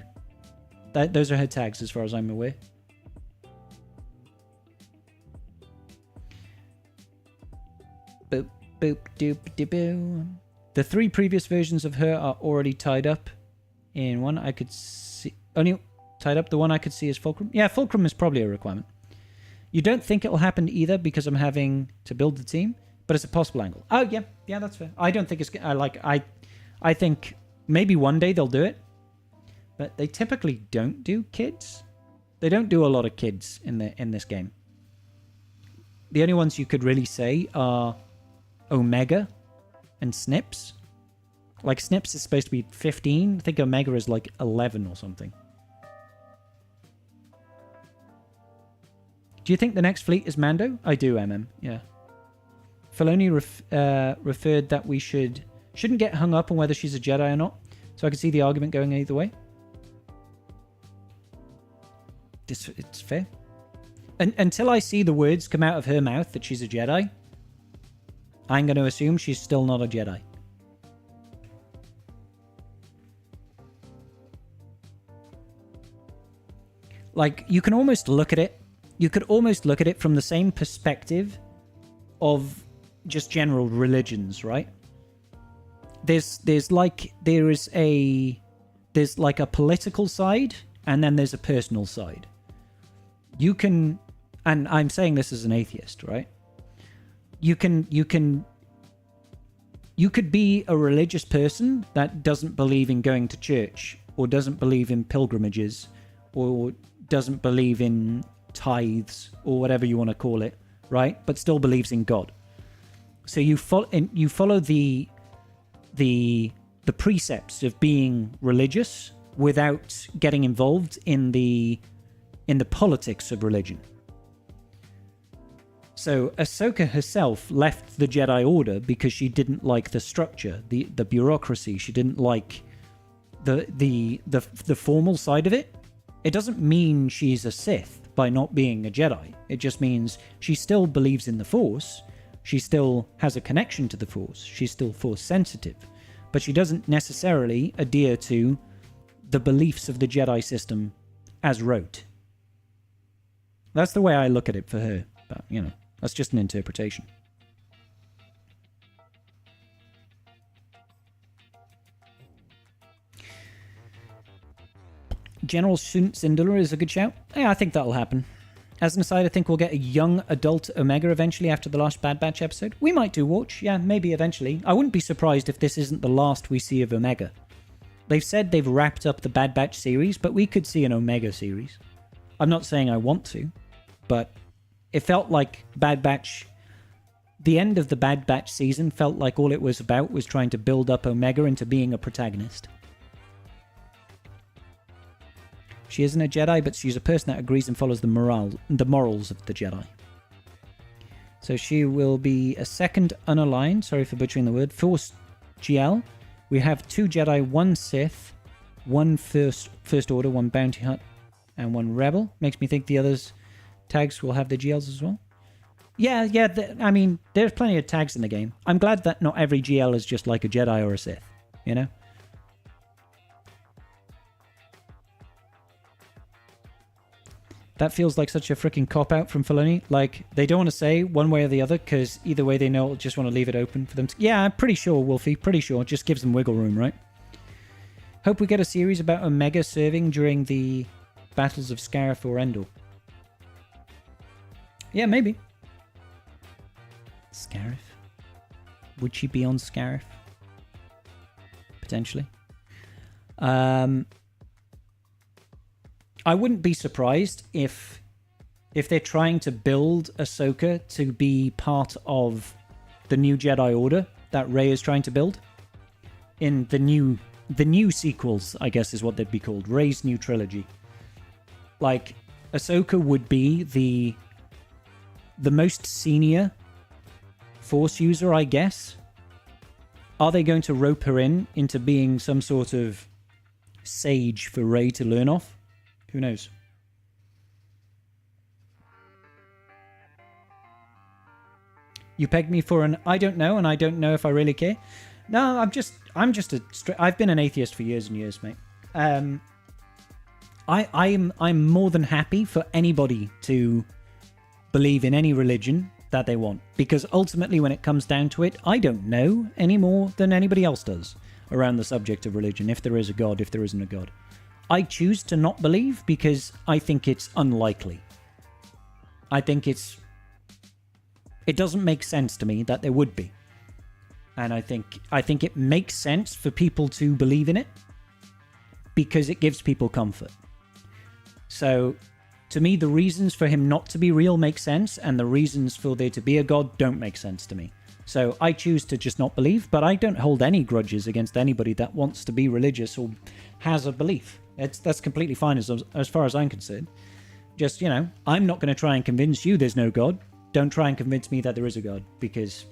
A: Those are her tags, as far as I'm aware. Boop, boop, doop, de boo. The 3 previous versions of her are already tied up. In one I could see... Only tied up. The one I could see is Fulcrum. Yeah, Fulcrum is probably a requirement. You don't think it will happen either because I'm having to build the team, but it's a possible angle. Oh, yeah. Yeah, that's fair. I don't think it's... I think maybe one day they'll do it, but they typically don't do kids. They don't do a lot of kids in this game. The only ones you could really say are Omega and Snips. Like, Snips is supposed to be 15. I think Omega is like 11 or something. Do you think the next fleet is Mando? I do, MM. Yeah. Filoni referred that we shouldn't get hung up on whether she's a Jedi or not. So I can see the argument going either way. It's fair. Until I see the words come out of her mouth that she's a Jedi, I'm going to assume she's still not a Jedi. Like, you can almost look at it. You could almost look at it from the same perspective of just general religions, right? There's like a political side, and then there's a personal side. You can, and I'm saying this as an atheist, right? You could be a religious person that doesn't believe in going to church, or doesn't believe in pilgrimages, or doesn't believe in tithes, or whatever you want to call it, right? But still believes in God. So you follow the precepts of being religious without getting involved in the politics of religion. So Ahsoka herself left the Jedi Order because she didn't like the structure, the bureaucracy. She didn't like the formal side of it. It doesn't mean she's a Sith by not being a Jedi. It just means she still believes in the Force. She still has a connection to the Force. She's still Force sensitive. But she doesn't necessarily adhere to the beliefs of the Jedi system as rote. That's the way I look at it for her. But, you know, that's just an interpretation. General Syndulla is a good shout. Yeah, I think that'll happen. As an aside, I think we'll get a young adult Omega eventually after the last Bad Batch episode. We might do Watch. Yeah, maybe eventually. I wouldn't be surprised if this isn't the last we see of Omega. They've said they've wrapped up the Bad Batch series, but we could see an Omega series. I'm not saying I want to, but it felt like Bad Batch... The end of the Bad Batch season felt like all it was about was trying to build up Omega into being a protagonist. She isn't a Jedi, but she's a person that agrees and follows the morals of the Jedi. So she will be a second unaligned, sorry for butchering the word, Force GL. We have 2 Jedi, 1 Sith, 1 First Order, 1 Bounty Hunt, and 1 Rebel. Makes me think the others' tags will have the GLs as well. Yeah, I mean, there's plenty of tags in the game. I'm glad that not every GL is just like a Jedi or a Sith, you know? That feels like such a freaking cop-out from Filoni. Like, they don't want to say one way or the other, because either way they know it'll just want to leave it open for them to... Yeah, I'm pretty sure, Wolfie. Pretty sure. It just gives them wiggle room, right? Hope we get a series about Omega serving during the battles of Scarif or Endor. Yeah, maybe. Scarif? Would she be on Scarif? Potentially. I wouldn't be surprised if they're trying to build Ahsoka to be part of the new Jedi Order that Rey is trying to build in the new sequels, I guess is what they'd be called. Rey's new trilogy. Like, Ahsoka would be the most senior Force user, I guess. Are they going to rope her into being some sort of sage for Rey to learn off? Who knows? You pegged me for an I don't know, and I don't know if I really care. No, I've been an atheist for years and years, mate. I'm more than happy for anybody to believe in any religion that they want, because ultimately when it comes down to it, I don't know any more than anybody else does around the subject of religion, if there is a god, if there isn't a god. I choose to not believe because I think it's unlikely. I think it doesn't make sense to me that there would be. And I think it makes sense for people to believe in it because it gives people comfort. So, to me, the reasons for him not to be real make sense, and the reasons for there to be a god don't make sense to me. So I choose to just not believe, but I don't hold any grudges against anybody that wants to be religious or has a belief. That's completely fine as far as I'm concerned. Just, I'm not going to try and convince you there's no god. Don't try and convince me that there is a god, because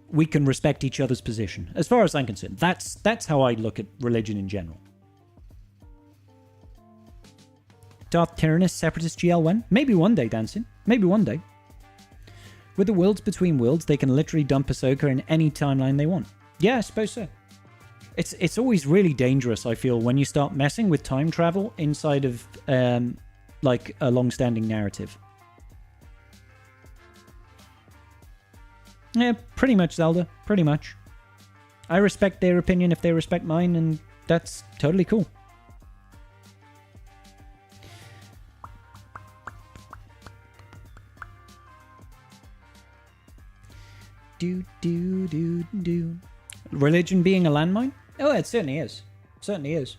A: we can respect each other's position. As far as I'm concerned, that's how I look at religion in general. Darth Tyrannus, Separatist GL1? Maybe one day, Dancing. Maybe one day. With the worlds between worlds, they can literally dump Ahsoka in any timeline they want. Yeah, I suppose so. It's always really dangerous, I feel, when you start messing with time travel inside of, like, a long-standing narrative. Yeah, pretty much, Zelda. Pretty much. I respect their opinion if they respect mine, and that's totally cool. Do. Religion being a landmine? Oh, it certainly is. Certainly is.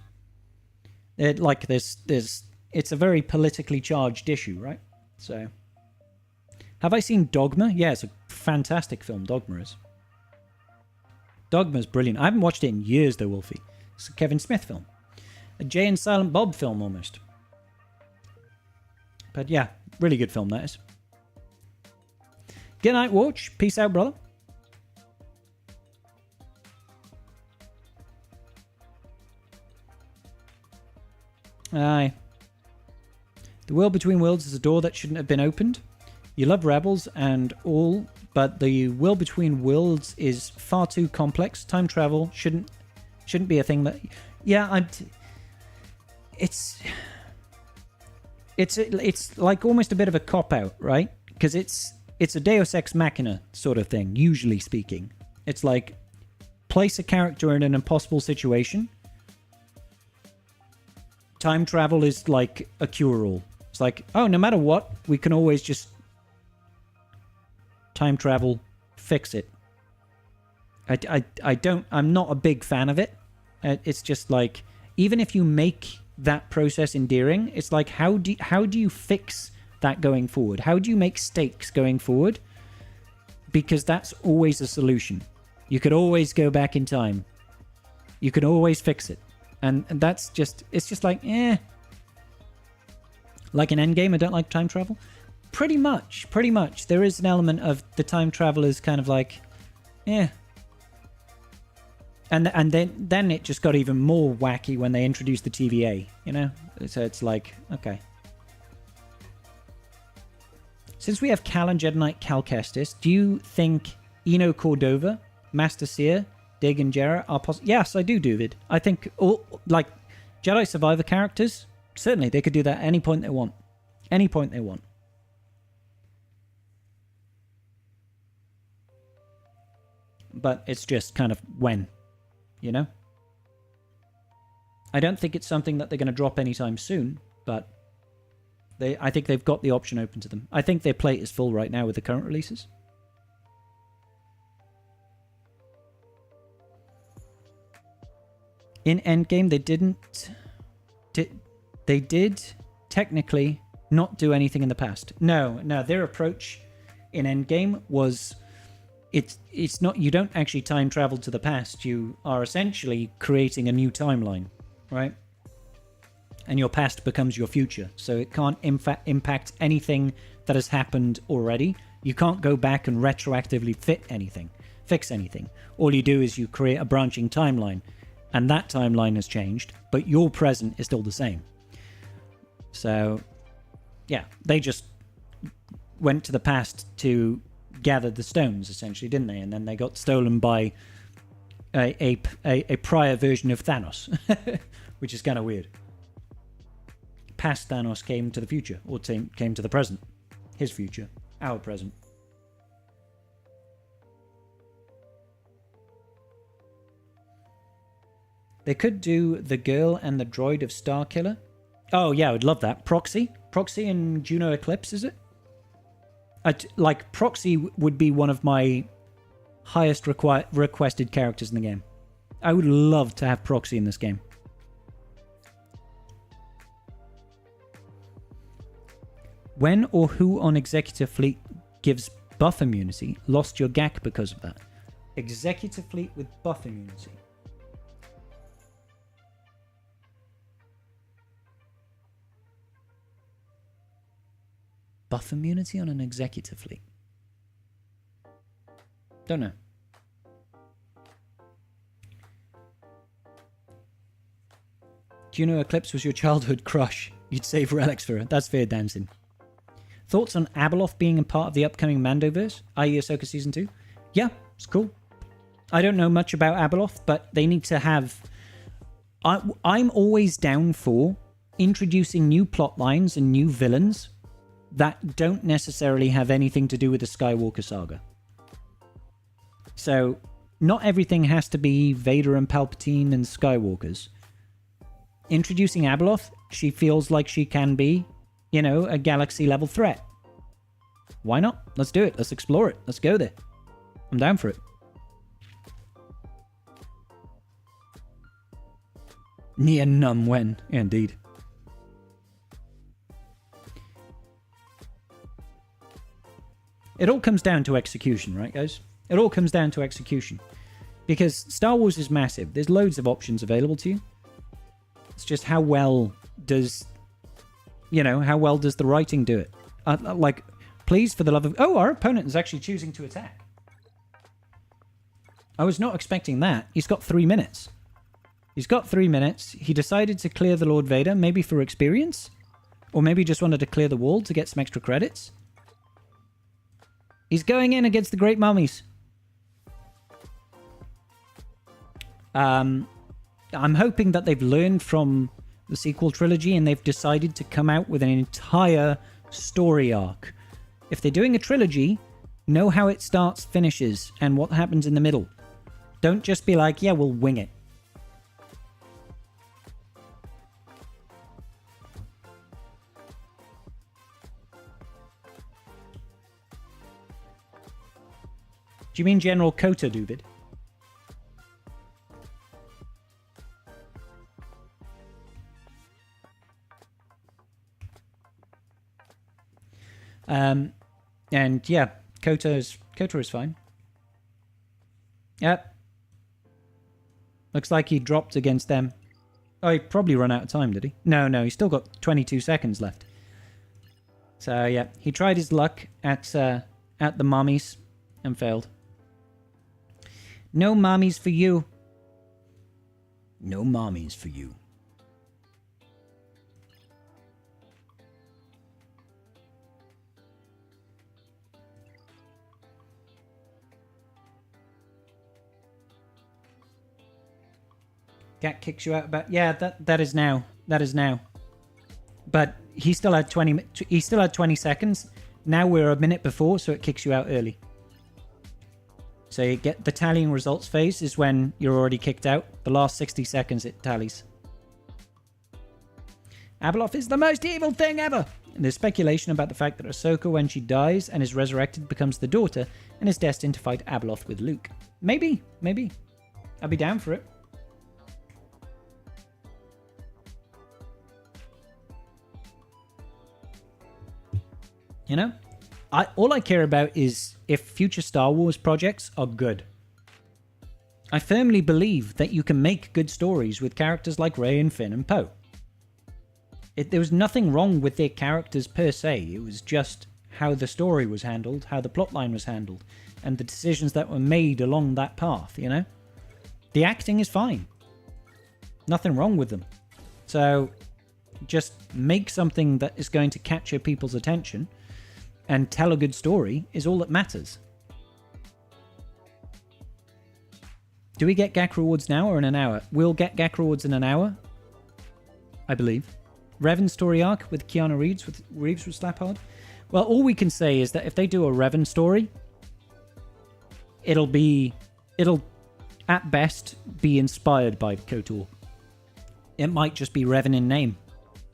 A: It's a very politically charged issue, right? So, have I seen Dogma? Yeah, it's a fantastic film. Dogma is. Dogma's brilliant. I haven't watched it in years, though, Wolfie. It's a Kevin Smith film. A Jay and Silent Bob film, almost. But yeah, really good film, that is. Good night, Watch. Peace out, brother. Aye. The world between worlds is a door that shouldn't have been opened. You love Rebels and all, but the world between worlds is far too complex. Time travel shouldn't be a thing that... Yeah, it's like almost a bit of a cop-out, right? Because it's a Deus Ex Machina sort of thing, usually speaking. It's like, place a character in an impossible situation. Time travel is like a cure-all. It's like, oh, no matter what, we can always just time travel, fix it. I'm not a big fan of it. It's just like, even if you make that process endearing, it's like, how do you fix that going forward? How do you make stakes going forward? Because that's always a solution. You could always go back in time. You can always fix it. And that's just, it's just like, Like in Endgame, I don't like time travel. Pretty much. There is an element of the time travel is kind of like, And then it just got even more wacky when they introduced the TVA, So it's like, okay. Since we have Cal and Jedi Knight Cal Kestis, do you think Eno Cordova, Master Seer, Dig and Jarrah are possible? Yes, I do, David. I think all, like, Jedi Survivor characters, certainly they could do that at any point they want. Any point they want. But it's just kind of when, I don't think it's something that they're going to drop anytime soon, but I think they've got the option open to them. I think their plate is full right now with the current releases. In Endgame, they did technically not do anything in the past. No, their approach in Endgame was it's not, you don't actually time travel to the past. You are essentially creating a new timeline, right? And your past becomes your future. So it can't impact anything that has happened already. You can't go back and retroactively fix anything. All you do is you create a branching timeline, and that timeline has changed, but your present is still the same. So, yeah, they just went to the past to gather the stones, essentially, didn't they? And then they got stolen by a prior version of Thanos, which is kind of weird. Past Thanos came to the future, or came to the present. His future, our present. They could do the girl and the droid of Starkiller. Oh yeah, I would love that. Proxy in Juno Eclipse, is it? Like, Proxy would be one of my highest requested characters in the game. I would love to have Proxy in this game. When or who on Executor Fleet gives buff immunity? Lost your GAC because of that. Executor Fleet with buff immunity. Buff immunity on an Executor Fleet? Don't know. Juno Eclipse was your childhood crush. You'd save relics for her. That's fair dancing. Thoughts on Abeloth being a part of the upcoming Mandoverse, i.e. Ahsoka Season 2? Yeah, it's cool. I don't know much about Abeloth, but they need to have... I'm always down for introducing new plot lines and new villains that don't necessarily have anything to do with the Skywalker saga. So, not everything has to be Vader and Palpatine and Skywalkers. Introducing Abeloth, she feels like she can be, you know, a galaxy-level threat. Why not? Let's do it. Let's explore it. Let's go there. I'm down for it. Nia Num Wen. Yeah, indeed. It all comes down to execution, right, guys? It all comes down to execution. Because Star Wars is massive. There's loads of options available to you. It's just how well does... You know, how well does the writing do it? Like, please, for the love of... Oh, our opponent is actually choosing to attack. I was not expecting that. He's got 3 minutes. He's got 3 minutes. He decided to clear the Lord Vader, maybe for experience? Or maybe just wanted to clear the wall to get some extra credits? He's going in against the Great Mummies. I'm hoping that they've learned from the sequel trilogy and they've decided to come out with an entire story arc. If they're doing a trilogy, know how it starts, finishes, and what happens in the middle. Don't just be like, yeah, we'll wing it. Do you mean General Kota, Dubid? And yeah, Kota is fine. Yep. Looks like he dropped against them. Oh, he probably run out of time, did he? No, he's still got 22 seconds left. So yeah, he tried his luck at the mommies and failed. No mommies for you. No mommies for you. GAC kicks you out about... Yeah, that is now. That is now. But he still had 20 seconds. Now we're a minute before, so it kicks you out early. So you get the tallying results phase is when you're already kicked out. The last 60 seconds it tallies. Abeloth is the most evil thing ever! And there's speculation about the fact that Ahsoka, when she dies and is resurrected, becomes the daughter and is destined to fight Abeloth with Luke. Maybe. I'd be down for it. You know? all I care about is if future Star Wars projects are good. I firmly believe that you can make good stories with characters like Rey and Finn and Poe. There was nothing wrong with their characters per se. It was just how the story was handled, how the plotline was handled, and the decisions that were made along that path, you know? The acting is fine. Nothing wrong with them. So just make something that is going to capture people's attention and tell a good story is all that matters. Do we get GAC rewards now or in an hour? We'll get GAC rewards in an hour, I believe. Revan story arc with Keanu Reeves with Slap Hard. Well, all we can say is that if they do a Revan story, it'll at best be inspired by KOTOR. It might just be Revan in name,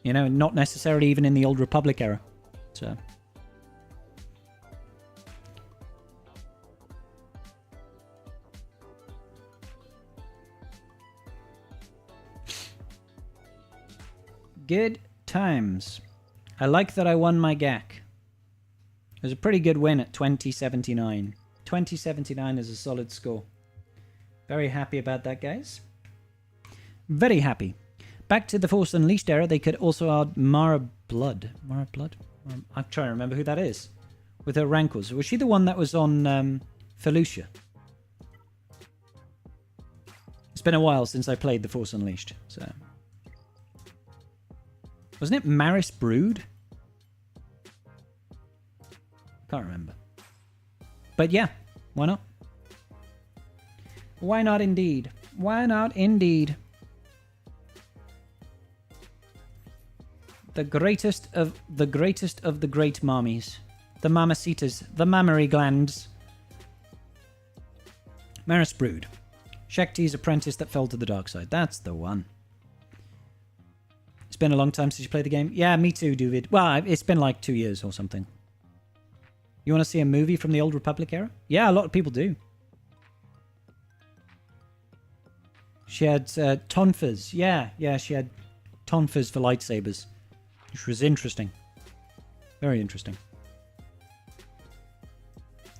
A: you know, not necessarily even in the Old Republic era. So good times. I like that I won my GAC. It was a pretty good win at 2079. 2079 is a solid score. Very happy about that, guys. Very happy. Back to the Force Unleashed era, they could also add Mara Blood. Mara Blood? I'm trying to remember who that is. With her rankles. Was she the one that was on Felucia? It's been a while since I played the Force Unleashed, so... Wasn't it Maris Brood? Can't remember. But yeah, why not? Why not indeed? Why not indeed? The greatest of the great mommies. The mamacitas. The mammary glands. Maris Brood. Shakti's apprentice that fell to the dark side. That's the one. It's been a long time since you played the game. Yeah, me too, David. Well, it's been like 2 years or something. You want to see a movie from the Old Republic era? Yeah, a lot of people do. She had tonfas. Yeah, she had tonfas for lightsabers. Which was interesting. Very interesting.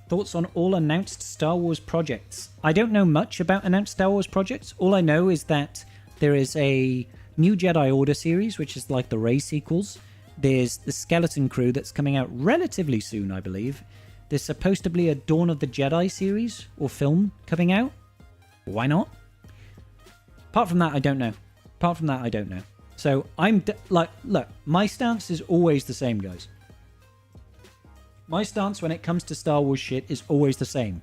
A: Thoughts on all announced Star Wars projects? I don't know much about announced Star Wars projects. All I know is that there is a new Jedi Order series, which is like the Rey sequels. There's the Skeleton Crew that's coming out relatively soon, I believe. There's supposed to be a Dawn of the Jedi series or film coming out. Why not? Apart from that, I don't know. So I'm look, my stance is always the same, guys. My stance when it comes to Star Wars shit is always the same.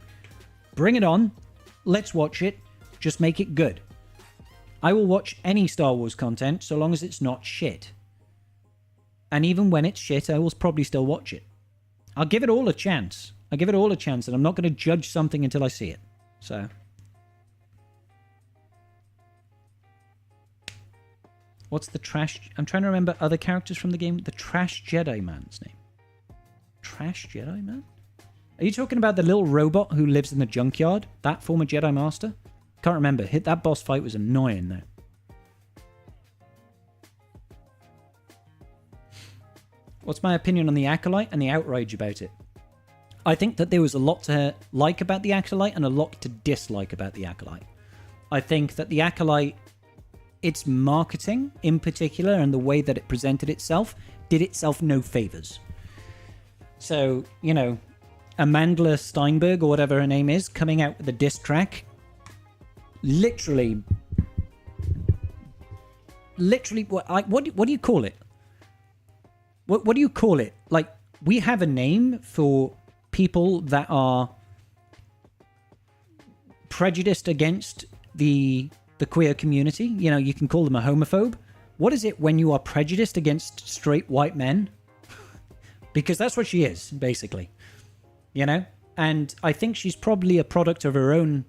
A: Bring it on. Let's watch it. Just make it good. I will watch any Star Wars content so long as it's not shit. And even when it's shit, I will probably still watch it. I'll give it all a chance. And I'm not going to judge something until I see it. So... What's the trash... I'm trying to remember other characters from the game. The Trash Jedi Man's name. Trash Jedi Man? Are you talking about the little robot who lives in the junkyard? That former Jedi Master? Can't remember. That boss fight was annoying, though. What's my opinion on the Acolyte and the outrage about it? I think that there was a lot to like about the Acolyte and a lot to dislike about the Acolyte. I think that the Acolyte... its marketing in particular and the way that it presented itself did itself no favors. So, you know, Amandla Steinberg or whatever her name is coming out with a diss track literally what do you call it? What do you call it? Like, we have a name for people that are prejudiced against the queer community. You know, you can call them a homophobe. What is it when you are prejudiced against straight white men? Because that's what she is, basically. You know? And I think she's probably a product of her own,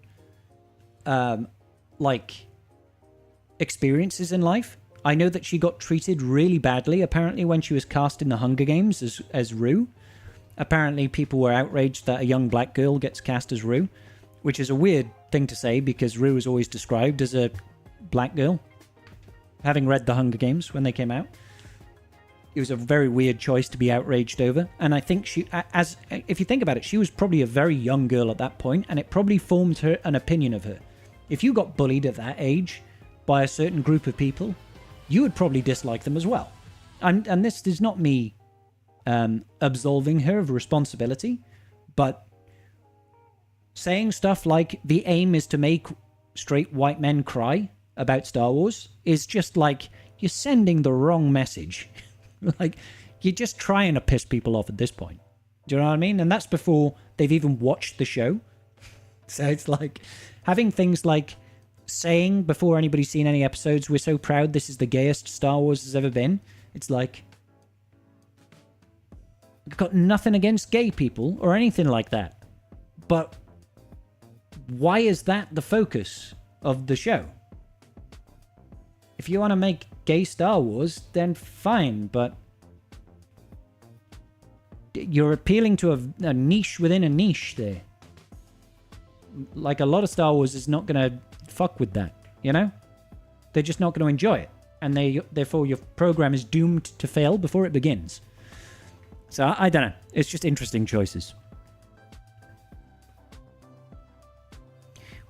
A: experiences in life. I know that she got treated really badly, apparently, when she was cast in the Hunger Games as Rue. Apparently, people were outraged that a young black girl gets cast as Rue, which is a weird thing to say because Rue is always described as a black girl, having read the Hunger Games when they came out. It was a very weird choice to be outraged over. And I think if you think about it, she was probably a very young girl at that point, and it probably formed an opinion of her. If you got bullied at that age by a certain group of people, you would probably dislike them as well. And this is not me absolving her of responsibility, but saying stuff like the aim is to make straight white men cry about Star Wars is just like, you're sending the wrong message. Like, you're just trying to piss people off at this point. Do you know what I mean? And that's before they've even watched the show. So it's like having things like saying before anybody's seen any episodes, we're so proud this is the gayest Star Wars has ever been. It's like, I've got nothing against gay people or anything like that. But why is that the focus of the show? If you want to make gay Star Wars, then fine, but you're appealing to a niche within a niche there. Like, a lot of Star Wars is not going to fuck with that, you know? They're just not going to enjoy it. And therefore your program is doomed to fail before it begins. So, I don't know. It's just interesting choices.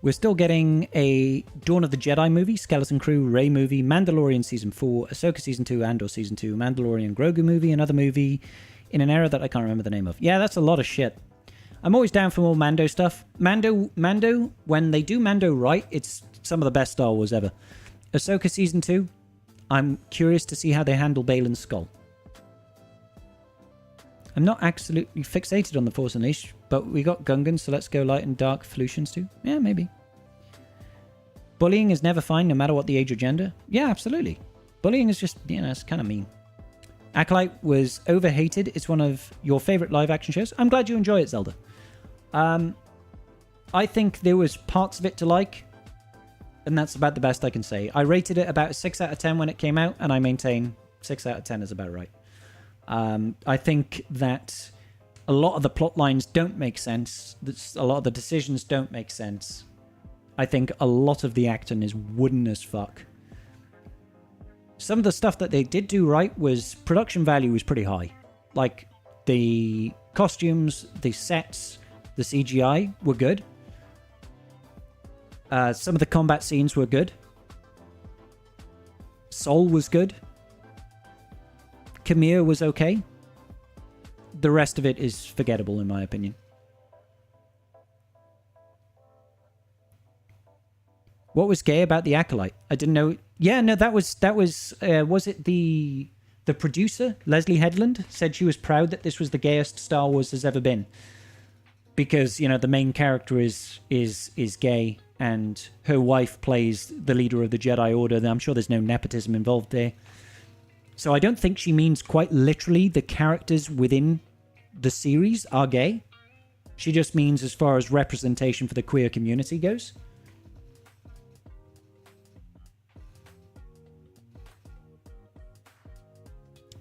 A: We're still getting a Dawn of the Jedi movie, Skeleton Crew, Rey movie, Mandalorian Season 4, Ahsoka Season 2, Andor Season 2, Mandalorian Grogu movie, another movie in an era that I can't remember the name of. Yeah, that's a lot of shit. I'm always down for more Mando stuff. Mando, when they do Mando right, it's some of the best Star Wars ever. Ahsoka Season 2, I'm curious to see how they handle Balin's skull. I'm not absolutely fixated on the Force Unleashed, but we got Gungans, so let's go light and dark Felucians too. Yeah, maybe. Bullying is never fine, no matter what the age or gender. Yeah, absolutely. Bullying is just, it's kind of mean. Acolyte was overhated. It's one of your favorite live action shows. I'm glad you enjoy it, Zelda. I think there was parts of it to like, and that's about the best I can say. I rated it about a 6 out of 10 when it came out, and I maintain 6 out of 10 is about right. I think that a lot of the plot lines don't make sense. A lot of the decisions don't make sense. I think a lot of the acting is wooden as fuck. Some of the stuff that they did do right was production value was pretty high. Like, the costumes, the sets, the CGI were good. Some of the combat scenes were good. Soul was good. Khmer was okay. The rest of it is forgettable, in my opinion. What was gay about the Acolyte? I didn't know. Yeah, no, that was it the producer, Leslie Headland, said she was proud that this was the gayest Star Wars has ever been. Because, the main character is gay, and her wife plays the leader of the Jedi Order. I'm sure there's no nepotism involved there. So I don't think she means quite literally the characters within the series are gay. She just means as far as representation for the queer community goes.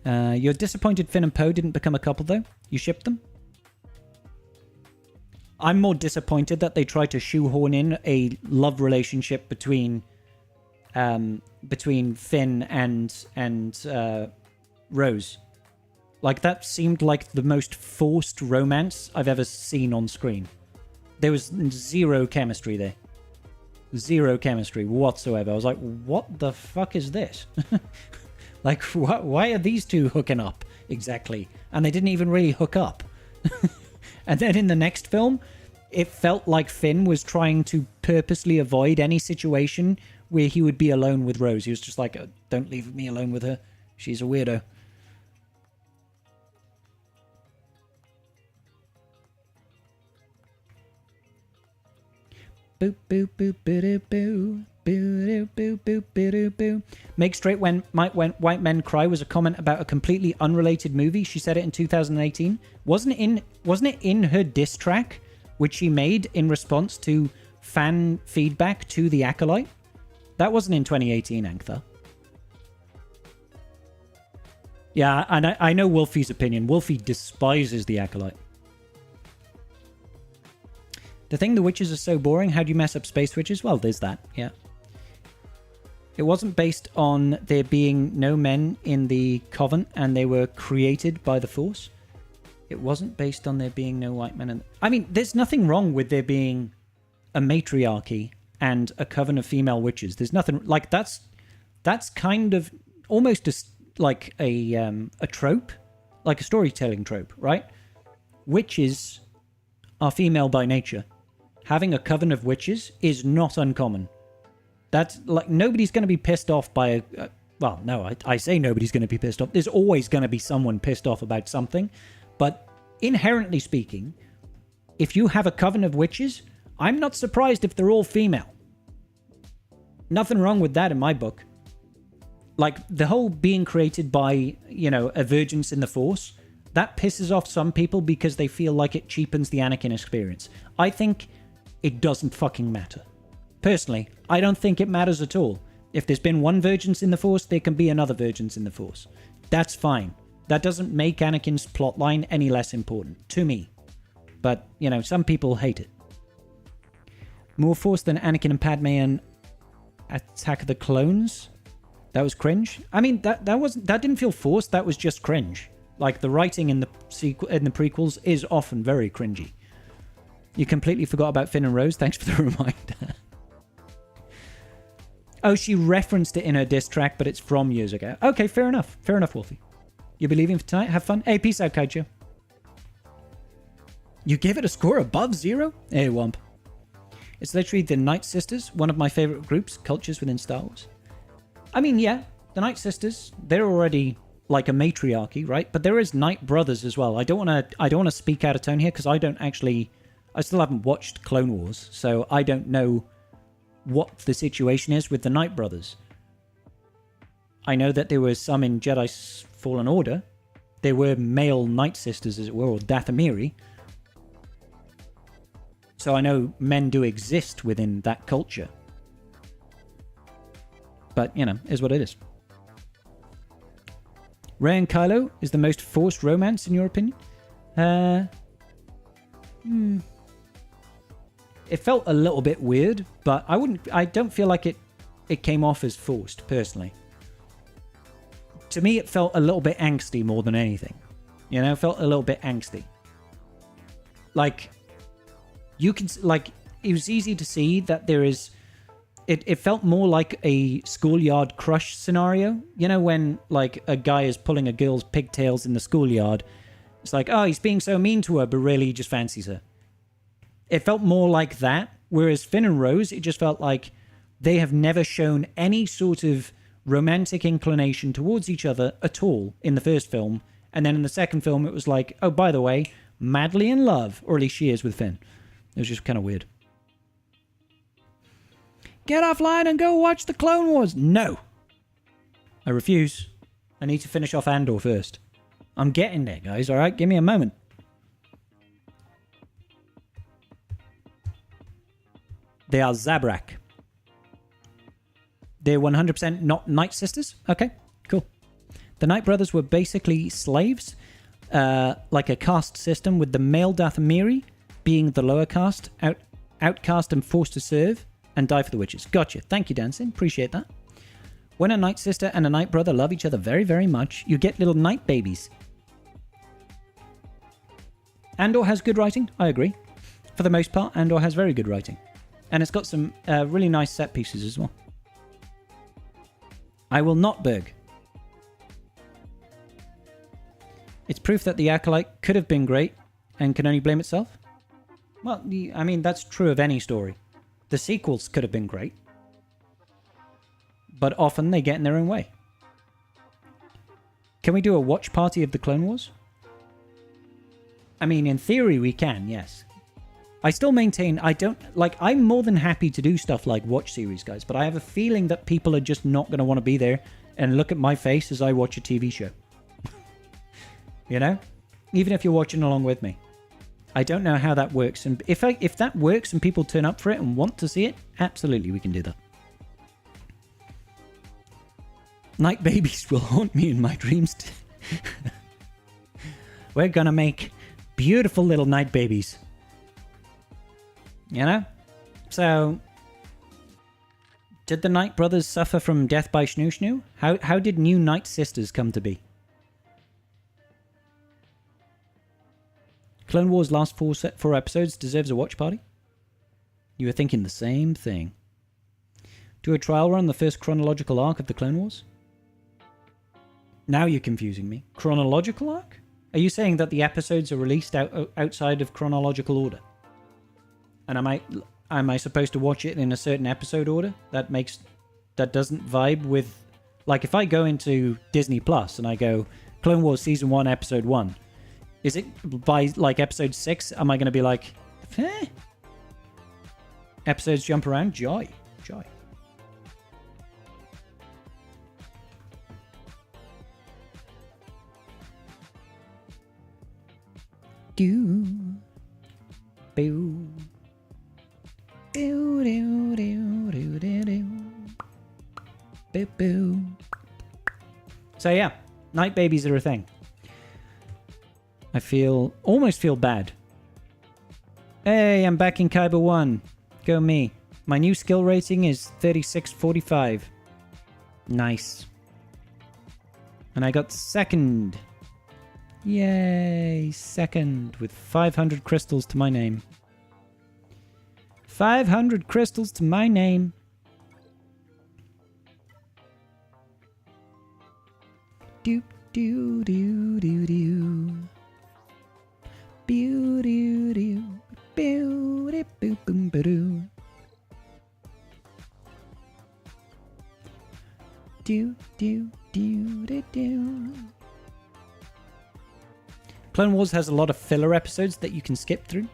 A: You're disappointed Finn and Poe didn't become a couple, though? You shipped them? I'm more disappointed that they tried to shoehorn in a love relationship between Finn and Rose. Like, that seemed like the most forced romance I've ever seen on screen. There was zero chemistry there. Zero chemistry whatsoever. I was like, what the fuck is this? Like, why are these two hooking up exactly? And they didn't even really hook up. And then in the next film, it felt like Finn was trying to purposely avoid any situation where he would be alone with Rose. He was just like, don't leave me alone with her. She's a weirdo. Boop, boop, boop, boop, boop. Make straight when white men cry was a comment about a completely unrelated movie. She said it in 2018. Wasn't it in her diss track, which she made in response to fan feedback to The Acolyte? That wasn't in 2018, Anktha. Yeah, and I know Wolfie's opinion. Wolfie despises The Acolyte. The thing, the witches are so boring. How do you mess up space witches? Well, there's that, yeah. It wasn't based on there being no men in the Covenant and they were created by the Force. It wasn't based on there being no white men. I mean, there's nothing wrong with there being a matriarchy and a coven of female witches. There's nothing like that's kind of almost like a trope, like a storytelling trope, right? Witches are female by nature. Having a coven of witches is not uncommon. That's like nobody's going to be pissed off by well, no, I say nobody's going to be pissed off. There's always going to be someone pissed off about something, but inherently speaking, if you have a coven of witches, I'm not surprised if they're all female. Nothing wrong with that in my book. Like, the whole being created by, you know, a virgins in the Force, that pisses off some people because they feel like it cheapens the Anakin experience. I think it doesn't fucking matter. Personally, I don't think it matters at all. If there's been one virgins in the Force, there can be another virgins in the Force. That's fine. That doesn't make Anakin's plotline any less important, to me. But, you know, some people hate it. More Force than Anakin and Padme and Attack of the Clones? That was cringe? I mean, that didn't feel forced, that was just cringe. Like, the writing in the prequels is often very cringy. You completely forgot about Finn and Rose, thanks for the reminder. Oh, she referenced it in her diss track, but it's from years ago. Okay, fair enough. Fair enough, Wolfie. You'll be leaving for tonight? Have fun. Hey, peace out, Kaijo. You give it a score above 0? Hey, Wampa. It's literally the Night Sisters, one of my favorite groups, cultures within Star Wars. I mean, yeah, the Night Sisters, they're already like a matriarchy, right? But there is Night Brothers as well. I don't want to speak out of turn here because I still haven't watched Clone Wars, so I don't know what the situation is with the Night Brothers. I know that there were some in Jedi Fallen Order. There were male Night Sisters, as it were, or Dathomiri. So I know men do exist within that culture. But, you know, is what it is. Rey and Kylo is the most forced romance, in your opinion? It felt a little bit weird, but I don't feel like it came off as forced, personally. To me, it felt a little bit angsty more than anything. You know, it felt a little bit angsty. Like, you can, like, it was easy to see that there is... It felt more like a schoolyard crush scenario. You know, when, like, a guy is pulling a girl's pigtails in the schoolyard. It's like, oh, he's being so mean to her, but really he just fancies her. It felt more like that. Whereas Finn and Rose, it just felt like they have never shown any sort of romantic inclination towards each other at all in the first film. And then in the second film, it was like, oh, by the way, madly in love. Or at least she is with Finn. It was just kind of weird. Get offline and go watch the Clone Wars. No. I refuse. I need to finish off Andor first. I'm getting there, guys. All right, give me a moment. They are Zabrak. They're 100% not Night Sisters? Okay, cool. The Night Brothers were basically slaves, like a caste system, with the male Dathomiri being the lower caste, outcast and forced to serve and die for the witches. Gotcha. Thank you, Dancing. Appreciate that. When a Night Sister and a Night Brother love each other very, very much, you get little night babies. Andor has good writing. I agree. For the most part, Andor has very good writing. And it's got some really nice set pieces as well. I will not Berg. It's proof that the Acolyte could have been great and can only blame itself. Well, I mean, that's true of any story. The sequels could have been great. But often they get in their own way. Can we do a watch party of the Clone Wars? I mean, in theory we can, yes. I still maintain I'm more than happy to do stuff like watch series, guys, but I have a feeling that people are just not going to want to be there and look at my face as I watch a TV show. You know? Even if you're watching along with me. I don't know how that works, and if that works and people turn up for it and want to see it, absolutely we can do that. Night babies will haunt me in my dreams. We're gonna make beautiful little night babies. You know? So, Did the Night Brothers suffer from death by Schnoo Schnoo? How did new Night Sisters come to be? Clone Wars last four episodes deserves a watch party? You were thinking the same thing. Do a trial run the first chronological arc of the Clone Wars? Now you're confusing me. Chronological arc? Are you saying that the episodes are released outside of chronological order? And am I supposed to watch it in a certain episode order? That doesn't vibe with... Like, if I go into Disney Plus and I go, Clone Wars Season 1, Episode 1, is it by, like, Episode 6, am I going to be like, eh? Episodes jump around? Joy. Do. Boo. Do, do, do, do, do, do. Boo, boo. So yeah, night babies are a thing. I almost feel bad. Hey, I'm back in Kyber 1. Go me. My new skill rating is 3645. Nice. And I got second. Yay, second with 500 crystals to my name. 500 crystals to my name. Doop doo doo doo doo. Boo doo doo. Boo doo boo boom ba doo. Do do do do do. Clone Wars has a lot of filler episodes that you can skip through.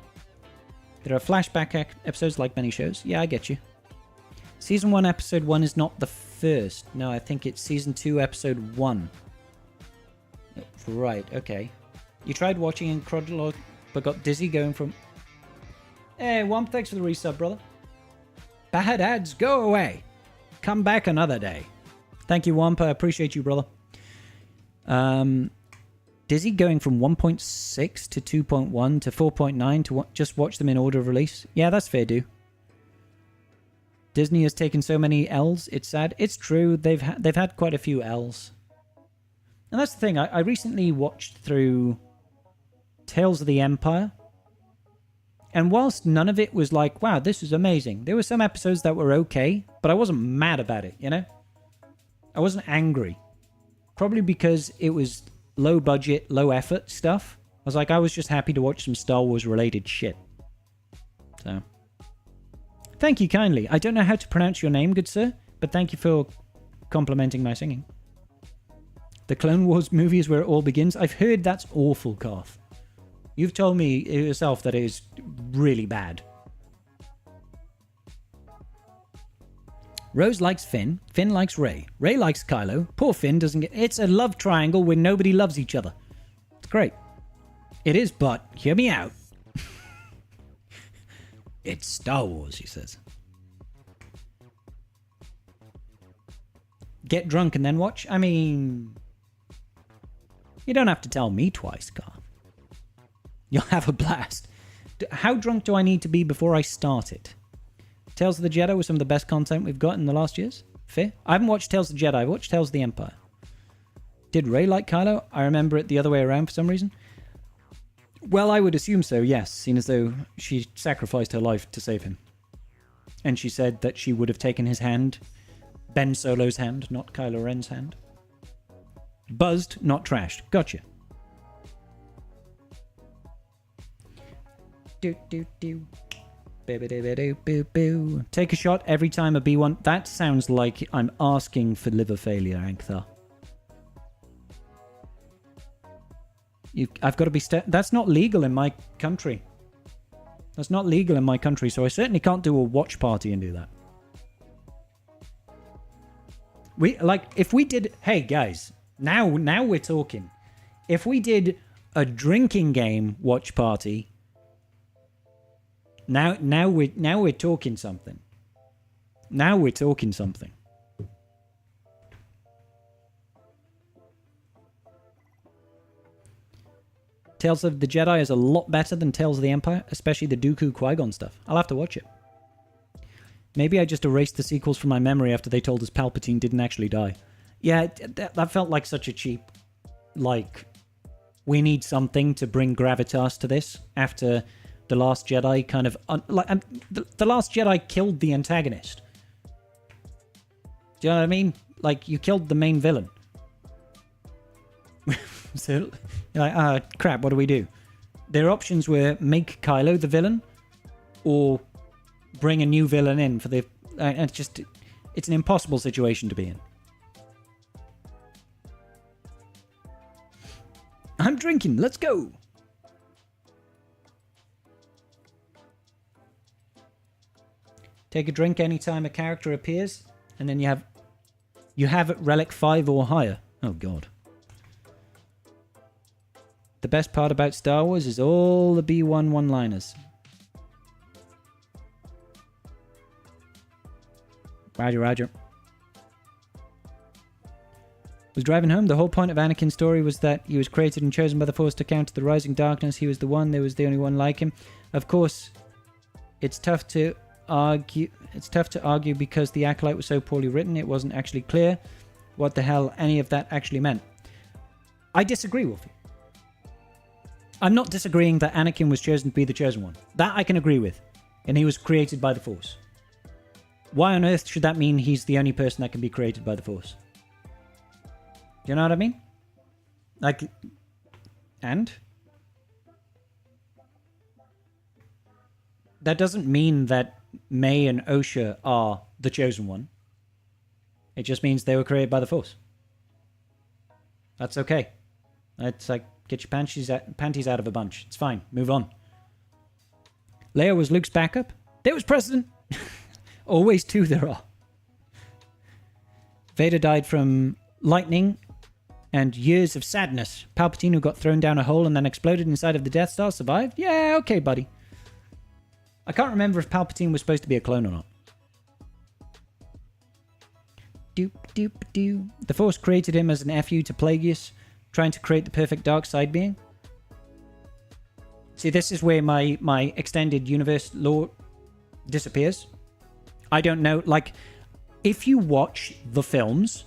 A: There are flashback episodes like many shows. Yeah, I get you. Season 1, Episode 1 is not the first. No, I think it's Season 2, Episode 1. Right, okay. You tried watching in chronological, but got dizzy going from... Hey, Wampa, thanks for the resub, brother. Bad ads, go away. Come back another day. Thank you, Wampa. I appreciate you, brother. Dizzy going from 1.6 to 2.1 to 4.9 to just watch them in order of release. Yeah, that's fair, do. Disney has taken so many L's, it's sad. It's true, they've had quite a few L's. And that's the thing, I recently watched through Tales of the Empire. And whilst none of it was like, wow, this is amazing, there were some episodes that were okay, but I wasn't mad about it, you know? I wasn't angry. Probably because it was low budget, low effort stuff. I was just happy to watch some Star Wars related shit. So, thank you kindly. I don't know how to pronounce your name, good sir, but thank you for complimenting my singing. The Clone Wars movie is where it all begins. I've heard that's awful, Koth. You've told me yourself that it is really bad. Rose likes Finn. Finn likes Rey. Rey likes Kylo. Poor Finn doesn't get... It's a love triangle where nobody loves each other. It's great. It is, but hear me out. It's Star Wars, he says. Get drunk and then watch? I mean... You don't have to tell me twice, Carl. You'll have a blast. How drunk do I need to be before I start it? Tales of the Jedi was some of the best content we've got in the last years. Fair. I haven't watched Tales of the Jedi. I've watched Tales of the Empire. Did Rey like Kylo? I remember it the other way around for some reason. Well, I would assume so, yes, seeing as though she sacrificed her life to save him. And she said that she would have taken his hand, Ben Solo's hand, not Kylo Ren's hand. Buzzed, not trashed. Gotcha. Do do do. Take a shot every time a B1. That sounds like I'm asking for liver failure, Ankthar. I've got to be... That's not legal in my country. That's not legal in my country, so I certainly can't do a watch party and do that. If we did... Hey, guys. Now we're talking. If we did a drinking game watch party... Now we're talking something. Now we're talking something. Tales of the Jedi is a lot better than Tales of the Empire, especially the Dooku Qui-Gon stuff. I'll have to watch it. Maybe I just erased the sequels from my memory after they told us Palpatine didn't actually die. Yeah, that felt like such a cheap... Like, we need something to bring gravitas to this after The Last Jedi kind of... The Last Jedi killed the antagonist. Do you know what I mean? Like, you killed the main villain. So, you're like, crap, what do we do? Their options were make Kylo the villain, or bring a new villain in for the... it's an impossible situation to be in. I'm drinking, let's go! Take a drink anytime a character appears, and then you have Relic 5 or higher. Oh god. The best part about Star Wars is all the B1 one-liners. Roger, roger. Was driving home. The whole point of Anakin's story was that he was created and chosen by the Force to counter the rising darkness. He was the one. There was the only one like him. Of course, it's tough to argue. It's tough to argue because the Acolyte was so poorly written. It wasn't actually clear what the hell any of that actually meant. I disagree, Wolfie. I'm not disagreeing that Anakin was chosen to be the chosen one. That I can agree with. And he was created by the Force. Why on earth should that mean he's the only person that can be created by the Force? Do you know what I mean? Like, and? That doesn't mean that May and Osha are the chosen one. It just means they were created by the Force. That's okay. It's like, get your panties out of a bunch. It's fine. Move on. Leia was Luke's backup. There was precedent. Always two there are. Vader died from lightning and years of sadness. Palpatine, who got thrown down a hole and then exploded inside of the Death Star, survived? Yeah, okay, buddy. I can't remember if Palpatine was supposed to be a clone or not. Doop, doop, doo. The Force created him as an FU to Plagueis, trying to create the perfect dark side being. See, this is where my extended universe lore disappears. I don't know, like, if you watch the films,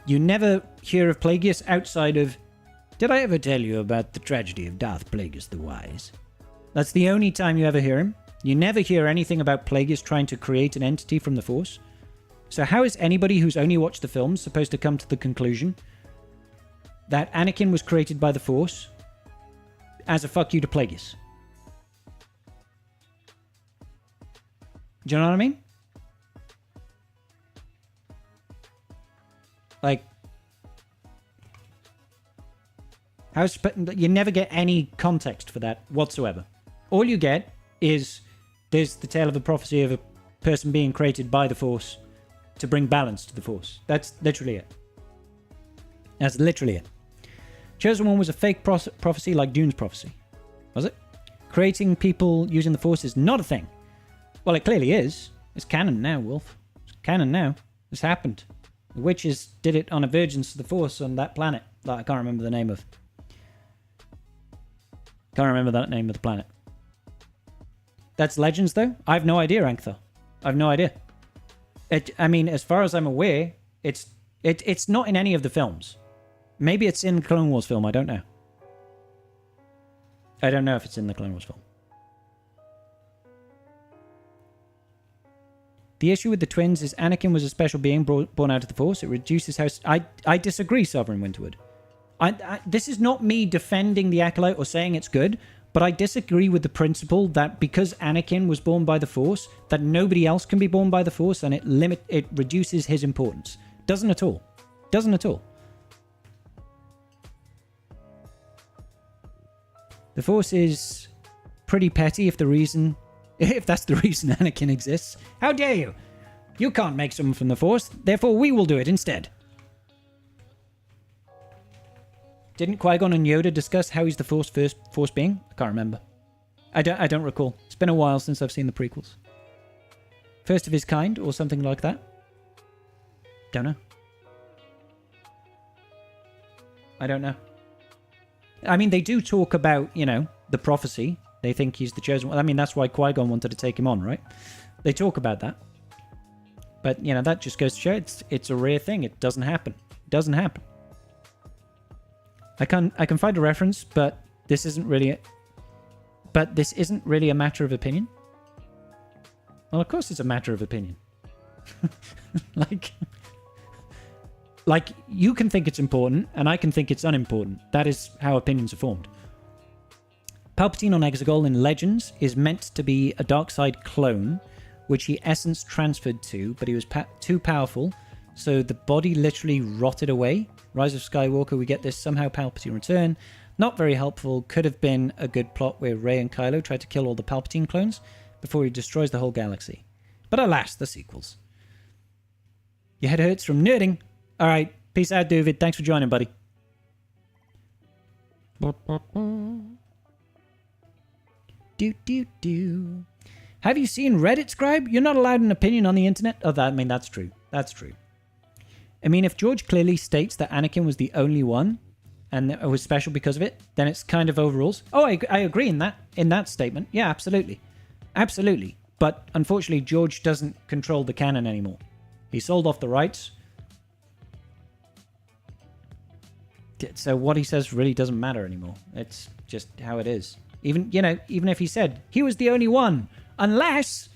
A: you never hear of Plagueis outside of, did I ever tell you about the tragedy of Darth Plagueis the Wise? That's the only time you ever hear him. You never hear anything about Plagueis trying to create an entity from the Force. So how is anybody who's only watched the films supposed to come to the conclusion that Anakin was created by the Force as a fuck you to Plagueis? Do you know what I mean? Like, you never get any context for that whatsoever. All you get is there's the tale of the prophecy of a person being created by the Force to bring balance to the Force. That's literally it. That's literally it. Chosen One was a fake prophecy like Dune's prophecy. Was it? Creating people using the Force is not a thing. Well, it clearly is. It's canon now, Wolf. It's canon now. This happened. The witches did it on a Virgins to the Force on that planet that I can't remember the name of. Can't remember that name of the planet. That's Legends, though? I have no idea, Anktha. I have no idea. I mean, as far as I'm aware, it's not in any of the films. Maybe it's in the Clone Wars film, I don't know. I don't know if it's in the Clone Wars film. The issue with the twins is Anakin was a special being born out of the Force. It reduces how... I disagree, Sovereign Winterwood. This is not me defending the Acolyte or saying it's good, but I disagree with the principle that because Anakin was born by the Force, that nobody else can be born by the Force, and it reduces his importance. Doesn't at all. Doesn't at all. The Force is pretty petty if that's the reason Anakin exists. How dare you? You can't make someone from the Force, therefore we will do it instead. Didn't Qui-Gon and Yoda discuss how he's the Force being? I can't remember. I don't recall. It's been a while since I've seen the prequels. First of his kind, or something like that? Don't know. I don't know. I mean, they do talk about, the prophecy. They think he's the chosen one. I mean, that's why Qui-Gon wanted to take him on, right? They talk about that. But, you know, that just goes to show it's a rare thing. It doesn't happen. It doesn't happen. I can find a reference, but this isn't really a matter of opinion. Well, of course it's a matter of opinion. like you can think it's important, and I can think it's unimportant. That is how opinions are formed. Palpatine on Exegol in Legends is meant to be a dark side clone, which he essence transferred to, but he was too powerful, so the body literally rotted away. Rise of Skywalker, we get this somehow Palpatine return. Not very helpful. Could have been a good plot where Rey and Kylo try to kill all the Palpatine clones before he destroys the whole galaxy. But alas, the sequels. Your head hurts from nerding. All right, peace out, David. Thanks for joining, buddy. Do. Have you seen Reddit, Scribe? You're not allowed an opinion on the internet? Oh, that's true. That's true. I mean, if George clearly states that Anakin was the only one and it was special because of it, then it's kind of overrules. Oh, I agree in that statement. Yeah, absolutely. Absolutely. But unfortunately, George doesn't control the canon anymore. He sold off the rights. So what he says really doesn't matter anymore. It's just how it is. Even if he said he was the only one, unless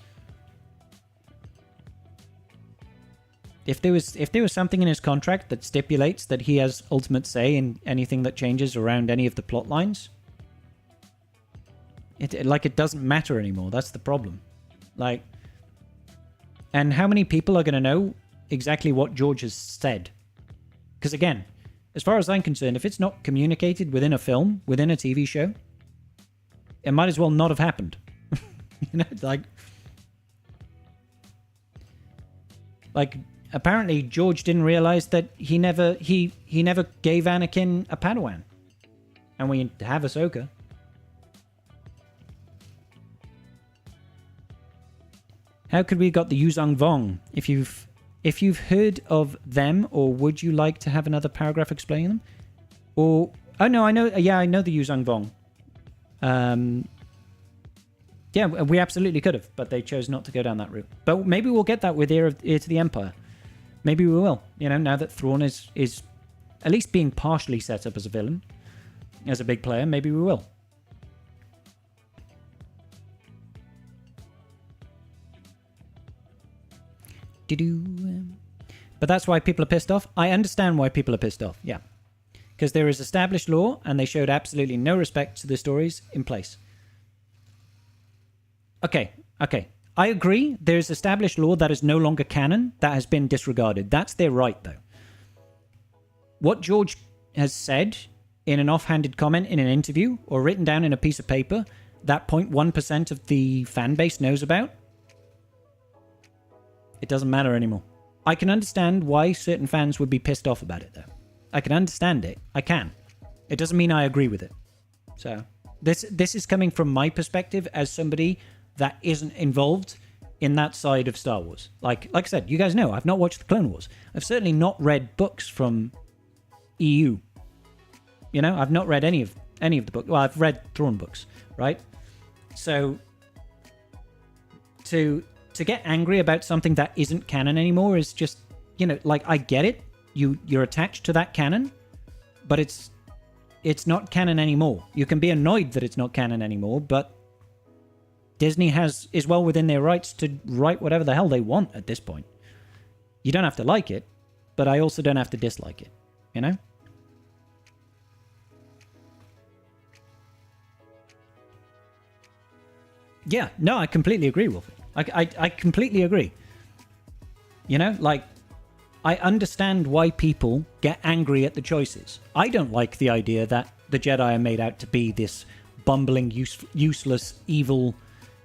A: if there was something in his contract that stipulates that he has ultimate say in anything that changes around any of the plot lines, it doesn't matter anymore. That's the problem. And how many people are going to know exactly what George has said? Because again, as far as I'm concerned, if it's not communicated within a film, within a TV show, it might as well not have happened. Apparently George didn't realize that he never gave Anakin a Padawan, and we have Ahsoka. How could we have got the Yuzong Vong? If you've heard of them, or would you like to have another paragraph explaining them? Or I know the Yuzong Vong. Yeah, we absolutely could have, but they chose not to go down that route. But maybe we'll get that with Heir to the Empire. Maybe we will. Now that Thrawn is at least being partially set up as a villain, as a big player, maybe we will. But that's why people are pissed off. I understand why people are pissed off, yeah. Because there is established law, and they showed absolutely no respect to the stories in place. Okay. I agree. There's established law that is no longer canon, that has been disregarded. That's their right, though. What George has said in an offhanded comment in an interview, or written down in a piece of paper, that 0.1% of the fan base knows about, it doesn't matter anymore. I can understand why certain fans would be pissed off about it, though. I can understand it. I can. It doesn't mean I agree with it. So, this is coming from my perspective as somebody that isn't involved in that side of Star Wars. Like I said, you guys know, I've not watched the Clone Wars. I've certainly not read books from EU. I've not read any of the books. Well, I've read Thrawn books, right? So, to get angry about something that isn't canon anymore is just, I get it. You're attached to that canon, but it's not canon anymore. You can be annoyed that it's not canon anymore, but Disney is well within their rights to write whatever the hell they want at this point. You don't have to like it, but I also don't have to dislike it, Yeah, no, I completely agree, Wolfie. I completely agree. I understand why people get angry at the choices. I don't like the idea that the Jedi are made out to be this bumbling, useless, evil,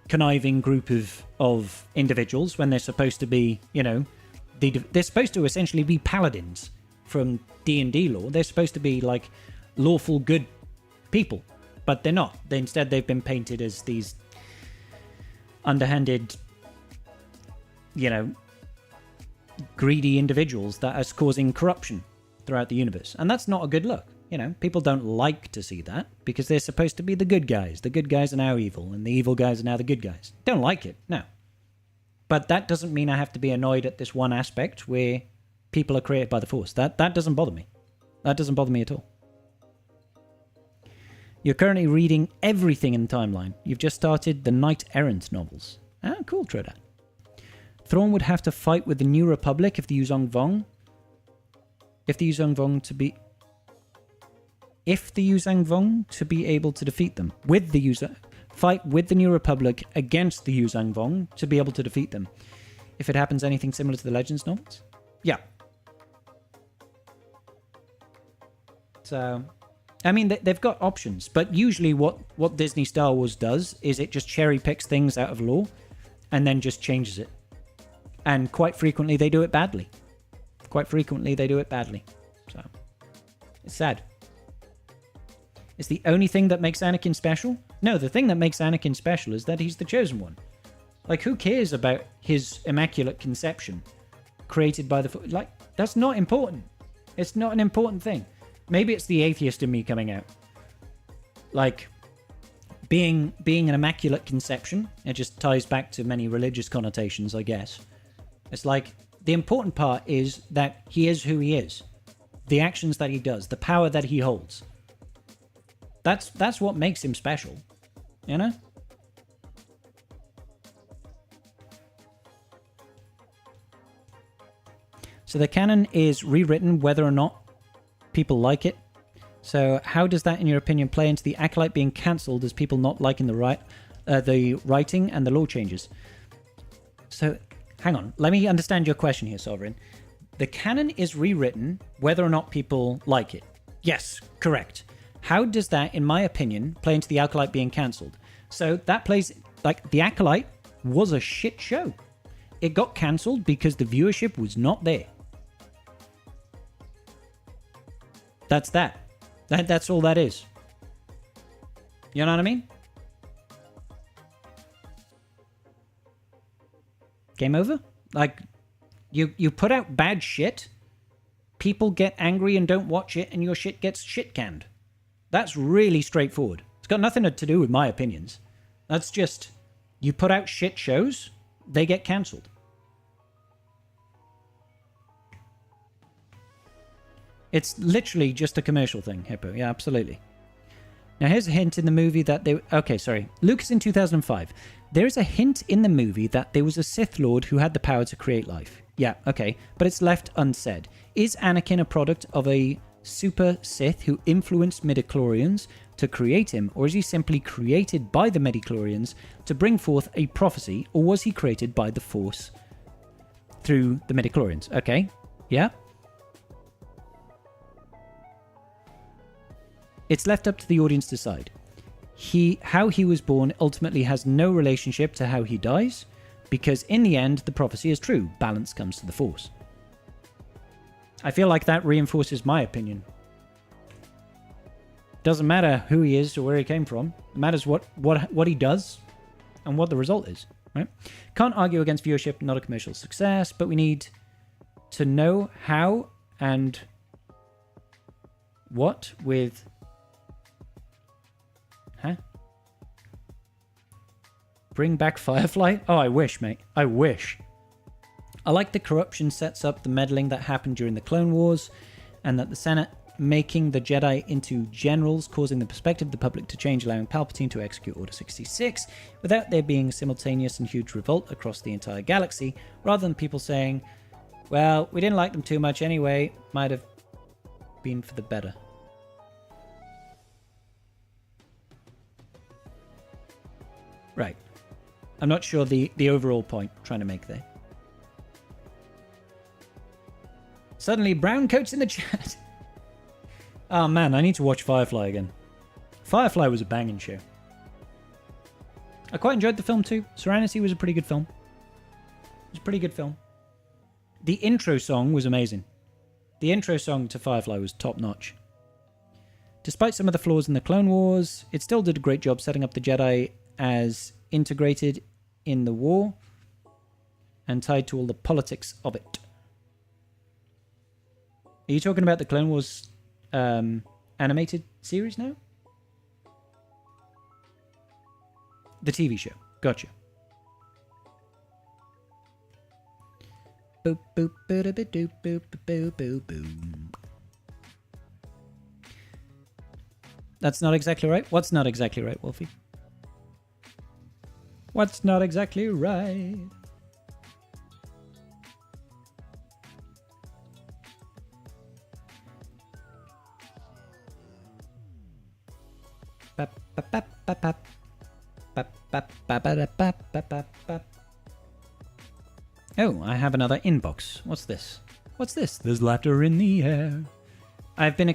A: conniving group of individuals when they're supposed to be, they're supposed to essentially be paladins from D&D lore. They're supposed to be like lawful good people, but they're not. Instead, they've been painted as these underhanded, greedy individuals that are causing corruption throughout the universe. And that's not a good look. People don't like to see that because they're supposed to be the good guys. The good guys are now evil, and the evil guys are now the good guys. Don't like it, no. But that doesn't mean I have to be annoyed at this one aspect where people are created by the Force. That doesn't bother me. That doesn't bother me at all. You're currently reading everything in the timeline. You've just started the Knight Errant novels. Ah, cool, Traya. Thrawn would have to fight with the New Republic if the Yuzong Vong to be able to defeat them. Fight with the New Republic against the Yuzong Vong to be able to defeat them. If it happens anything similar to the Legends novels? Yeah. So, I mean, they've got options, but usually what Disney Star Wars does is it just cherry picks things out of lore and then just changes it. And quite frequently they do it badly. So, it's sad. It's the only thing that makes Anakin special? No, the thing that makes Anakin special is that he's the chosen one. Like, who cares about his immaculate conception created by the... Like, that's not important. It's not an important thing. Maybe it's the atheist in me coming out. Like, being an immaculate conception, it just ties back to many religious connotations, I guess. It's like, the important part is that he is who he is. The actions that he does, the power that he holds. That's what makes him special, you know? So the canon is rewritten whether or not people like it. So how does that, in your opinion, play into the Acolyte being cancelled as people not liking the writing and the law changes? So, hang on. Let me understand your question here, Sovereign. The canon is rewritten whether or not people like it. Yes, correct. How does that, in my opinion, play into the Acolyte being cancelled? So that plays... Like, the Acolyte was a shit show. It got cancelled because the viewership was not there. That's that. That's all that is. You know what I mean? Game over? Like, you put out bad shit, people get angry and don't watch it, and your shit gets shit canned. That's really straightforward. It's got nothing to do with my opinions. That's just, you put out shit shows, they get cancelled. It's literally just a commercial thing, Hippo. Yeah, absolutely. Now, here's a hint in the movie that they... Okay, sorry. Lucas in 2005. There is a hint in the movie that there was a Sith Lord who had the power to create life. Yeah, okay. But it's left unsaid. Is Anakin a product of a super Sith who influenced midichlorians to create him, or is he simply created by the midichlorians to bring forth a prophecy, or was he created by the Force through the midichlorians? Okay, yeah. It's left up to the audience to decide. How he was born ultimately has no relationship to how he dies, because in the end, the prophecy is true. Balance comes to the Force. I feel like that reinforces my opinion. Doesn't matter who he is or where he came from. It matters what he does and what the result is, right? Can't argue against viewership, not a commercial success, but we need to know how and what with... Huh? Bring back Firefly? Oh, I wish, mate. I wish. I like the corruption sets up the meddling that happened during the Clone Wars, and that the Senate making the Jedi into generals, causing the perspective of the public to change, allowing Palpatine to execute Order 66, without there being a simultaneous and huge revolt across the entire galaxy, rather than people saying, well, we didn't like them too much anyway, might have been for the better. Right. I'm not sure the overall point I'm trying to make there. Suddenly, brown coats in the chat. Oh man, I need to watch Firefly again. Firefly was a banging show. I quite enjoyed the film too. Serenity was a pretty good film. It was a pretty good film. The intro song was amazing. The intro song to Firefly was top notch. Despite some of the flaws in the Clone Wars, it still did a great job setting up the Jedi as integrated in the war and tied to all the politics of it. Are you talking about the Clone Wars animated series now? The TV show. Gotcha. Boop, boop, boop, boop, boop, boop, boop, boop, boop. That's not exactly right. What's not exactly right, Wolfie? What's not exactly right? Oh, I have another inbox. What's this? What's this? There's laughter in the air. I've been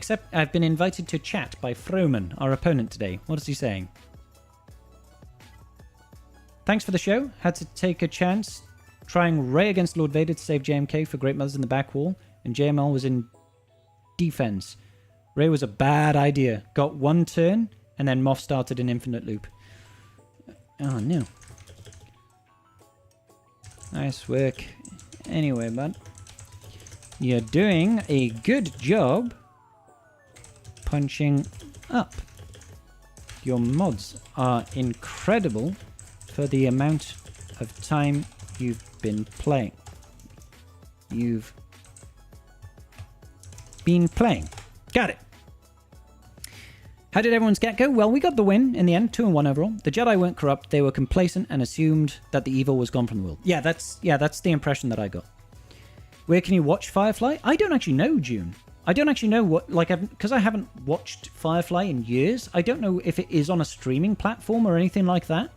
A: invited to chat by Froman, our opponent today. What is he saying? Thanks for the show. Had to take a chance trying Rey against Lord Vader to save JMK for Great Mothers in the back wall, and JML was in defense. Rey was a bad idea. Got one turn, and then Moff started an infinite loop. Oh, no. Nice work. Anyway, bud. You're doing a good job punching up. Your mods are incredible for the amount of time you've been playing. You've been playing. Got it. How did everyone's get go? Well, we got the win in the end, 2-1 overall. The Jedi weren't corrupt. They were complacent and assumed that the evil was gone from the world. Yeah, that's the impression that I got. Where can you watch Firefly? I don't actually know, June. I don't actually know what, like, because I haven't watched Firefly in years. I don't know if it is on a streaming platform or anything like that.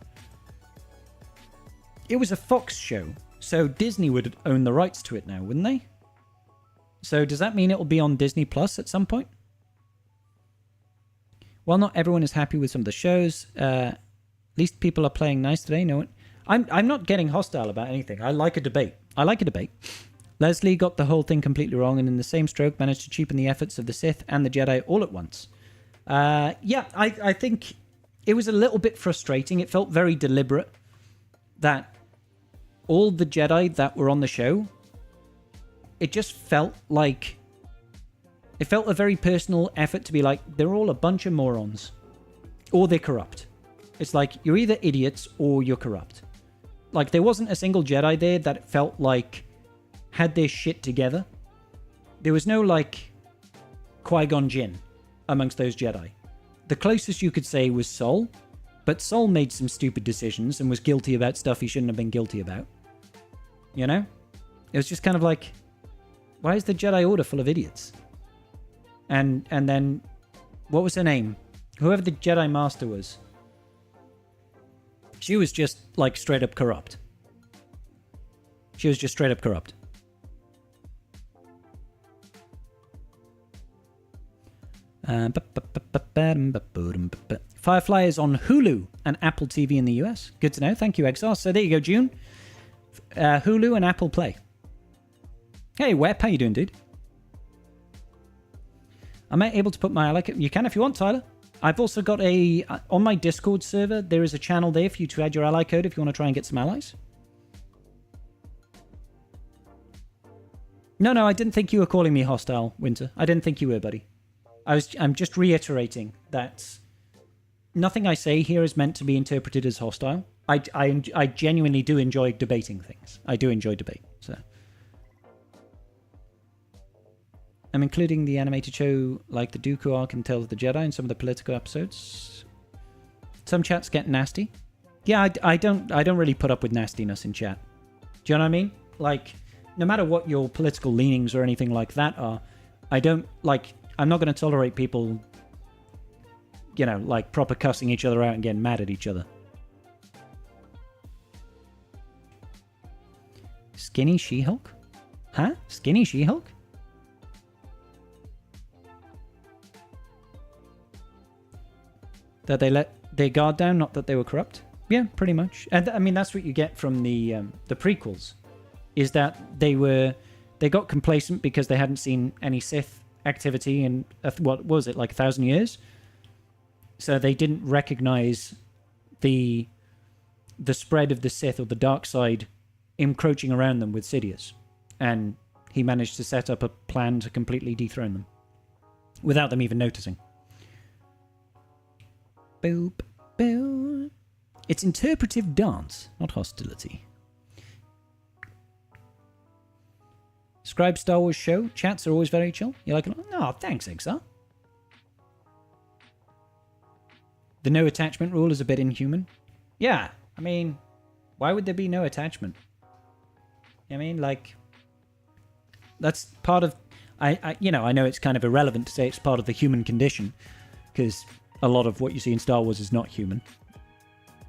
A: It was a Fox show, so Disney would own the rights to it now, wouldn't they? So does that mean it will be on Disney Plus at some point? While not everyone is happy with some of the shows, at least people are playing nice today. No, I'm not getting hostile about anything. I like a debate. Leslie got the whole thing completely wrong, and in the same stroke managed to cheapen the efforts of the Sith and the Jedi all at once. Yeah, I think it was a little bit frustrating. It felt very deliberate that all the Jedi that were on the show, it just felt like... It felt a very personal effort to be like, they're all a bunch of morons. Or they're corrupt. It's like, you're either idiots or you're corrupt. Like, there wasn't a single Jedi there that it felt like had their shit together. There was no, like, Qui-Gon Jinn amongst those Jedi. The closest you could say was Sol, but Sol made some stupid decisions and was guilty about stuff he shouldn't have been guilty about. You know? It was just kind of like, why is the Jedi Order full of idiots? And then, what was her name? Whoever the Jedi Master was. She was just, like, straight up corrupt. She was just straight up corrupt. Firefly is on Hulu and Apple TV in the US. Good to know. Thank you, Exar. So there you go, June. Hulu and Apple Play. Hey, Web, how you doing, dude? Am I able to put my ally code? You can if you want, Tyler. I've also got a... on my Discord server, there is a channel there for you to add your ally code if you want to try and get some allies. No, I didn't think you were calling me hostile, Winter. I didn't think you were, buddy. I'm just reiterating that nothing I say here is meant to be interpreted as hostile. I genuinely do enjoy debating things. I do enjoy debate, so... I'm including the animated show like the Dooku arc and Tales of the Jedi in some of the political episodes. Some chats get nasty. Yeah, I don't really put up with nastiness in chat. Do you know what I mean? Like, no matter what your political leanings or anything like that are, I'm not going to tolerate people, you know, like proper cussing each other out and getting mad at each other. Skinny She-Hulk? Huh? Skinny She-Hulk? That they let their guard down, not that they were corrupt. Yeah, pretty much. And I mean, that's what you get from the prequels, is that they got complacent because they hadn't seen any Sith activity in what was it, like 1,000 years. So they didn't recognize the spread of the Sith or the dark side encroaching around them with Sidious, and he managed to set up a plan to completely dethrone them without them even noticing. Boop, boop. It's interpretive dance, not hostility. Scribe Star Wars show. Chats are always very chill. You like it? Oh, thanks, Exar. The no attachment rule is a bit inhuman. Yeah, I mean, why would there be no attachment? I mean, like, that's part of... I know it's kind of irrelevant to say it's part of the human condition, because a lot of what you see in Star Wars is not human.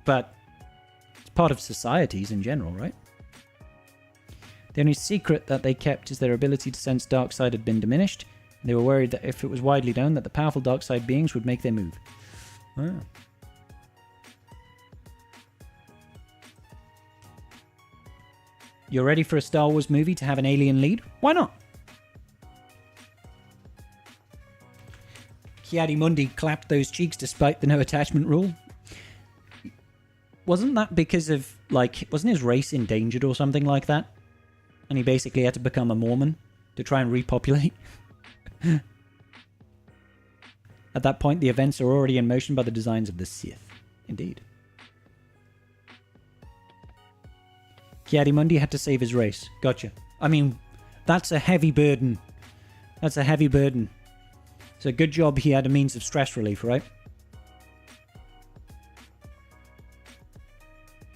A: But it's part of societies in general, right? The only secret that they kept is their ability to sense dark side had been diminished. They were worried that if it was widely known that the powerful dark side beings would make their move. Oh. You're ready for a Star Wars movie to have an alien lead? Why not? Ki-Adi-Mundi clapped those cheeks despite the no attachment rule. Wasn't that because of, like, wasn't his race endangered or something like that? And he basically had to become a Mormon to try and repopulate? At that point, the events are already in motion by the designs of the Sith. Indeed. Ki-Adi-Mundi had to save his race. Gotcha. I mean, that's a heavy burden. That's a heavy burden. So good job he had a means of stress relief, right?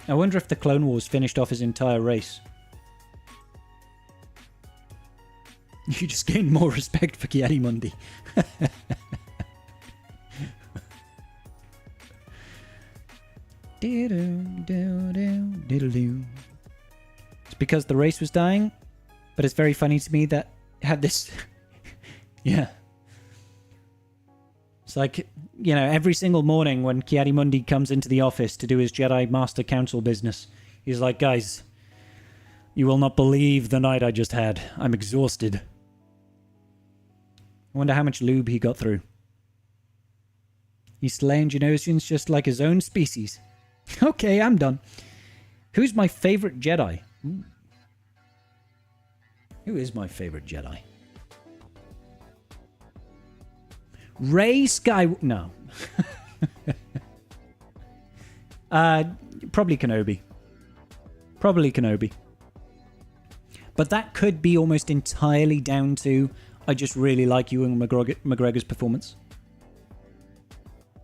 A: I wonder if the Clone Wars finished off his entire race. You just gained more respect for Ki-Adi-Mundi. It's because the race was dying, but it's very funny to me that it had this... yeah. It's like, you know, every single morning when Ki-Adi-Mundi comes into the office to do his Jedi Master Council business, he's like, guys, you will not believe the night I just had. I'm exhausted. I wonder how much lube he got through. He's slaying Genosians just like his own species. Okay, I'm done. Who's my favorite Jedi? Ooh. Who is my favorite Jedi? Rey Skywalker. No. Probably Kenobi. Probably Kenobi. But that could be almost entirely down to I just really like Ewan McGregor's performance.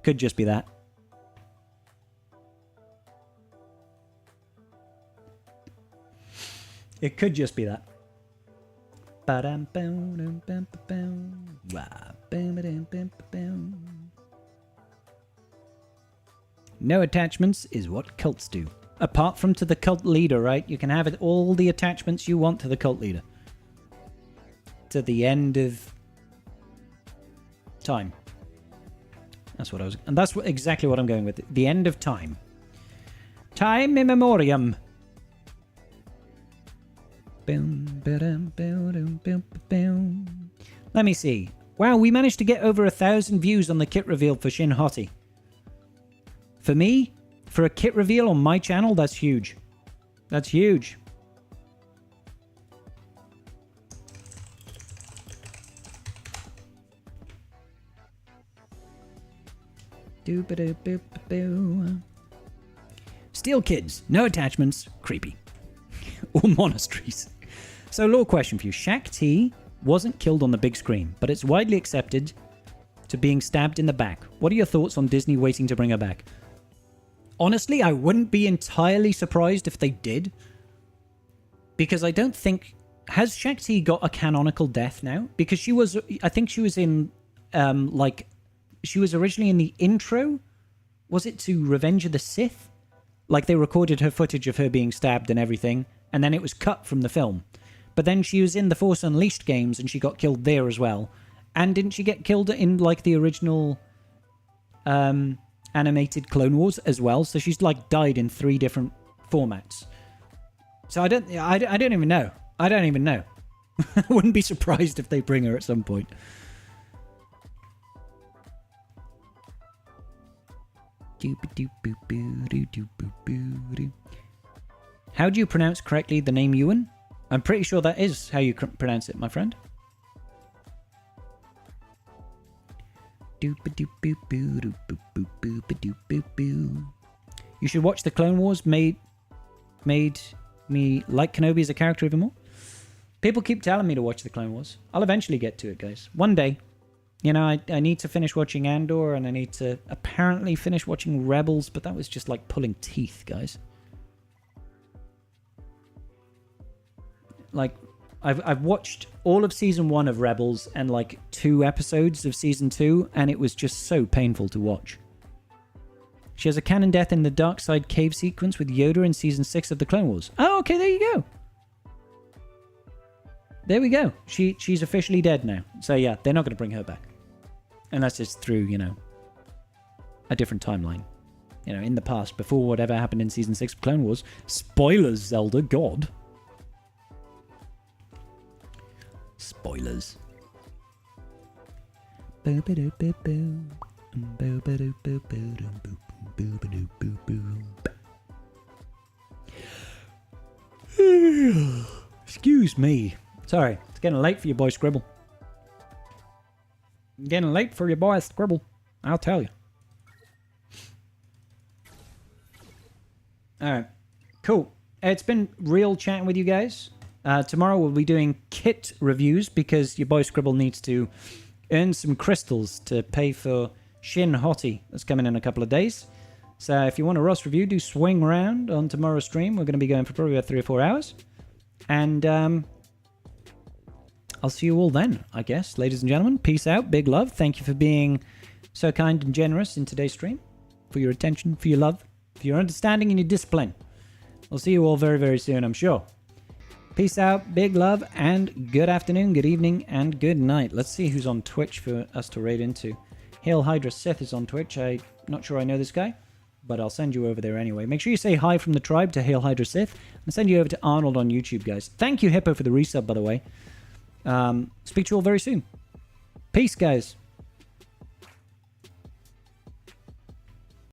A: Could just be that. It could just be that. No attachments is what cults do. Apart from to the cult leader, right? You can have all the attachments you want to the cult leader. To the end of time. That's what I was... And that's exactly what I'm going with. The end of time. Time immemorium. Let me see. Wow, we managed to get over 1,000 views on the kit reveal for Shin Hottie. For me, for a kit reveal on my channel, that's huge. That's huge. Steel kids, no attachments, creepy. Or monasteries. So, lore question for you. Shaak Ti wasn't killed on the big screen, but it's widely accepted to being stabbed in the back. What are your thoughts on Disney waiting to bring her back? Honestly, I wouldn't be entirely surprised if they did. Because I don't think... Has Shaak Ti got a canonical death now? Because she was... I think she was in... She was originally in the intro. Was it to Revenge of the Sith? Like, they recorded her footage of her being stabbed and everything. And then it was cut from the film. But then she was in the Force Unleashed games and she got killed there as well. And didn't she get killed in, like, the original animated Clone Wars as well? So she's, like, died in 3 different formats. So I don't even know. I don't even know. I wouldn't be surprised if they bring her at some point. How do you pronounce correctly the name Ewan? I'm pretty sure that is how you pronounce it, my friend. You should watch the Clone Wars. Made me like Kenobi as a character even more. People keep telling me to watch the Clone Wars. I'll eventually get to it, guys. One day. You know, I need to finish watching Andor, and I need to apparently finish watching Rebels, but that was just like pulling teeth, guys. Like, I've watched all of Season 1 of Rebels and like 2 episodes of Season 2, and it was just so painful to watch. She has a canon death in the Dark Side cave sequence with Yoda in Season 6 of the Clone Wars. Oh, okay, there you go. There we go. She's officially dead now. So yeah, they're not going to bring her back. Unless it's through, you know, a different timeline. You know, in the past, before whatever happened in Season 6 of Clone Wars. Spoilers, Zelda, God. Spoilers. Excuse me. Sorry, it's getting late for your boy Scribble. Getting late for your boy Scribble, I'll tell you. Alright, cool. It's been real chatting with you guys. Tomorrow we'll be doing kit reviews because your boy Scribble needs to earn some crystals to pay for Shin Hottie that's coming in a couple of days. So if you want a Ross review, do swing around on tomorrow's stream. We're going to be going for probably about 3 or 4 hours. And I'll see you all then, I guess. Ladies and gentlemen, peace out. Big love. Thank you for being so kind and generous in today's stream. For your attention, for your love, for your understanding and your discipline. I'll see you all very, very soon, I'm sure. Peace out, big love, and good afternoon, good evening, and good night. Let's see who's on Twitch for us to raid into. Hail Hydra Sith is on Twitch. I'm not sure I know this guy, but I'll send you over there anyway. Make sure you say hi from the tribe to Hail Hydra Sith. I'll send you over to Arnold on YouTube, guys. Thank you, Hippo, for the resub, by the way. Speak to you all very soon. Peace, guys.